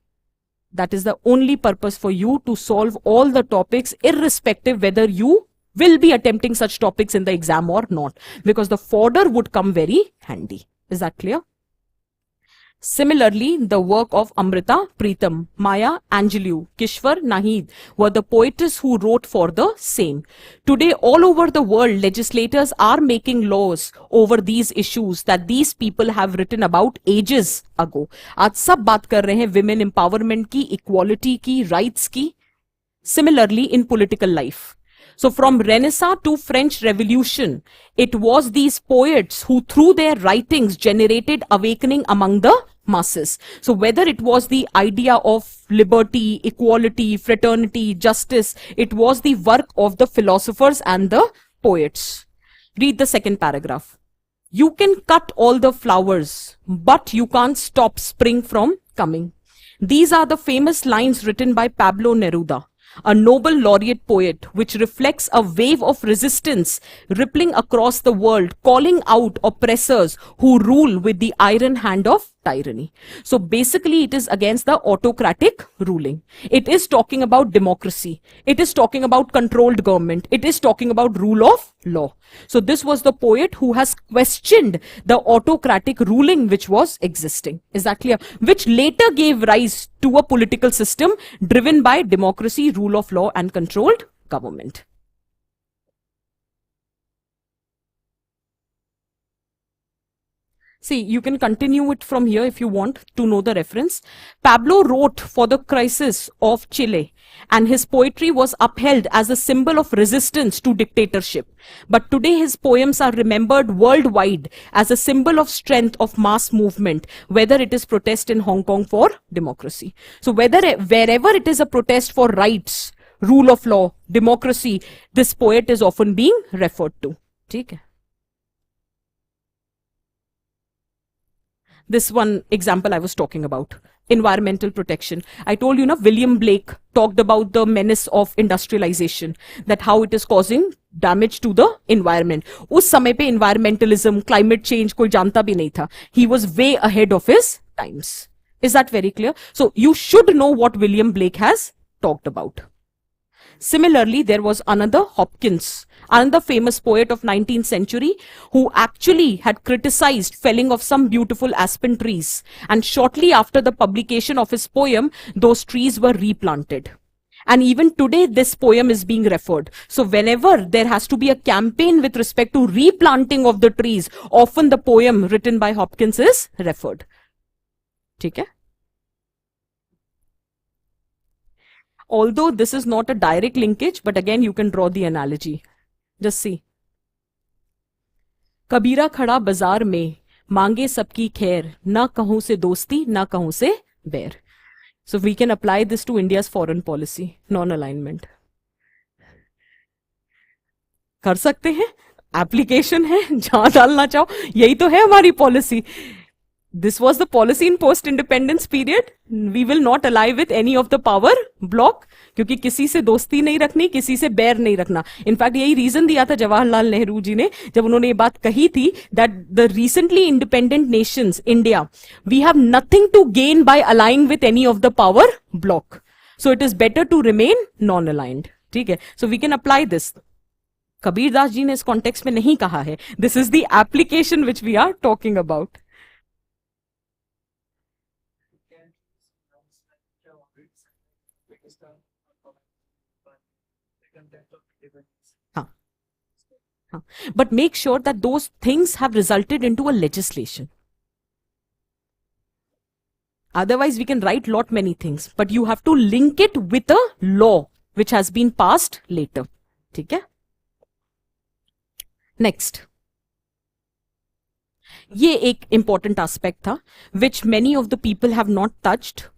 That is the only purpose for you to solve all the topics, irrespective whether you will be attempting such topics in the exam or not, because the fodder would come very handy. Is that clear? Similarly, the work of Amrita Pritam, Maya Angelou, Kishwar Nahid were the poetess who wrote for the same. Today, all over the world, legislators are making laws over these issues that these people have written about ages ago. आज सब बात कर रहे हैं women empowerment की, equality की, rights की. Similarly, in political life. So from Renaissance to French Revolution, it was these poets who through their writings generated awakening among the masses. So whether it was the idea of liberty, equality, fraternity, justice, it was the work of the philosophers and the poets. Read the second paragraph. You can cut all the flowers, but you can't stop spring from coming. These are the famous lines written by Pablo Neruda, a Nobel laureate poet, which reflects a wave of resistance rippling across the world, calling out oppressors who rule with the iron hand of tyranny. So basically it is against the autocratic ruling. It is talking about democracy. It is talking about controlled government. It is talking about rule of law. So this was the poet who has questioned the autocratic ruling which was existing. Is that clear? Which later gave rise to a political system driven by democracy, rule of law and controlled government. See, you can continue it from here if you want to know the reference. Pablo wrote for the crisis of Chile, and his poetry was upheld as a symbol of resistance to dictatorship. But today his poems are remembered worldwide as a symbol of strength of mass movement, whether it is protest in Hong Kong for democracy. So wherever it is a protest for rights, rule of law, democracy, this poet is often being referred to. Okay. This one example I was talking about, environmental protection. I told you, William Blake talked about the menace of industrialization, that how it is causing damage to the environment. उस समय पे environmentalism, climate change कोई जानता भी नहीं था. He was way ahead of his times. Is that very clear? So you should know what William Blake has talked about. Similarly, there was another Hopkins, another famous poet of 19th century, who actually had criticized felling of some beautiful aspen trees. And shortly after the publication of his poem, those trees were replanted. And even today, this poem is being referred. So whenever there has to be a campaign with respect to replanting of the trees, often the poem written by Hopkins is referred. Okay? Although this is not a direct linkage, but again you can draw the analogy. Just see. कबीरा खड़ा बाजार में मांगे सबकी खैर, ना कहूं से दोस्ती ना कहूं से बैर. So we can apply this to India's foreign policy, non-alignment. कर सकते हैं, एप्लीकेशन है, जहां डालना चाहो, यही तो है हमारी policy. This was the policy in post-independence period. We will not ally with any of the power bloc, क्योंकि किसी से दोस्ती नहीं रखनी, किसी से बैर नहीं रखना. इनफैक्ट यही रीजन दिया था जवाहरलाल नेहरू जी ने जब उन्होंने ये बात कही थी that the recently independent nations, India, we have nothing to gain by allying with any of the power bloc. So it is better to remain non-aligned. ठीक है? So we can apply this. Kabir Das ji ने इस context में नहीं कहा है. This is the application which we are talking about. But make sure that those things have resulted into a legislation. Otherwise, we can write lot many things, but you have to link it with a law which has been passed later. ठीक है? Next. ये एक important aspect था, which many of the people have not touched.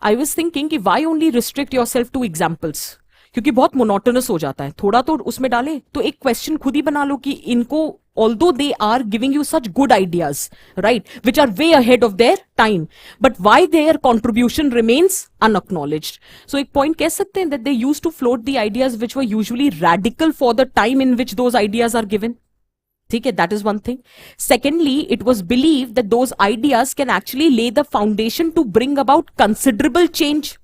I was thinking कि why only restrict yourself to examples? क्योंकि बहुत monotonous हो जाता है. थोड़ा तो उसमें डालें, तो एक क्वेश्चन खुद ही बना लो कि इनको, although they are giving you such good ideas, right, which are way ahead of their time, but why their contribution remains unacknowledged. So एक point कह सकते हैं that they used to float the ideas which were usually radical for the time in which those ideas are given. ठीक है, that is one thing. Secondly, it was believed that those ideas can actually lay the foundation to bring about considerable change.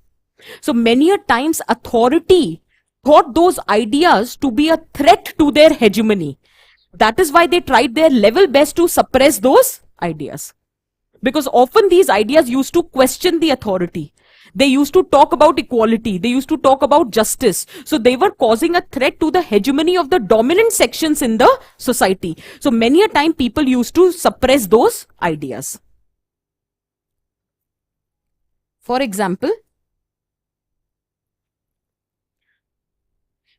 So many a times authority thought those ideas to be a threat to their hegemony. That is why they tried their level best to suppress those ideas. Because often these ideas used to question the authority. They used to talk about equality. They used to talk about justice. So they were causing a threat to the hegemony of the dominant sections in the society. So many a time people used to suppress those ideas. For example,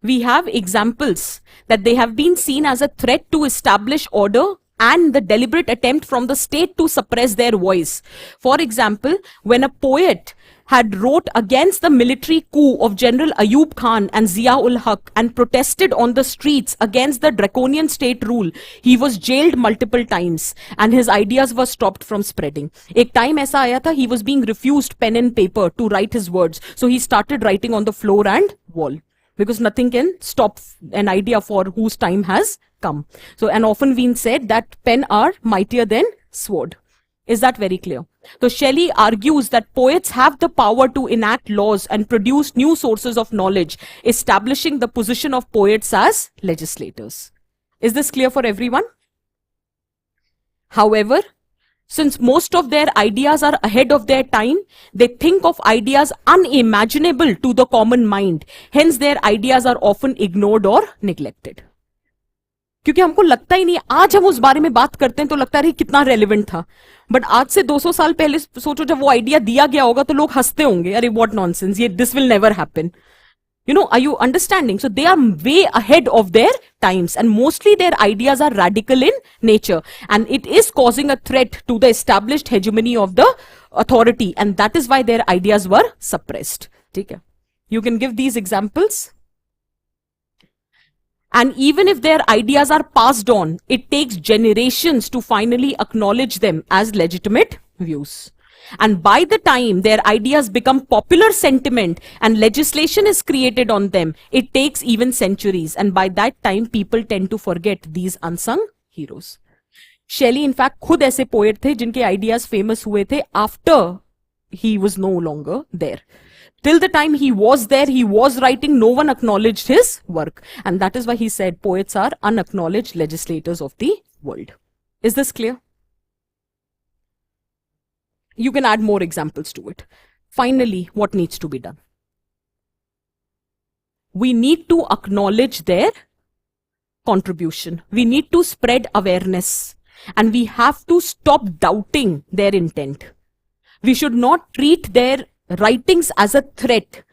we have examples that they have been seen as a threat to establish order and the deliberate attempt from the state to suppress their voice. For example, when a poet had wrote against the military coup of General Ayub Khan and Zia-ul-Haq and protested on the streets against the draconian state rule, he was jailed multiple times and his ideas were stopped from spreading. Ek time aisa aaya tha, he was being refused pen and paper to write his words. So he started writing on the floor and wall. Because nothing can stop an idea for whose time has come. So, and often been said that pen are mightier than sword. Is that very clear? So Shelley argues that poets have the power to enact laws and produce new sources of knowledge, establishing the position of poets as legislators. Is this clear for everyone? However, since most of their ideas are ahead of their time, they think of ideas unimaginable to the common mind. Hence, their ideas are often ignored or neglected. क्योंकि हमको लगता ही नहीं, आज हम उस बारे में बात करते हैं तो लगता है कितना रेलेवेंट था, बट आज से 200 साल पहले सोचो जब वो आइडिया दिया गया होगा तो लोग हंसते होंगे, अरे व्हाट नॉनसेंस, ये this will never happen. You know, are you understanding? So they are way ahead of their times and mostly their ideas are radical in nature and it is causing a threat to the established hegemony of the authority and that is why their ideas were suppressed. Okay. You can give these examples. And even if their ideas are passed on, it takes generations to finally acknowledge them as legitimate views. And by the time their ideas become popular sentiment and legislation is created on them, it takes even centuries. And by that time, people tend to forget these unsung heroes. Shelley, in fact, खुद ऐसे poet थे जिनके ideas famous हुए थे after he was no longer there. Till the time he was there, he was writing, no one acknowledged his work. And that is why he said poets are unacknowledged legislators of the world. Is this clear? You can add more examples to it. Finally, what needs to be done? We need to acknowledge their contribution. We need to spread awareness. And we have to stop doubting their intent. We should not treat their writings as a threat.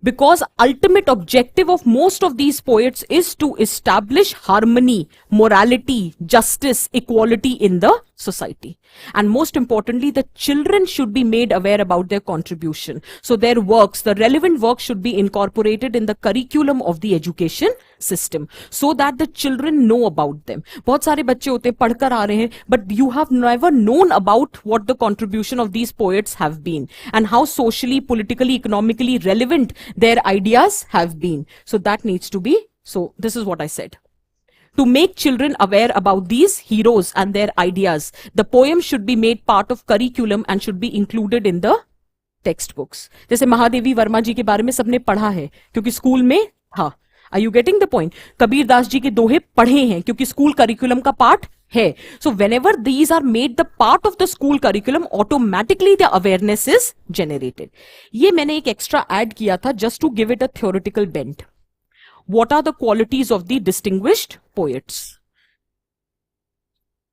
Because ultimate objective of most of these poets is to establish harmony, morality, justice, equality in the society. And most importantly, the children should be made aware about their contribution. So their works, the relevant works should be incorporated in the curriculum of the education system so that the children know about them. बहुत सारे बच्चे होते हैं पढ़कर आ रहे हैं, but you have never known about what the contribution of these poets have been and how socially, politically, economically relevant their ideas have been. So that needs to be, so this is what I said. To make children aware about these heroes and their ideas, the poem should be made part of curriculum and should be included in the textbooks. जैसे महादेवी वर्मा जी के बारे में सबने पढ़ा है क्योंकि school में था. Are you getting the point? Kabir Das ji के दोहे पढ़े हैं क्योंकि स्कूल करिकुलम का पार्ट है. So whenever these are made the part of the school curriculum, automatically the awareness is generated. ये मैंने एक extra add किया था just to give it a theoretical bent. What are the qualities of the distinguished poets?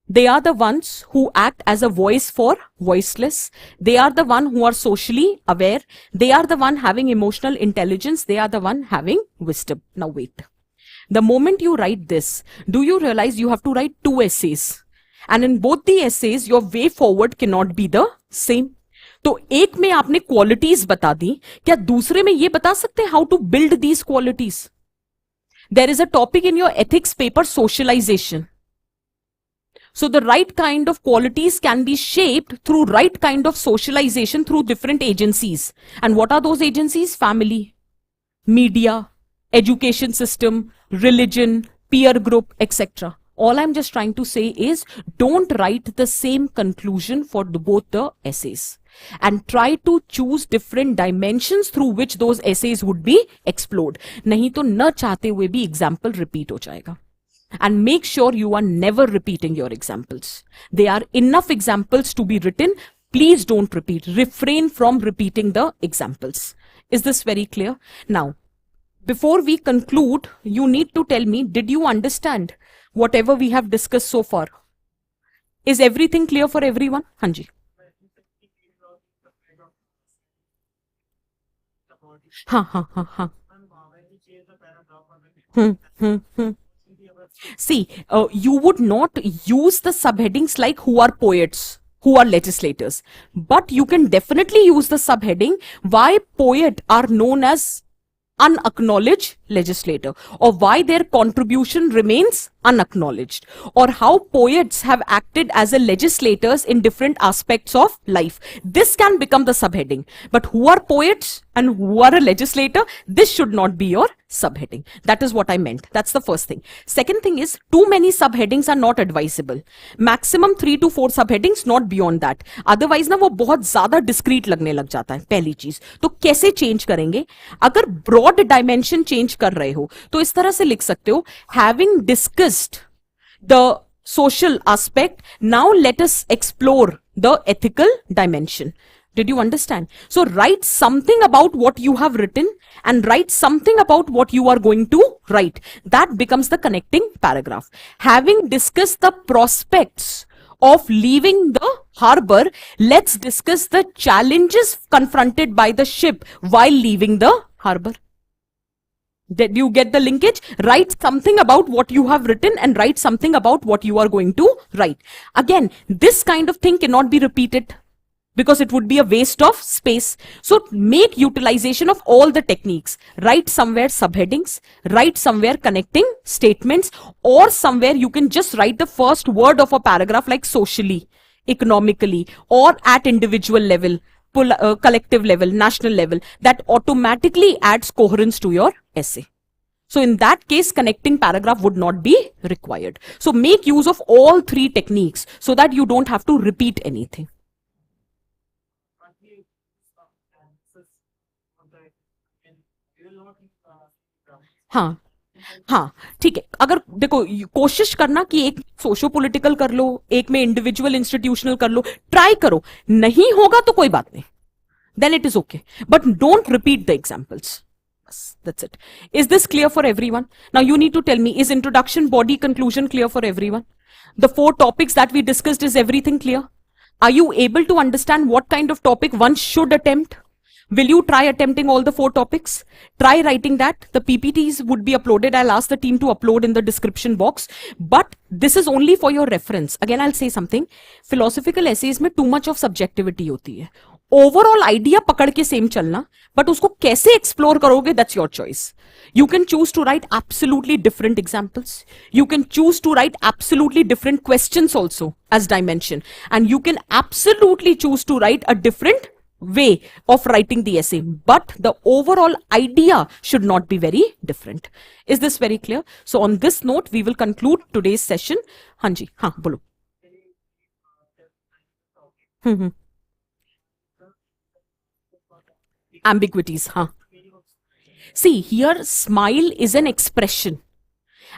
They are the ones who act as a voice for voiceless. They are the one who are socially aware. They are the one having emotional intelligence. They are the one having wisdom. Now wait. The moment you write this, do you realize you have to write 2 essays? And in both the essays, your way forward cannot be the same. तो एक में आपने qualities बता दी, क्या दूसरे में ये बता सकते हैं how to build these qualities? There is a topic in your ethics paper, socialization. So the right kind of qualities can be shaped through right kind of socialization through different agencies. And what are those agencies? Family, media, education system, religion, peer group, etc. All I'm just trying to say is don't write the same conclusion for both the essays. And try to choose different dimensions through which those essays would be explored. नहीं तो न चाहते हुए भी example repeat हो जाएगा. And make sure you are never repeating your examples. There are enough examples to be written. Please don't repeat. Refrain from repeating the examples. Is this very clear? Now, before we conclude, you need to tell me, did you understand whatever we have discussed so far? Is everything clear for everyone? Hanji. See, you would not use the subheadings like who are poets, who are legislators, but you can definitely use the subheading why poet are known as unacknowledged legislator, or why their contribution remains unacknowledged, or how poets have acted as a legislators in different aspects of life. This can become the subheading. But who are poets and who are a legislator, this should not be your subheading. That is what I meant. That's the first thing. Second thing is, too many subheadings are not advisable. Maximum 3 to 4 subheadings, not beyond that. Otherwise ना वो बहुत ज़्यादा discrete लगने लग जाता है. पहली चीज तो कैसे change करेंगे? अगर broad dimension change कर रहे हो तो इस तरह से लिख सकते हो, having discussed the social aspect, now let us explore the ethical dimension. Did you understand? So write something about what you have written and write something about what you are going to write. That becomes the connecting paragraph. Having discussed the prospects of leaving the harbor, let's discuss the challenges confronted by the ship while leaving the harbor. Did you get the linkage? Write something about what you have written and write something about what you are going to write. Again, this kind of thing cannot be repeated because it would be a waste of space. So make utilization of all the techniques. Write somewhere subheadings, write somewhere connecting statements, or somewhere you can just write the first word of a paragraph like socially, economically, or at individual level, collective level, national level. That automatically adds coherence to your essay. So in that case, connecting paragraph would not be required. So make use of all 3 techniques so that you don't have to repeat anything. हाँ हाँ ठीक है. अगर देखो कोशिश करना कि एक सोशो पॉलिटिकल कर लो, एक में इंडिविजुअल इंस्टीट्यूशनल कर लो, ट्राई करो. नहीं होगा तो कोई बात नहीं, then it is okay, but don't repeat the examples. That's it. Is this clear for everyone? Now you need to tell me, is introduction, body, conclusion clear for everyone? The 4 topics that we discussed, is everything clear? Are you able to understand what kind of topic one should attempt? Will you try attempting all the 4 topics? Try writing that. The PPTs would be uploaded. I'll ask the team to upload in the description box. But this is only for your reference. Again, I'll say something. Philosophical essays में too much of subjectivity होती है. Overall idea पकड़ के same चलना, but उसको कैसे explore करोगे, that's your choice. You can choose to write absolutely different examples. You can choose to write absolutely different questions also as dimension. And you can absolutely choose to write a different way of writing the essay, but the overall idea should not be very different. Is this very clear? So on this note, we will conclude today's session. Hanji, हाँ बोलो. Ambiguities, हाँ. See, here smile is an expression.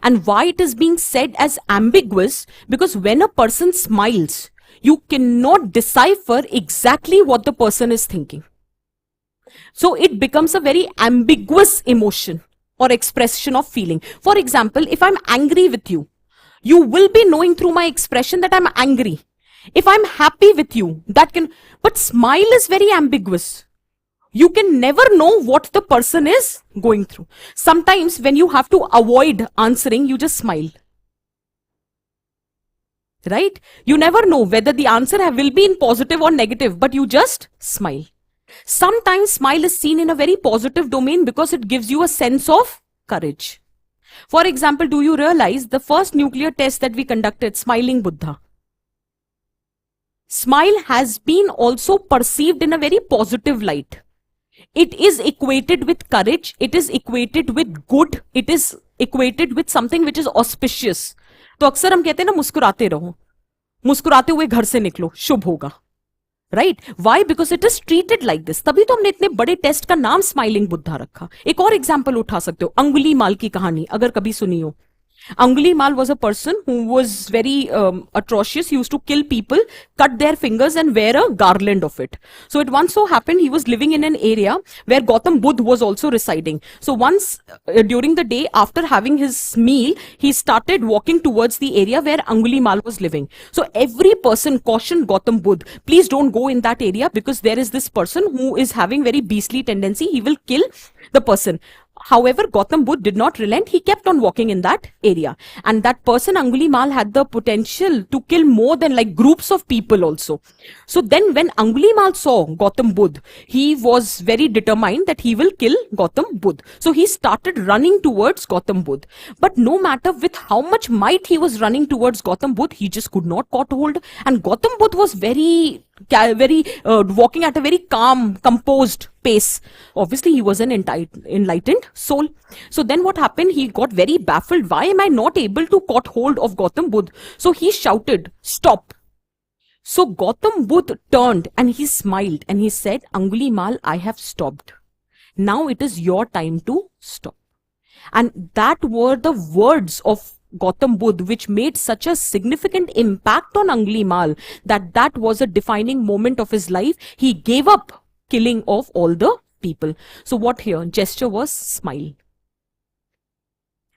And why it is being said as ambiguous? Because when a person smiles, you cannot decipher exactly what the person is thinking. So it becomes a very ambiguous emotion or expression of feeling. For example, if I'm angry with you, you will be knowing through my expression that I'm angry. If I'm happy with you, but smile is very ambiguous. You can never know what the person is going through. Sometimes when you have to avoid answering, you just smile. Right? You never know whether the answer will be in positive or negative, but you just smile. Sometimes smile is seen in a very positive domain because it gives you a sense of courage. For example, do you realize the first nuclear test that we conducted, Smiling Buddha? Smile has been also perceived in a very positive light. It is equated with courage, it is equated with good, it is equated with something which is auspicious. तो अक्सर हम कहते हैं ना मुस्कुराते रहो, मुस्कुराते हुए घर से निकलो, शुभ होगा. Right? Why? Because it is treated like this. तभी तो हमने इतने बड़े टेस्ट का नाम स्माइलिंग बुद्धा रखा. एक और एग्जाम्पल उठा सकते हो, अंगुली माल की कहानी, अगर कभी सुनी हो. Angulimal was a person who was very atrocious. He used to kill people, cut their fingers and wear a garland of it. So it once so happened he was living in an area where Gautam Buddha was also residing. So once during the day after having his meal, he started walking towards the area where Angulimal was living. So every person cautioned Gautam Buddha, please don't go in that area because there is this person who is having very beastly tendency. He will kill the person. However, Gautam Buddha did not relent. He kept on walking in that area. And that person, Angulimal, had the potential to kill more than like groups of people also. So then when Angulimal saw Gautam Buddha, he was very determined that he will kill Gautam Buddha. So he started running towards Gautam Buddha. But no matter with how much might he was running towards Gautam Buddha, he just could not caught hold. And Gautam Buddha was walking at a very calm, composed pace. Obviously, he was an enlightened soul. So then what happened? He got very baffled. Why am I not able to caught hold of Gautam Buddha? So he shouted, stop. So Gautam Buddha turned and he smiled and he said, Angulimal, I have stopped. Now it is your time to stop. And that were the words of Gautam Buddha which made such a significant impact on Angulimal that was a defining moment of his life. He gave up killing of all the people. So what here? Gesture was smile.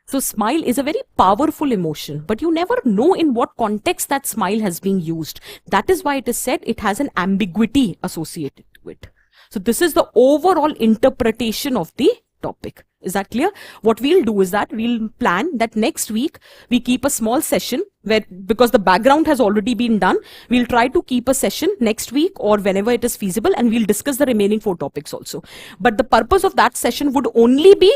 So smile is a very powerful emotion, but you never know in what context that smile has been used. That is why it is said it has an ambiguity associated to it. So this is the overall interpretation of the topic. Is that clear? What we'll do is that we'll plan that next week we keep a small session where, because the background has already been done, we'll try to keep a session next week or whenever it is feasible, and we'll discuss the remaining 4 topics also. But the purpose of that session would only be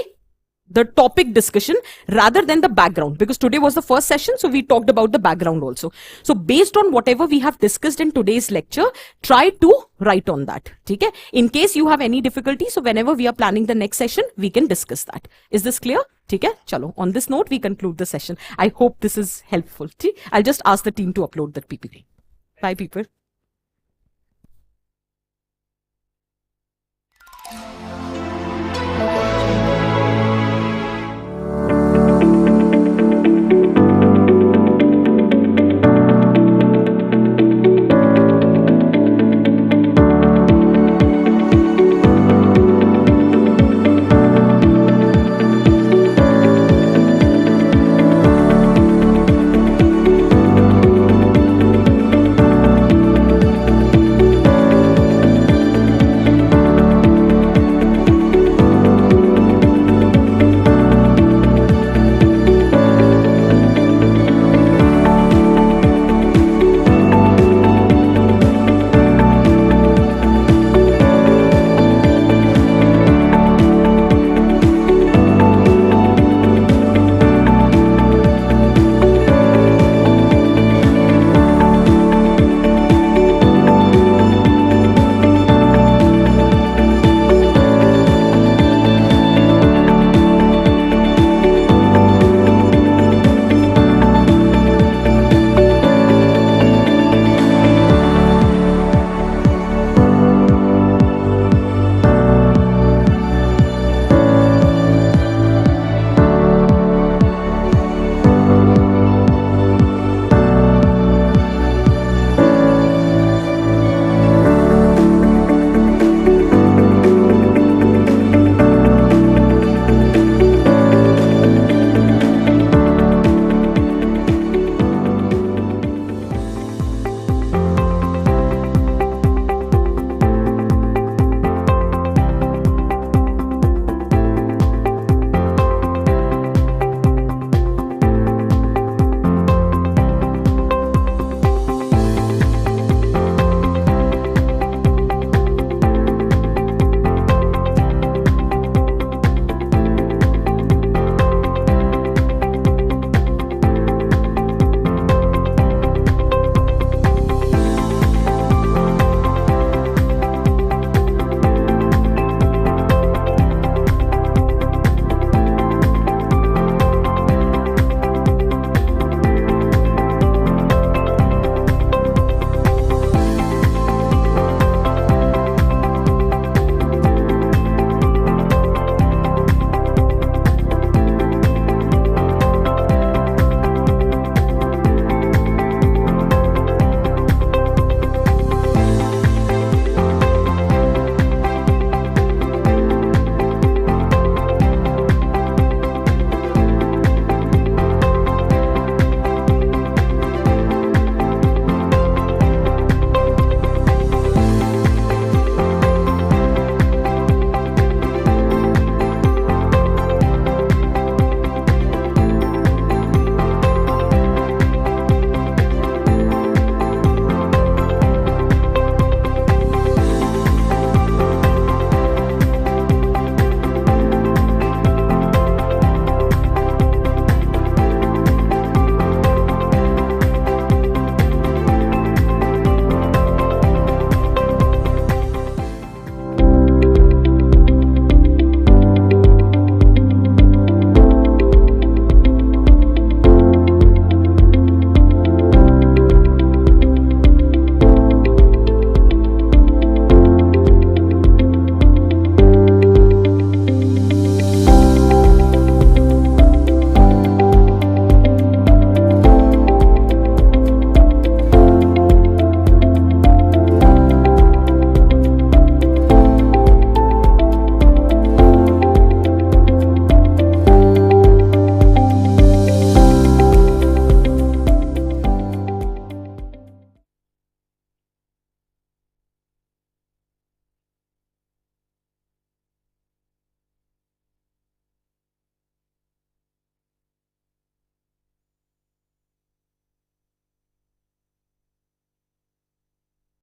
the topic discussion rather than the background, because today was the first session, so we talked about the background also. So based on whatever we have discussed in today's lecture, try to write on that. Okay? In case you have any difficulty, so whenever we are planning the next session, we can discuss that. Is this clear? Okay? Chalo. On this note, we conclude the session. I hope this is helpful. I'll just ask the team to upload that PPT. Bye, people.